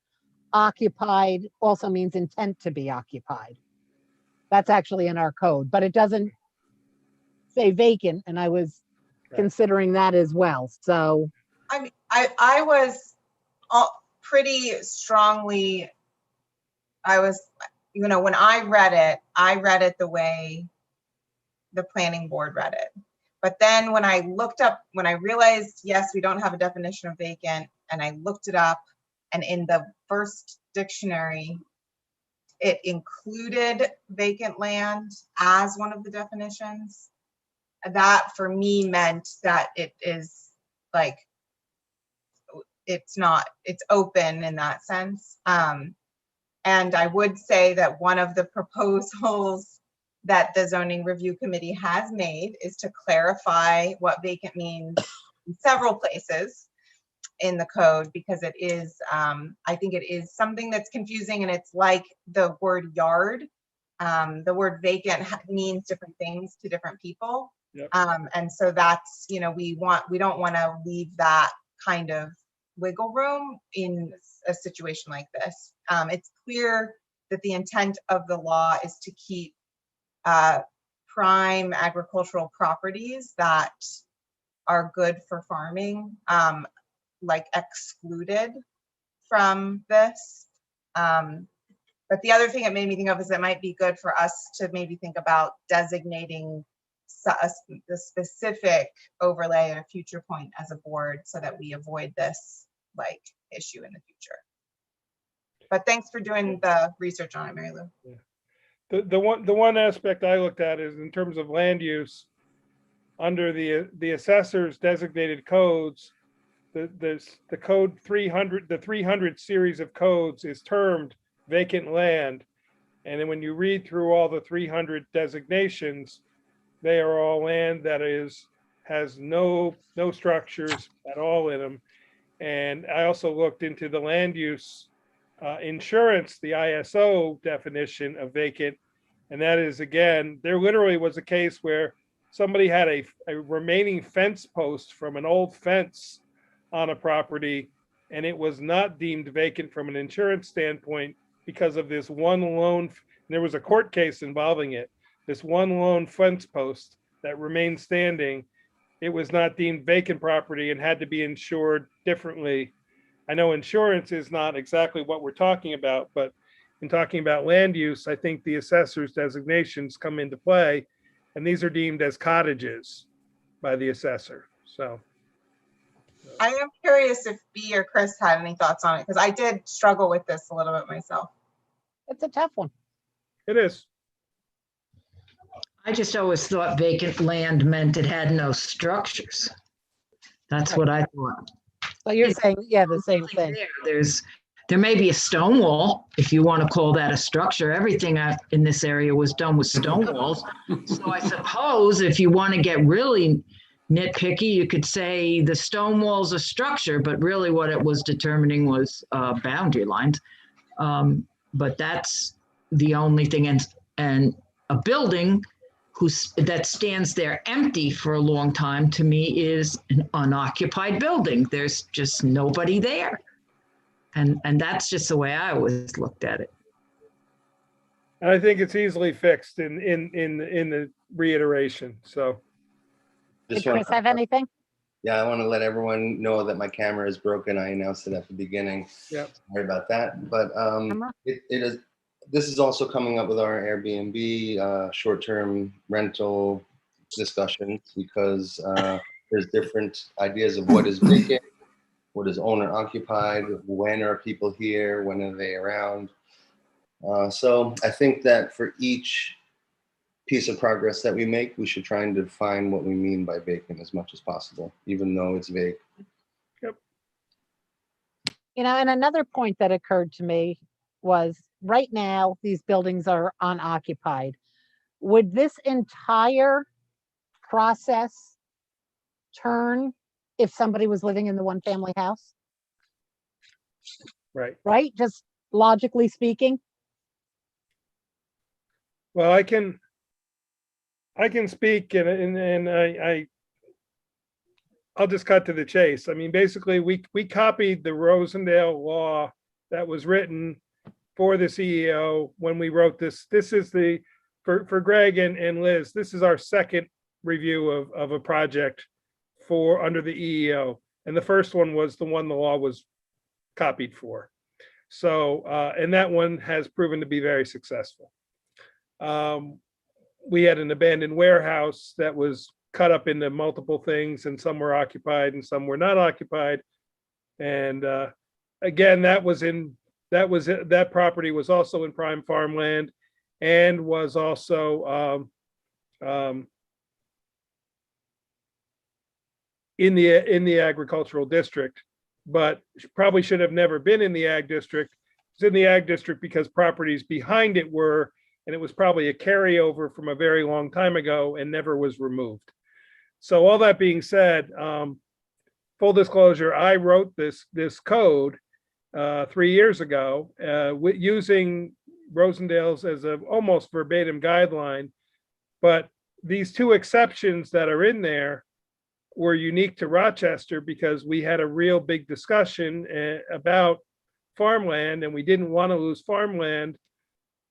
occupied also means intent to be occupied. That's actually in our code, but it doesn't say vacant, and I was considering that as well. So I was pretty strongly, when I read it the way the planning board read it. But then when I realized, yes, we don't have a definition of vacant, and I looked it up, and in the first dictionary, it included vacant land as one of the definitions. That for me meant that it is like, it's open in that sense. And I would say that one of the proposals that the zoning review committee has made is to clarify what vacant means in several places in the code, because it is, I think it is something that's confusing, and it's like the word yard. the word vacant means different things to different people. Yep. And so that's, we don't want to leave that kind of wiggle room in a situation like this. It's clear that the intent of the law is to keep prime agricultural properties that are good for farming, like excluded from this. But the other thing it made me think of is it might be good for us to maybe think about designating the specific overlay at a future point as a board so that we avoid this like issue in the future. But thanks for doing the research on it, Mary Lou. Yeah. The one aspect I looked at is in terms of land use under the assessor's designated codes, the code 300, the 300 series of codes is termed vacant land. And then when you read through all the 300 designations, they are all land that has no structures at all in them. And I also looked into the land use insurance, the ISO definition of vacant. And that is, again, there literally was a case where somebody had a remaining fence post from an old fence on a property, and it was not deemed vacant from an insurance standpoint because of this one lone, there was a court case involving it, this one lone fence post that remained standing. It was not deemed vacant property and had to be insured differently. I know insurance is not exactly what we're talking about, but in talking about land use, I think the assessor's designations come into play, and these are deemed as cottages by the assessor. So I am curious if B or Chris had any thoughts on it, because I did struggle with this a little bit myself. It's a tough one. It is. I just always thought vacant land meant it had no structures. That's what I thought. So you're saying, yeah, the same thing. There may be a stone wall, if you want to call that a structure. Everything in this area was done with stone walls. So I suppose if you want to get really nitpicky, you could say the stone wall's a structure, but really what it was determining was boundary lines. But that's the only thing. And a building that stands there empty for a long time, to me, is an unoccupied building. There's just nobody there. And that's just the way I always looked at it. And I think it's easily fixed in the reiteration. So Did Chris have anything? Yeah, I want to let everyone know that my camera is broken. I announced it at the beginning. Yeah. Sorry about that. But it is. This is also coming up with our Airbnb short-term rental discussions, because there's different ideas of what is vacant, what is owner occupied, when are people here, when are they around. So I think that for each piece of progress that we make, we should try and define what we mean by vacant as much as possible, even though it's vague. Yep. And another point that occurred to me was right now, these buildings are unoccupied. Would this entire process turn if somebody was living in the one family house? Right. Right? Just logically speaking. Well, I can speak and I'll just cut to the chase. I mean, basically we copied the Rosendale law that was written for the CEO when we wrote this. This is for Greg and Liz, this is our second review of a project for under the EEO. And the first one was the one the law was copied for. So, and that one has proven to be very successful. We had an abandoned warehouse that was cut up into multiple things, and some were occupied and some were not occupied. And again, that property was also in prime farmland and was also in the agricultural district, but probably should have never been in the ag district. It's in the ag district because properties behind it were, and it was probably a carryover from a very long time ago and never was removed. So all that being said, full disclosure, I wrote this code 3 years ago using Rosendale's as a almost verbatim guideline. But these two exceptions that are in there were unique to Rochester because we had a real big discussion about farmland and we didn't want to lose farmland.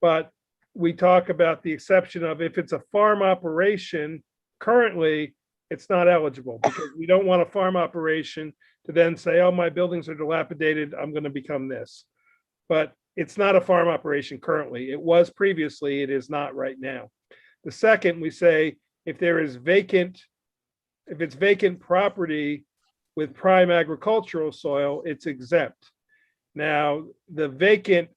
But we talk about the exception of if it's a farm operation, currently it's not eligible because we don't want a farm operation to then say, oh, my buildings are dilapidated, I'm going to become this. But it's not a farm operation currently. It was previously, it is not right now. The second, we say if there is vacant, if it's vacant property with prime agricultural soil, it's exempt. Now, the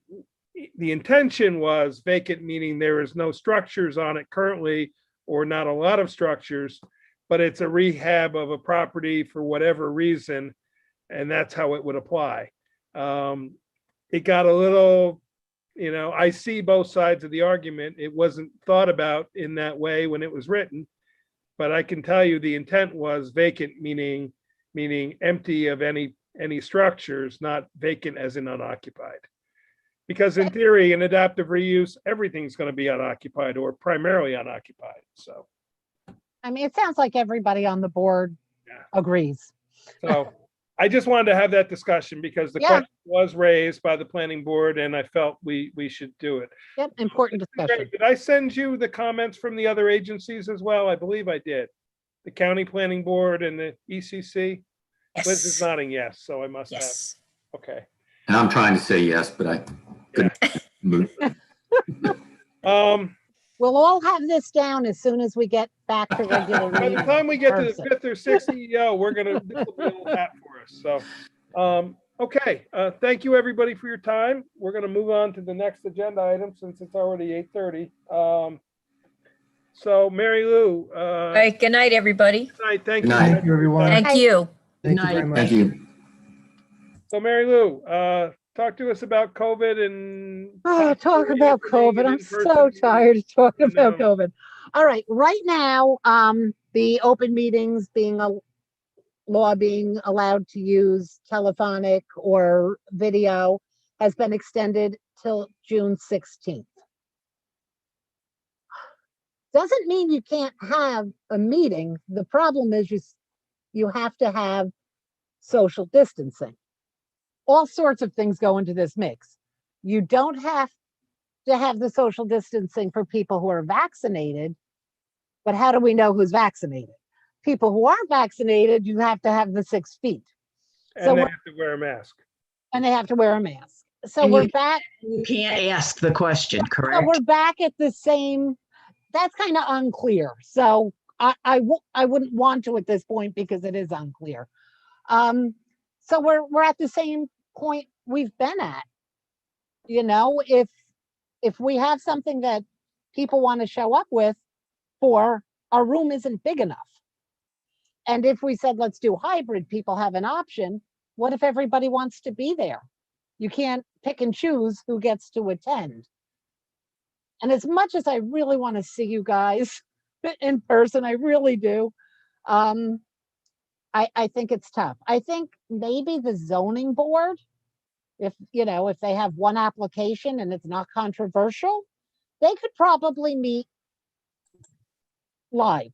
intention was vacant, meaning there is no structures on it currently or not a lot of structures, but it's a rehab of a property for whatever reason, and that's how it would apply. It got a little, I see both sides of the argument. It wasn't thought about in that way when it was written, but I can tell you the intent was vacant, meaning empty of any structures, not vacant as in unoccupied. Because in theory, in adaptive reuse, everything's going to be unoccupied or primarily unoccupied. So, I mean, it sounds like everybody on the board agrees. So I just wanted to have that discussion because the question was raised by the planning board and I felt we should do it. Yep, important discussion. Did I send you the comments from the other agencies as well? I believe I did. The county planning board and the ECC? Yes. Liz is nodding yes, so I must have. Okay. And I'm trying to say yes, but I couldn't move. We'll all have this down as soon as we get back to regular By the meeting time we get to the person. 5th or 6th EO, this will be a little hat for us. So, okay. Thank you everybody for your time. We're going to move on to the next agenda item since it's already 8:30. So Mary Lou. All right, good night, everybody. Good night. Thank Good you. night. Thank you, everyone. Thank you. Thank you very much. Thank you. So Mary Lou, talk to us about COVID and. Oh, talk about COVID. I'm so tired of talking about COVID. All right, right now, the open meetings being a law being allowed to use telephonic or video has been extended till June 16th. Doesn't mean you can't have a meeting. The problem is you have to have social distancing. All sorts of things go into this mix. You don't have to have the social distancing for people who are vaccinated, but how do we know who's vaccinated? People who aren't vaccinated, you have to have the 6 feet. And they have to wear a mask. And they have to wear a mask. So And we're back. You can't ask the question, correct? So we're back at the same, that's kind of unclear. So I wouldn't want to at this point because it is unclear. So we're at the same point we've been at. If we have something that people want to show up with for, our room isn't big enough. And if we said, let's do hybrid, people have an option. What if everybody wants to be there? You can't pick and choose who gets to attend. And as much as I really want to see you guys in person, I really do. I think it's tough. I think maybe the zoning board, if they have one application and it's not controversial, they could probably meet live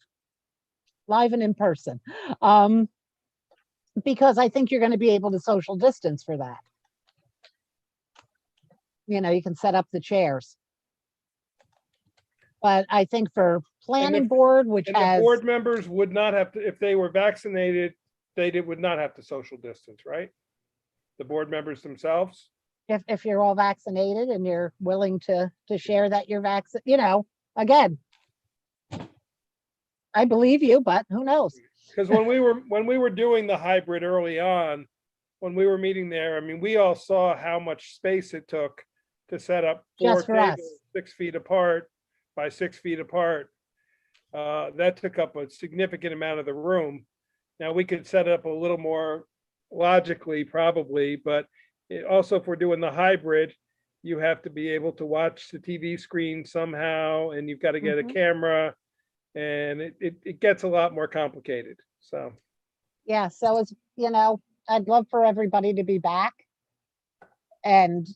and in person. Because I think you're going to be able to social distance for that. You can set up the chairs. But I think for planning board, which has. The board members would not have to, if they were vaccinated, they would not have to social distance, right? The board members themselves? If you're all vaccinated and you're willing to share that you're vaccinated, again, I believe you, but who knows? Because when we were doing the hybrid early on, when we were meeting there, I mean, we all saw how much space it took to set up 4 Just for us. tables 6 feet apart by 6 feet apart. That took up a significant amount of the room. Now we could set it up a little more logically, probably, but also if we're doing the hybrid, you have to be able to watch the TV screen somehow, and you've got to get a camera, and it gets a lot more complicated. So yeah, so it's I'd love for everybody to be back, and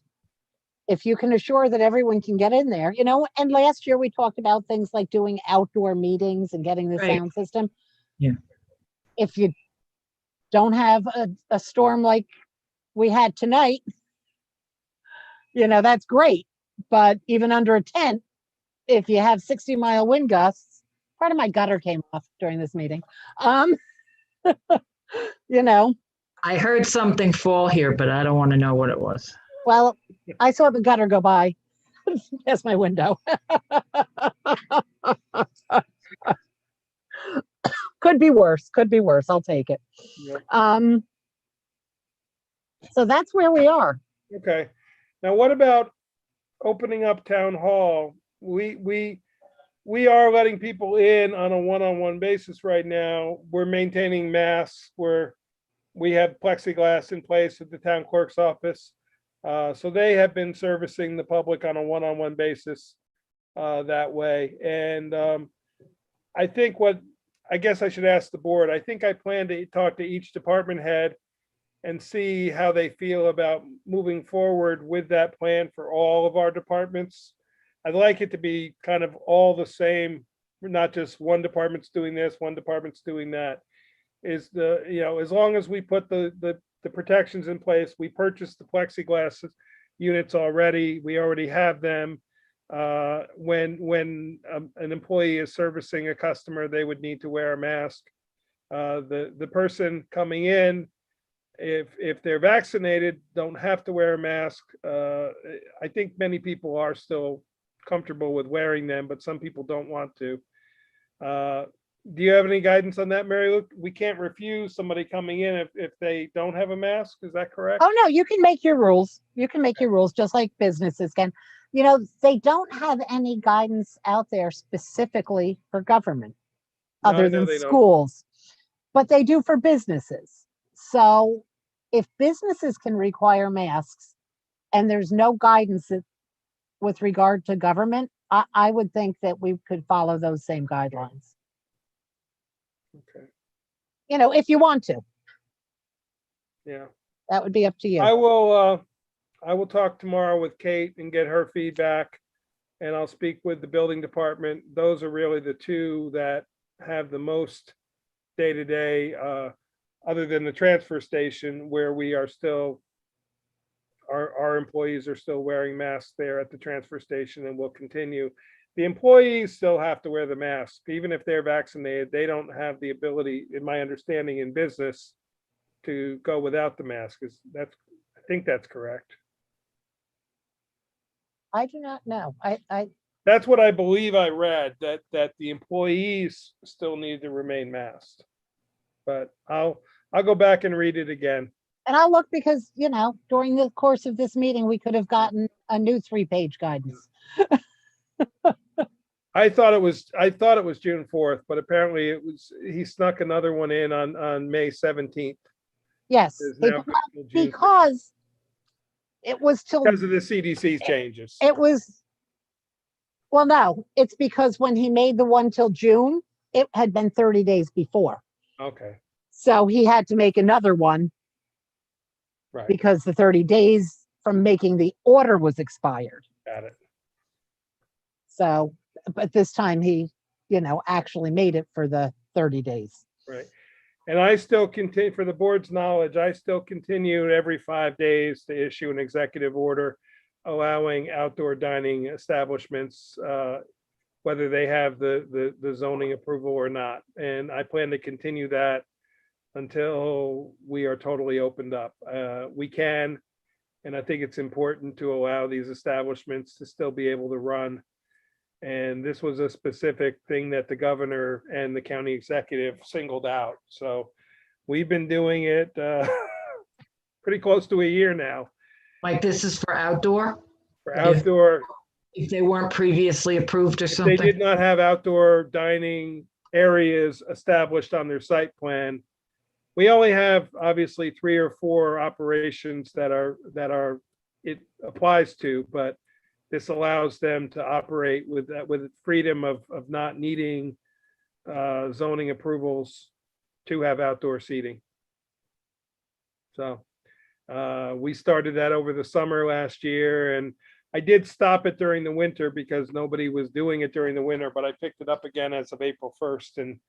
if you can assure that everyone can get in there, and last year we talked about things like doing outdoor meetings and getting the Right. sound system. Yeah. If you don't have a storm like we had tonight, that's great. But even under a tent, if you have 60-mile wind gusts, part of my gutter came off during this meeting. I heard something fall here, but I don't want to know what it was. Well, I saw the gutter go by past my window. Could be worse. I'll take it. Yep. So that's where we are. Okay. Now, what about opening up town hall? We are letting people in on a one-on-one basis right now. We're maintaining masks. We have plexiglass in place at the town clerk's office. So they have been servicing the public on a one-on-one basis that way. And I guess I should ask the board. I think I plan to talk to each department head and see how they feel about moving forward with that plan for all of our departments. I'd like it to be kind of all the same, not just one department's doing this, one department's doing that. As long as we put the protections in place, we purchased the plexiglass units already. We already have them. When an employee is servicing a customer, they would need to wear a mask. The person coming in, if they're vaccinated, don't have to wear a mask. I think many people are still comfortable with wearing them, but some people don't want to. Do you have any guidance on that, Mary Lou? We can't refuse somebody coming in if they don't have a mask. Is that correct? Oh, no, you can make your rules. You can make your rules just like businesses can. They don't have any guidance out there specifically for government No, other I know than they don't. schools, but they do for businesses. So if businesses can require masks and there's no guidance with regard to government, I would think that we could follow those same guidelines. Okay. If you want to, Yeah. that would be up to you. I will talk tomorrow with Kate and get her feedback, and I'll speak with the building department. Those are really the two that have the most day-to-day, other than the transfer station, where we are still, our employees are still wearing masks there at the transfer station and will continue. The employees still have to wear the mask, even if they're vaccinated. They don't have the ability, in my understanding, in business to go without the mask. I think that's correct. I do not know. That's what I believe I read, that the employees still need to remain masked. But I'll go back and read it again. And I'll look because, during the course of this meeting, we could have gotten a new 3-page guidance. I thought it was June 4th, but apparently he snuck another one in on May 17th. Yes, because it was because of the CDC changes. Well, no, it's because when he made the one till June, it had been 30 days before. Okay. So he had to make another one. Right. Because the 30 days from making the order was expired. Got it. So, but this time he, actually made it for the 30 days. Right. And I still continue, for the board's knowledge, I still continue every 5 days to issue an executive order allowing outdoor dining establishments, whether they have the zoning approval or not. And I plan to continue that until we are totally opened up. We can, and I think it's important to allow these establishments to still be able to run. And this was a specific thing that the governor and the county executive singled out. So we've been doing it pretty close to a year now. Like this is for outdoor? For outdoor. If they weren't previously approved or something? They did not have outdoor dining areas established on their site plan. We only have obviously 3 or 4 operations that it applies to, but this allows them to operate with freedom of not needing zoning approvals to have outdoor seating. So we started that over the summer last year, and I did stop it during the winter because nobody was doing it during the winter, but I picked it up again as of April 1st, and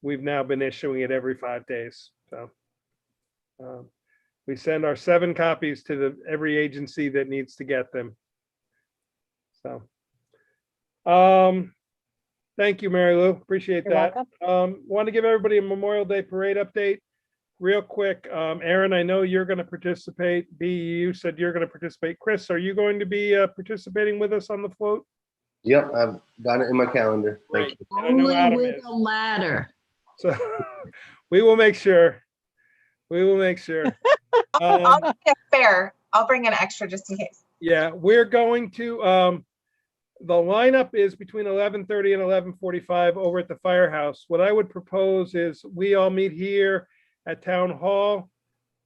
we've now been issuing it every 5 days. So we send our 7 copies to every agency that needs to get them. So thank you, Mary Lou. Appreciate You're that. welcome. Want to give everybody a Memorial Day parade update real quick. Aaron, I know you're going to participate. B, you said you're going to participate. Chris, are you going to be participating with us on the float? Yep, I've got it in my calendar. Thank you. And I know Only Adam with is. a ladder. So we will make sure. We will make sure. I'll bring a spare. I'll bring an extra just in case. Yeah, we're going to, the lineup is between 11:30 and 11:45 over at the firehouse. What I would propose is we all meet here at Town Hall.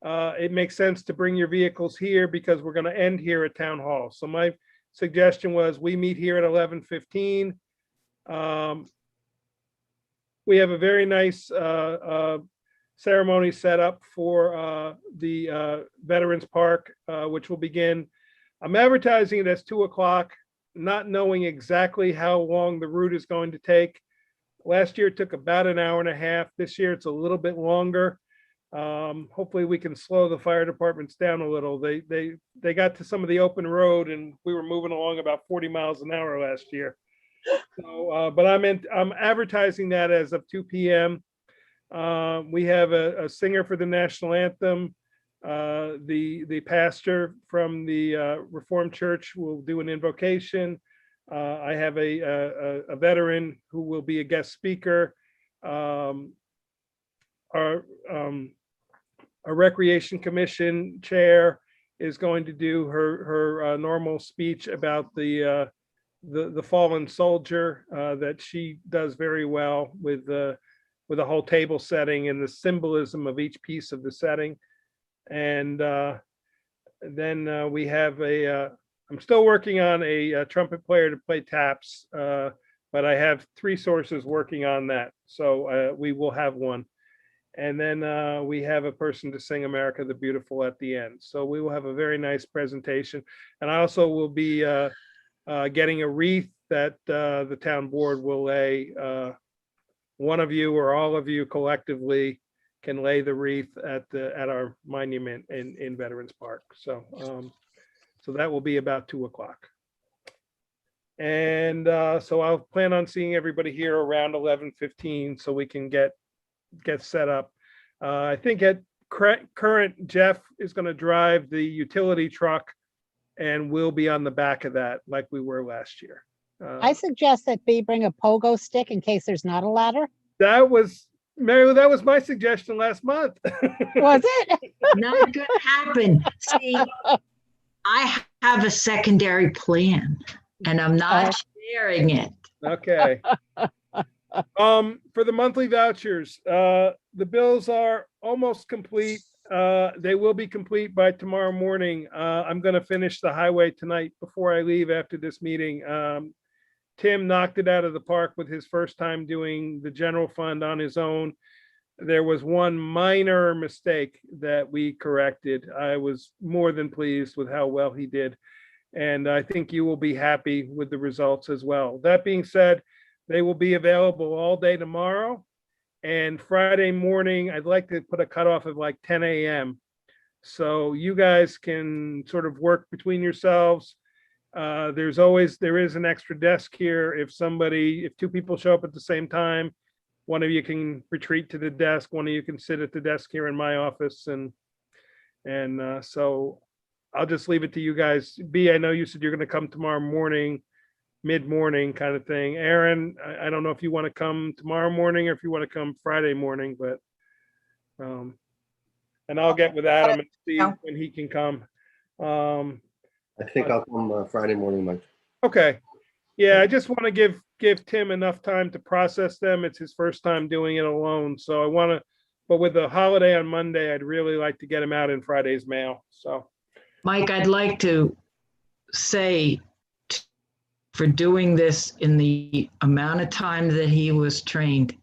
It makes sense to bring your vehicles here because we're going to end here at Town Hall. So my suggestion was we meet here at 11:15. We have a very nice ceremony set up for the Veterans Park, which will begin. I'm advertising it as 2 o'clock, not knowing exactly how long the route is going to take. Last year it took about an hour and a half. This year it's a little bit longer. Hopefully we can slow the fire departments down a little. They got to some of the open road and we were moving along about 40 miles an hour last year. So, but I'm advertising that as of 2 p.m. We have a singer for the national anthem. The pastor from the Reformed Church will do an invocation. I have a veteran who will be a guest speaker. Our Recreation Commission chair is going to do her normal speech about the fallen soldier that she does very well with a whole table setting and the symbolism of each piece of the setting. And then we have I'm still working on a trumpet player to play taps, but I have 3 sources working on that. So we will have one. And then we have a person to sing America the Beautiful at the end. So we will have a very nice presentation. And I also will be getting a wreath that the town board will lay. One of you or all of you collectively can lay the wreath at our monument in Veterans Park. So so that will be about 2 o'clock. And so I'll plan on seeing everybody here around 11:15 so we can get set up. I think at current Jeff is going to drive the utility truck and we'll be on the back of that like we were last year. I suggest that B bring a pogo stick in case there's not a ladder. That was, Mary Lou, that was my suggestion last month. Was it? Not gonna happen. See, I have a secondary plan and I'm not sharing it. Okay. For the monthly vouchers, the bills are almost complete. They will be complete by tomorrow morning. I'm going to finish the highway tonight before I leave after this meeting. Tim knocked it out of the park with his first time doing the general fund on his own. There was one minor mistake that we corrected. I was more than pleased with how well he did. And I think you will be happy with the results as well. That being said, they will be available all day tomorrow. And Friday morning, I'd like to put a cutoff of like 10 a.m. So you guys can sort of work between yourselves. There is an extra desk here. If 2 people show up at the same time, one of you can retreat to the desk, one of you can sit at the desk here in my office. And so I'll just leave it to you guys. B, I know you said you're going to come tomorrow morning, mid-morning kind of thing. Aaron, I don't know if you want to come tomorrow morning or if you want to come Friday morning, but and I'll get with Adam and see when he can come. I think I'll come Friday morning, Mike. Okay. Yeah, I just want to give Tim enough time to process them. It's his first time doing it alone. So I want to, but with the holiday on Monday, I'd really like to get him out in Friday's mail. So Mike, I'd like to say for doing this in the amount of time that he was trained,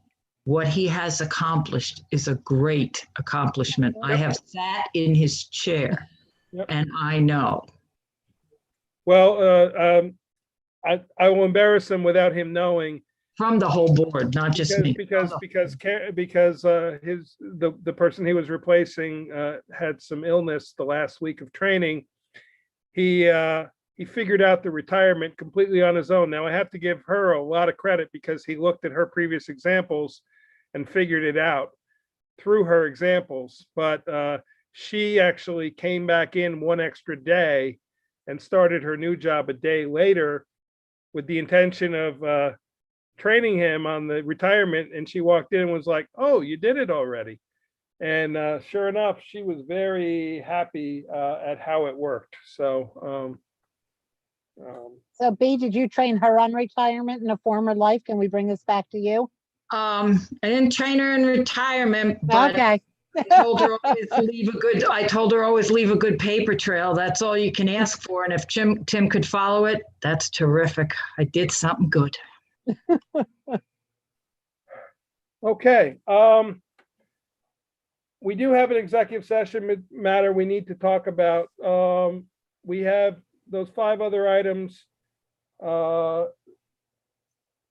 what he has accomplished is a great accomplishment. I have sat in his chair and I know. Well, I will embarrass him without him knowing. From the whole board, not just me. Because the person he was replacing had some illness the last week of training. He figured out the retirement completely on his own. Now I have to give her a lot of credit because he looked at her previous examples and figured it out through her examples. But she actually came back in one extra day and started her new job a day later with the intention of training him on the retirement. And she walked in and was like, "Oh, you did it already." And sure enough, she was very happy at how it worked. So, So B, did you train her on retirement in a former life? Can we bring this back to you? I didn't train her in retirement, but Okay. I told her always leave a good paper trail. That's all you can ask for. And if Tim could follow it, that's terrific. I did something good. okay. We do have an executive session matter we need to talk about. We have those 5 other items.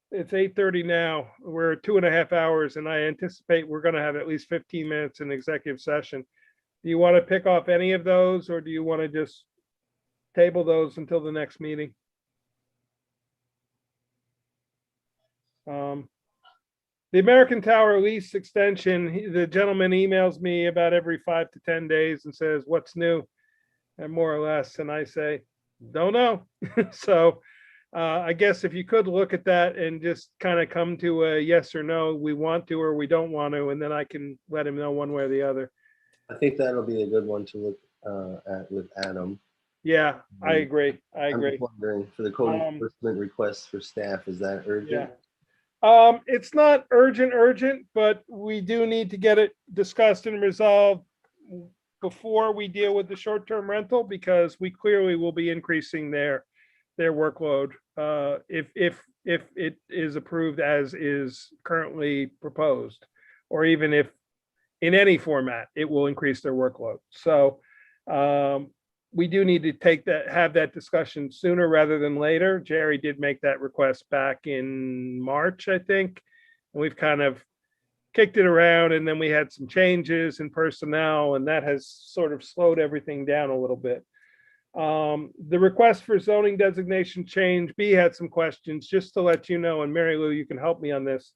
It's 8:30 now. We're 2.5 hours, and I anticipate we're going to have at least 15 minutes in executive session. Do you want to pick off any of those, or do you want to just table those until the next meeting? The American Tower lease extension, the gentleman emails me about every 5 to 10 days and says, "What's new?" And more or less, and I say, "Don't know." So I guess if you could look at that and just kind of come to a yes or no, we want to or we don't want to, and then I can let him know one way or the other. I think that'll be a good one to look at with Adam. Yeah, I agree. I'm just wondering, for the code enforcement requests for staff, is that urgent? Yeah. It's not urgent, but we do need to get it discussed and resolved before we deal with the short-term rental, because we clearly will be increasing their workload if it is approved as is currently proposed, or even if in any format it will increase their workload. So we do need to have that discussion sooner rather than later. Jerry did make that request back in March, I think, and we've kind of kicked it around, and then we had some changes in personnel, and that has sort of slowed everything down a little bit. The request for zoning designation change, B had some questions. Just to let you know, and Mary Lou, you can help me on this.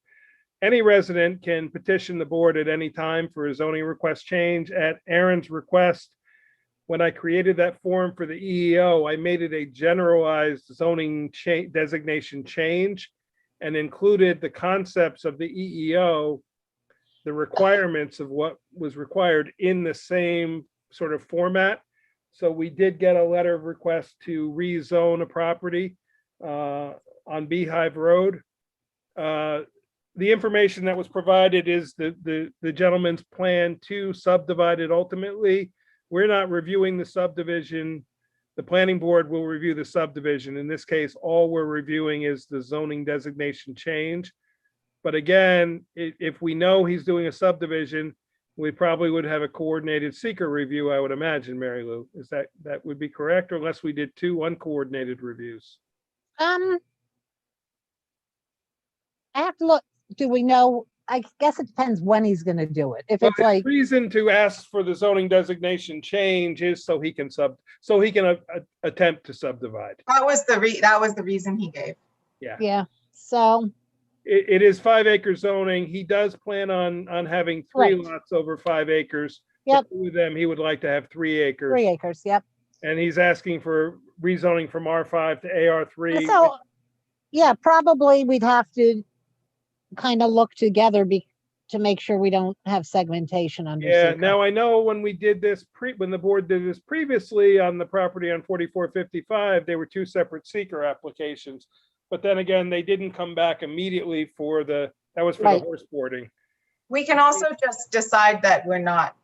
Any resident can petition the board at any time for a zoning request change. At Aaron's request, when I created that form for the EEO, I made it a generalized zoning designation change and included the concepts of the EEO, the requirements of what was required in the same sort of format. So we did get a letter of request to rezone a property on Beehive Road. The information that was provided is the gentleman's plan to subdivide it ultimately. We're not reviewing the subdivision. The planning board will review the subdivision. In this case, all we're reviewing is the zoning designation change. But again, if we know he's doing a subdivision, we probably would have a coordinated seeker review, I would imagine, Mary Lou. Is that would be correct, or unless we did 2 uncoordinated reviews? I have to look. Do we know? I guess it depends when he's going to do it. If Well, it's like, the reason to ask for the zoning designation change is so he can attempt to subdivide. That was the reason he gave. yeah. So it is 5 acre zoning. He does plan on having 3 Right. lots over 5 acres. Yep. 2 of them, he would like to have 3 acres. 3 acres. Yep. And he's asking for rezoning from R5 to AR3. So yeah, probably we'd have to kind of look together to make sure we don't have segmentation under. Yeah, secret. now I know when we did this when the board did this previously on the property on 4455, they were 2 separate seeker applications. But then again, they didn't come back immediately for that was for the horse boarding. We can also just decide that we're not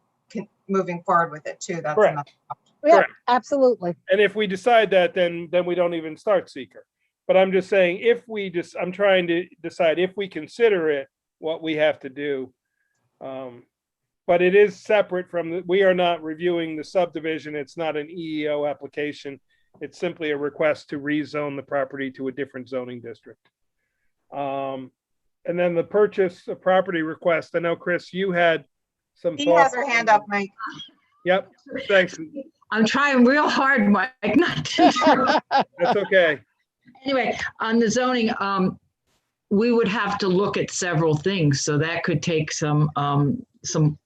moving forward with it too. That's Correct. another option. Yeah, Correct. absolutely. And if we decide that, then we don't even start seeker. But I'm just saying, I'm trying to decide if we consider it, what we have to do. But it is separate from we are not reviewing the subdivision. It's not an EEO application. It's simply a request to rezone the property to a different zoning district. And then the purchase of property request. I know, Chris, you had some He thoughts. has her hand up, Mike. Yep, thanks. I'm trying real hard, Mike, not to. That's okay. Anyway, on the zoning, we would have to look at several things, so that could take some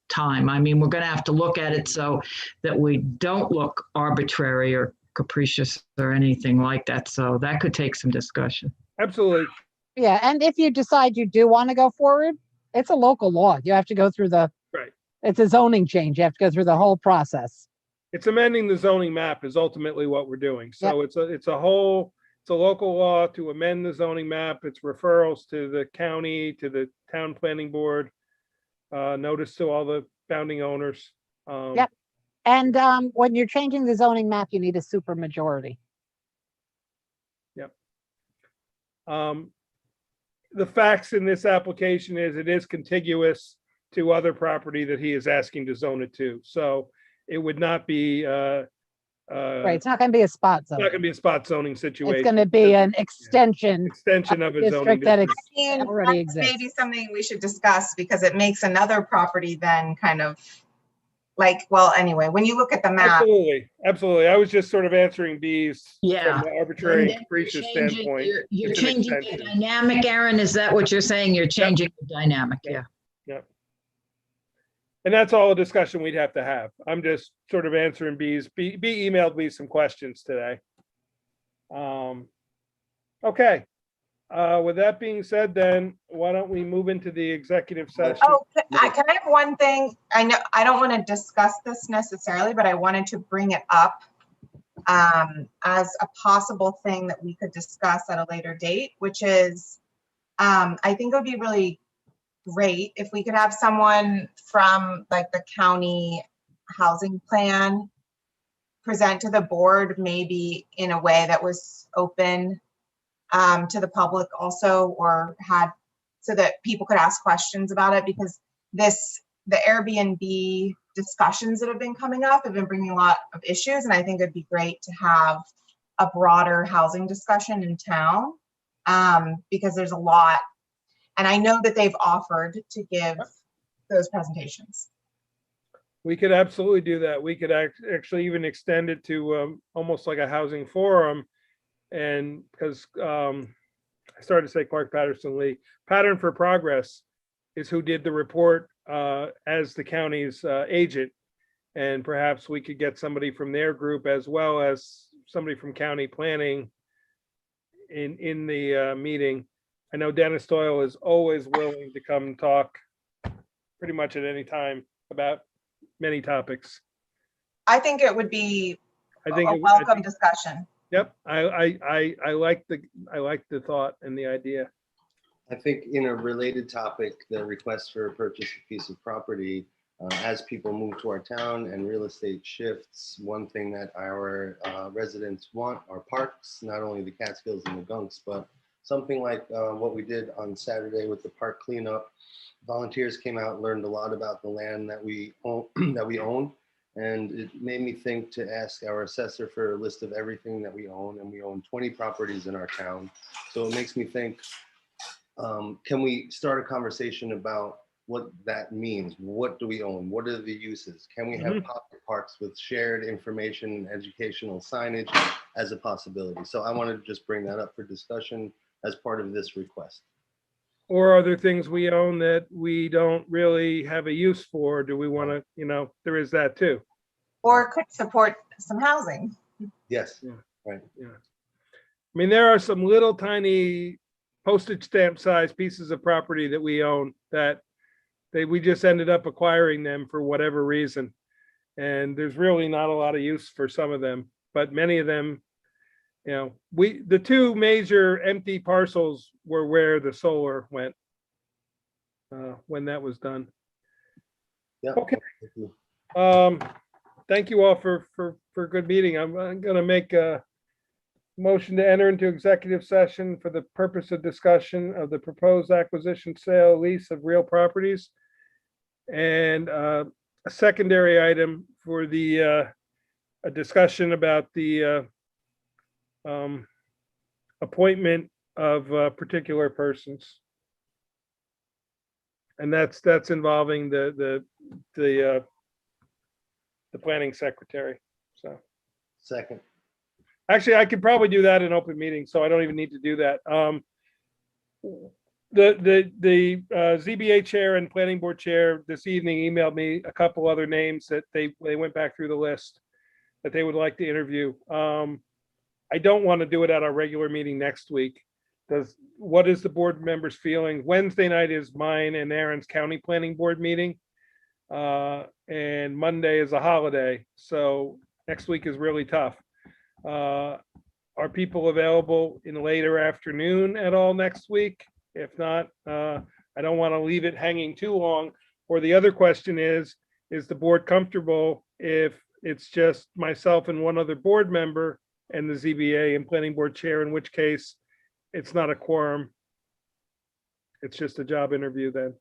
time. I mean, we're gonna have to look at it so that we don't look arbitrary or capricious or anything like that. So that could take some discussion. Absolutely. Yeah, and if you decide you do want to go forward, it's a local law. You have to go through right. It's a zoning change. You have to go through the whole process. It's amending the zoning map is ultimately what we're doing. So it's a local law to amend the zoning map. It's referrals to the county, to the town planning board, notice to all the founding owners. Yep. And when you're changing the zoning map, you need a super majority. Yep. The facts in this application is it is contiguous to other property that he is asking to zone it to. So it would not be Right. It's not going to be a spot It's not zone. going to be a spot zoning situation. It's going to be an extension of a zoning district that district. already That's exists. maybe something we should discuss because it makes another property then kind of like, well, anyway, when you look at the map. Absolutely, absolutely. I was just sort of answering these Yeah. from the arbitrary And and capricious standpoint. You're It's an changing the extension. dynamic, Aaron. Is that what you're saying? You're changing the dynamic, yeah. Yep. And that's all a discussion we'd have to have. I'm just sort of answering B emailed me some questions today. Okay. With that being said, then why don't we move into the executive session? Oh, can I have one thing? I know I don't want to discuss this necessarily, but I wanted to bring it up as a possible thing that we could discuss at a later date, which is I think it would be really great if we could have someone from like the county housing plan present to the board, maybe in a way that was open to the public also, or had so that people could ask questions about it, because the Airbnb discussions that have been coming up have been bringing a lot of issues, and I think it'd be great to have a broader housing discussion in town because there's a lot, and I know that they've offered to give those presentations. We could absolutely do that. We could actually even extend it to almost like a housing forum. And because I started to say Clark Patterson Lee, Pattern for Progress is who did the report as the county's agent. And perhaps we could get somebody from their group as well as somebody from county planning in the meeting. I know Dennis Doyle is always willing to come talk pretty much at any time about many topics. I think it would be a welcome discussion. Yep, I like the thought and the idea. I think in a related topic, the request for a purchase of a piece of property, as people move to our town and real estate shifts, one thing that our residents want are parks, not only the Catskills and the Gunks, but something like what we did on Saturday with the park cleanup. Volunteers came out, learned a lot about the land that we own, and it made me think to ask our assessor for a list of everything that we own, and we own 20 properties in our town. So it makes me think, can we start a conversation about what that means? What do we own? What are the uses? Can we have pocket parks with shared information and educational signage as a possibility? So I wanted to just bring that up for discussion as part of this request. Or are there things we own that we don't really have a use for? Do we want to, there is that too. Or could support some housing. Yes, yeah. Right. Yeah. I mean, there are some little tiny postage stamp size pieces of property that we own that we just ended up acquiring them for whatever reason. And there's really not a lot of use for some of them, but many of them, the two major empty parcels were where the solar went when that was done. Yeah. Okay. Thank you all for a good meeting. I'm going to make a motion to enter into executive session for the purpose of discussion of the proposed acquisition, sale, lease of real properties, and a secondary item for the a discussion about the appointment of particular persons. And that's involving the planning secretary. So Second. actually, I could probably do that in open meeting, so I don't even need to do that. The ZBA chair and planning board chair this evening emailed me a couple other names that they went back through the list that they would like to interview. I don't want to do it at our regular meeting next week. What is the board members' feeling? Wednesday night is mine and Aaron's county planning board meeting. And Monday is a holiday, so next week is really tough. Are people available in the later afternoon at all next week? If not, I don't want to leave it hanging too long. Or the other question is the board comfortable if it's just myself and one other board member and the ZBA and planning board chair, in which case it's not a quorum. It's just a job interview then.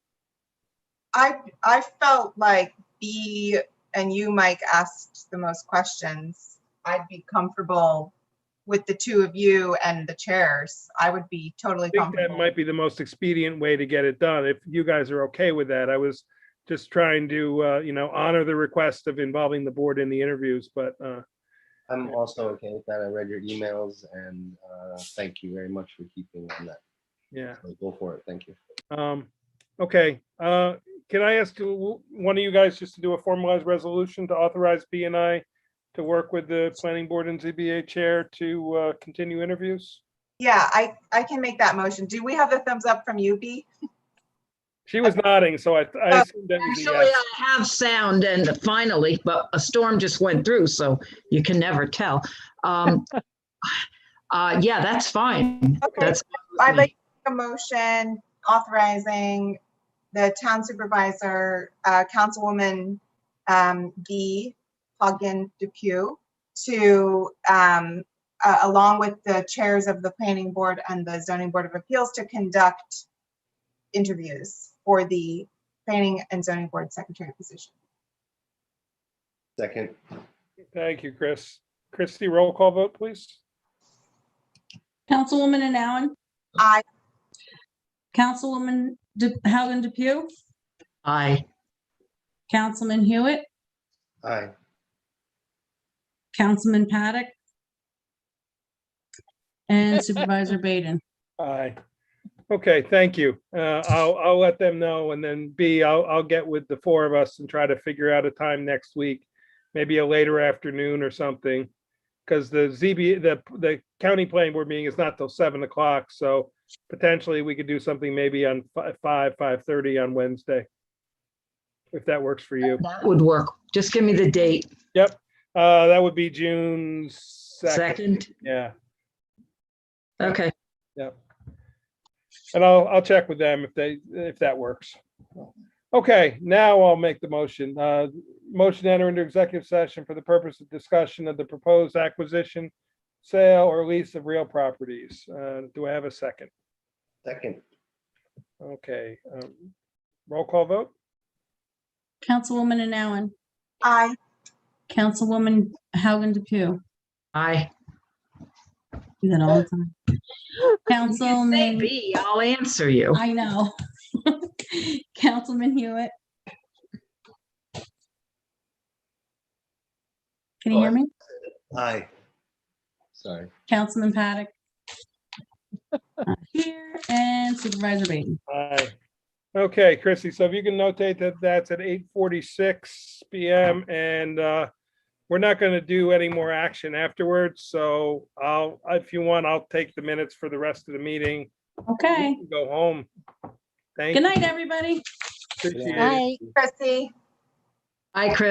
I felt like B and you, Mike, asked the most questions. I'd be comfortable with the two of you and the chairs. I would be totally I think comfortable. that might be the most expedient way to get it done. If you guys are okay with that, I was just trying to, honor the request of involving the board in the interviews, but. I'm also okay with that. I read your emails and thank you very much for keeping on that. Yeah. So go for it. Thank you. Okay. Can I ask one of you guys just to do a formalized resolution to authorize B and I to work with the planning board and ZBA chair to continue interviews? Yeah, I can make that motion. Do we have the thumbs up from you, B? She was nodding, so I assumed that was a Actually, yes. I have sound and finally, but a storm just went through, so you can never tell. Yeah, that's fine. Okay. That's I'd like a motion authorizing the town supervisor, Councilwoman B. Hogan Depew, to, along with the chairs of the planning board and the zoning board of appeals, to conduct interviews for the planning and zoning board secretary position. Second. Thank you, Chris. Christie, roll call vote, please. Councilwoman Anowen, Aye. Councilwoman Howland Depew, Aye. Councilman Hewitt, Aye. Councilman Paddock, and Supervisor Baden. Aye. Okay, thank you. I'll let them know, and then B, I'll get with the four of us and try to figure out a time next week, maybe a later afternoon or something, because the county planning board meeting is not till 7 o'clock, so potentially we could do something maybe on 5:30 on Wednesday, if that works for you. That would work. Just give me the date. Yep, that would be June 2nd. Yeah. Okay. Yep. And I'll check with them if that works. Okay, now I'll make the motion. Motion to enter into executive session for the purpose of discussion of the proposed acquisition, sale, or lease of real properties. Do I have a second? Second. Okay. Roll call vote? Councilwoman Anowen, Aye. Councilwoman Howland Depew. Aye. Do that all the time. Councilman. B, I'll answer you. I know. Councilman Hewitt. Can you hear me? Aye. Sorry. Councilman Paddock. Here, and Supervisor Baden. Aye. Okay, Chrissy, so if you can notate that that's at 8:46 p.m. and we're not going to do any more action afterwards. So if you want, I'll take the minutes for the rest of the meeting. Okay. You can go home. Thank Good you. night, everybody. Appreciate it. Chrissy. Hi, Chris.